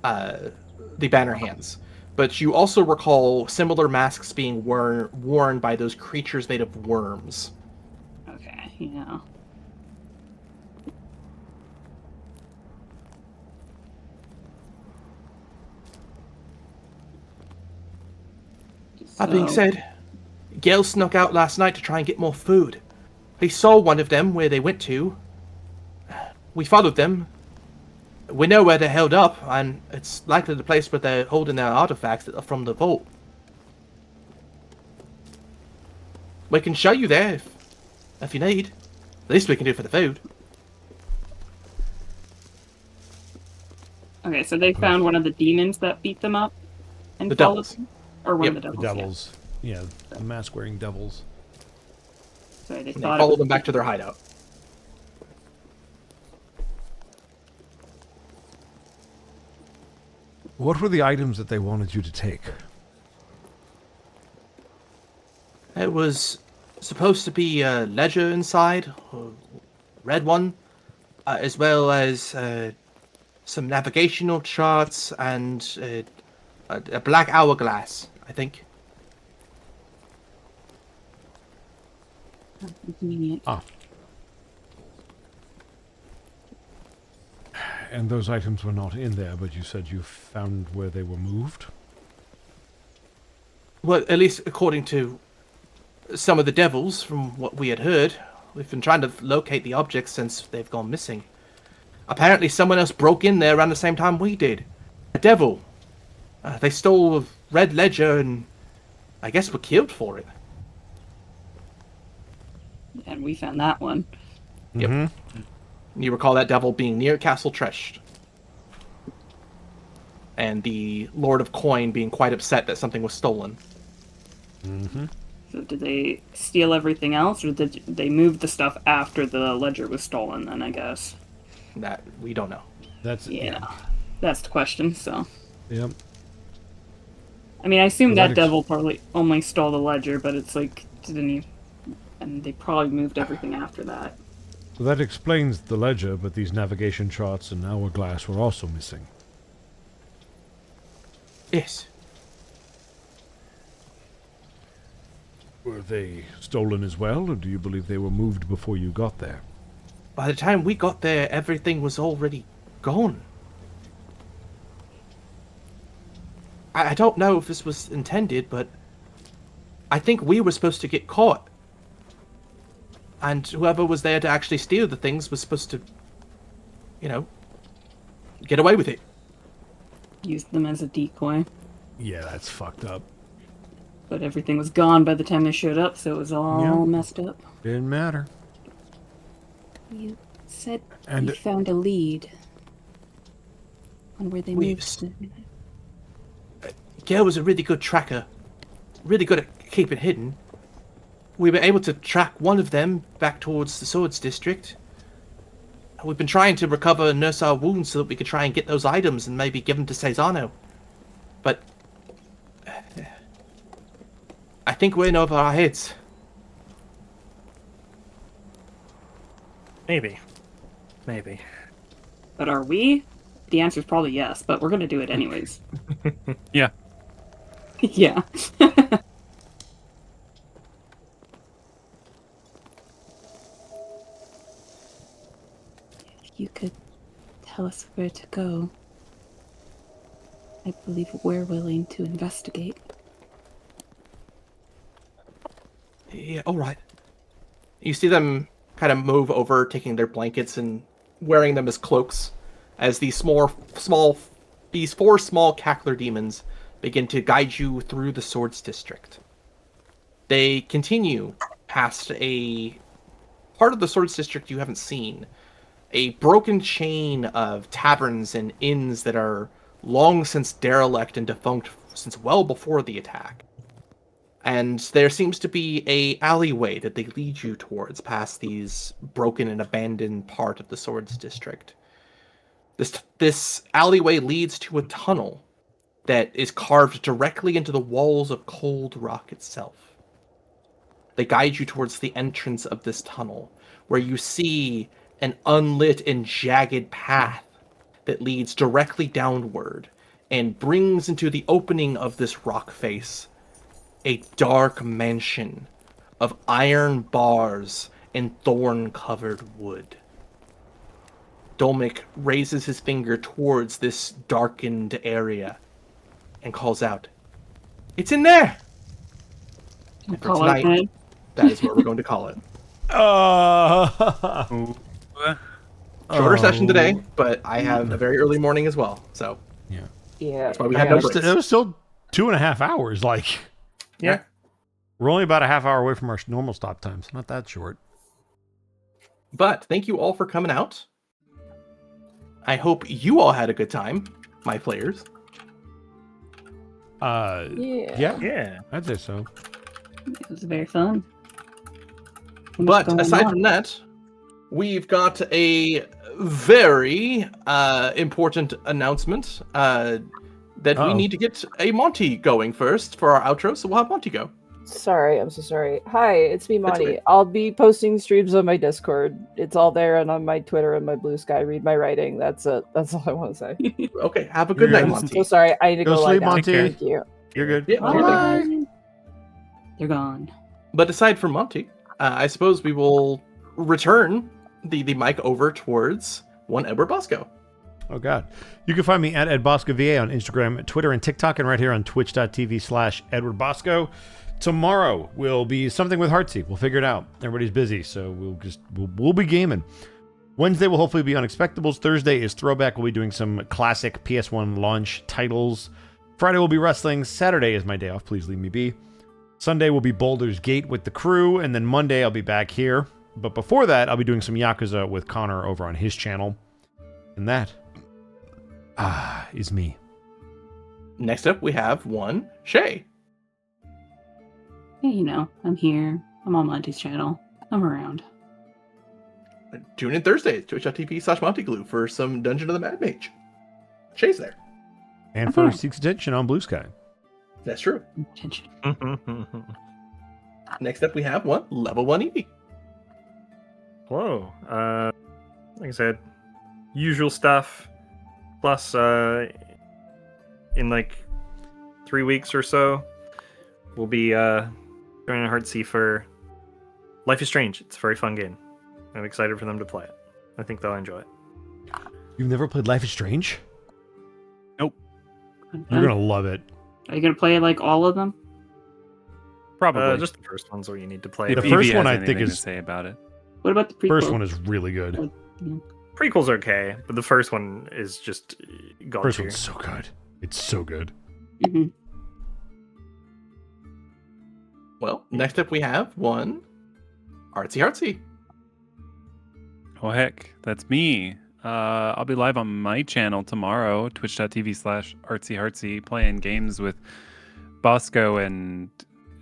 banner hands. But you also recall similar masks being worn by those creatures made of worms. Okay, yeah. That being said, Gale snuck out last night to try and get more food. He saw one of them where they went to. We followed them. We know where they're held up, and it's likely the place where they're holding their artifacts that are from the vault. We can show you there if you need. The least we can do for the food. Okay, so they found one of the demons that beat them up and The followed devils. them? Or one Yep. of the The devils, devils. Yeah, the mask-wearing devils. yeah. Sorry, they They thought follow them back to their hideout. What were the items that they wanted you to take? It was supposed to be a ledger inside, a red one, as well as some navigational charts and a black hourglass, I think. convenient. And those items were not in there, but you said you found where they were moved? Well, at least according to some of the devils, from what we had heard, we've been trying to locate the objects since they've gone missing. Apparently someone else broke in there around the same time we did. A devil. They stole a red ledger and I guess were killed for it. And we found that one. Yep. Mm-hmm. You recall that devil being near Castle Tresh. And the Lord of Coin being quite upset that something was stolen. Mm-hmm. So did they steal everything else, or did they move the stuff after the ledger was stolen, then, I guess? That we don't know. That's Yeah. That's the question, so... Yep. I mean, I assume Well, that that devil probably only stole the ledger, but it's like, didn't he... And they probably moved everything after that. So that explains the ledger, but these navigation charts and hourglass were also missing. Yes. Were they stolen as well, or do you believe they were moved before you got there? By the time we got there, everything was already gone. I don't know if this was intended, but I think we were supposed to get caught. And whoever was there to actually steal the things was supposed to, you know, get away with it. Used them as a decoy. Yeah, that's fucked up. But everything was gone by the time they showed up, so it was all Yeah. messed up. Didn't matter. You said And- you found a lead on where they We- moved. Gail was a really good tracker. Really good at keeping hidden. We were able to track one of them back towards the Swords District. We've been trying to recover and nurse our wounds so that we could try and get those items and maybe give them to Cesano. But I think we're in over our heads. Maybe. Maybe. But are we? The answer is probably yes, but we're gonna do it anyways. Yeah. Yeah. If you could tell us where to go, I believe we're willing to investigate. Yeah, all right. You see them kind of move over, taking their blankets and wearing them as cloaks, as these four small cackler demons begin to guide you through the Swords District. They continue past a part of the Swords District you haven't seen, a broken chain of taverns and inns that are long since derelict and defunct since well before the attack. And there seems to be a alleyway that they lead you towards past these broken and abandoned part of the Swords District. This alleyway leads to a tunnel that is carved directly into the walls of cold rock itself. They guide you towards the entrance of this tunnel, where you see an unlit and jagged path that leads directly downward and brings into the opening of this rock face a dark mansion of iron bars and thorn-covered wood. Dolmik raises his finger towards this darkened area and calls out, "It's in there!" And for tonight, that is what we're going to call it. Shorter session today, but I have a very early morning as well, so Yeah. that's why we had no breaks. It was still 2.5 hours. Like, Yeah. we're only about a half hour away from our normal stop times. Not that short. But thank you all for coming out. I hope you all had a good time, my players. Yeah, I'd say so. It was very fun. But aside from that, we've got a very important announcement that we need to get a Monty going first for our outro, so we'll have Monty go. Sorry, I'm so sorry. Hi, it's me, That's Monty. okay. I'll be posting streams on my Discord. It's all there, and on my Twitter and my Blue Sky. Read my writing. That's it. That's all I want to say. Okay, have a good You're night, good. I'm Monty. so sorry. I need to Go go lie sleep, down. Monty. Thank you. You're good. Yeah, Bye. They're gone. But aside from Monty, I suppose we will return the mic over towards one Edward Bosco. Oh, God. You can find me at EdBoscoVA on Instagram, Twitter, and TikTok, and right here on twitch.tv/Edward Bosco. Tomorrow will be something with Heartsy. We'll figure it out. Everybody's busy, so we'll be gaming. Wednesday will hopefully be Unexpectables. Thursday is Throwback. We'll be doing some classic PS1 launch titles. Friday will be wrestling. Saturday is my day off. Please leave me be. Sunday will be Boulder's Gate with the crew, and then Monday I'll be back here. But before that, I'll be doing some Yakuza with Connor over on his channel. And that is me. Next up, we have one Shay. Yeah, you know, I'm here. I'm on Monty's channel. I'm around. Tune in Thursdays, twitch.tv/MontyGlue for some Dungeon of the Mad Mage. Shay's there. And for Seeks Attention on Blue Sky. That's true. Attention. Next up, we have one Level 1 Eevee. Whoa. Like I said, usual stuff. Plus, in like 3 weeks or so, we'll be joining Heartsea for Life is Strange. It's a very fun game. I'm excited for them to play it. I think they'll enjoy it. You've never played Life is Strange? Nope. You're going to love it. Are you gonna play like all of them? Probably. Just the first one's where you need to play. The If it. first Evie one has I think anything to is- say about it. What about the prequel? First one is really good. Prequel's okay, but the first one is just god First tier. one's so good. It's so good. Mm-hmm. Well, next up, we have one Artsy. Oh, heck. That's me. I'll be live on my channel tomorrow, twitch.tv/artsyhartsy, playing games with Bosco and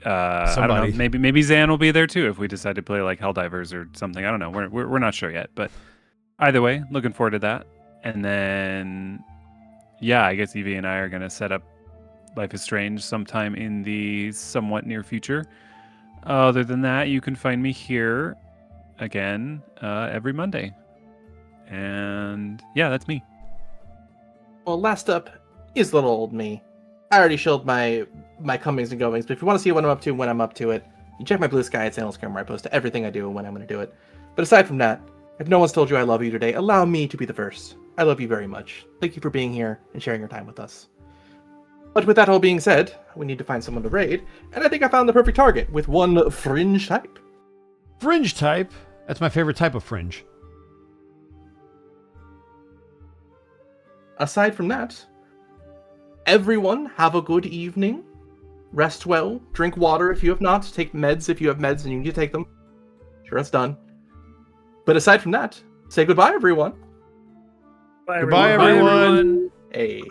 I Somebody. don't know, maybe Zan will be there too if we decide to play like Helldivers or something. I don't know. We're not sure yet, but either way, looking forward to that. And then, yeah, I guess Evie and I are gonna set up Life is Strange sometime in the somewhat near future. Other than that, you can find me here again every Monday. And yeah, that's me. Well, last up is little old me. I already showed my comings and goings, but if you want to see what I'm up to when I'm up to it, you check my Blue Sky at Instagram where I post everything I do and when I'm going to do it. But aside from that, if no one's told you I love you today, allow me to be the first. I love you very much. Thank you for being here and sharing your time with us. But with that all being said, we need to find someone to raid, and I think I found the perfect target with one Fringe type. Fringe type? That's my favorite type of fringe. Aside from that, everyone, have a good evening. Rest well. Drink water if you have not. Take meds if you have meds and you need to take them. Sure, that's done. But aside from that, say goodbye, everyone. Bye, Goodbye, everyone. Hey.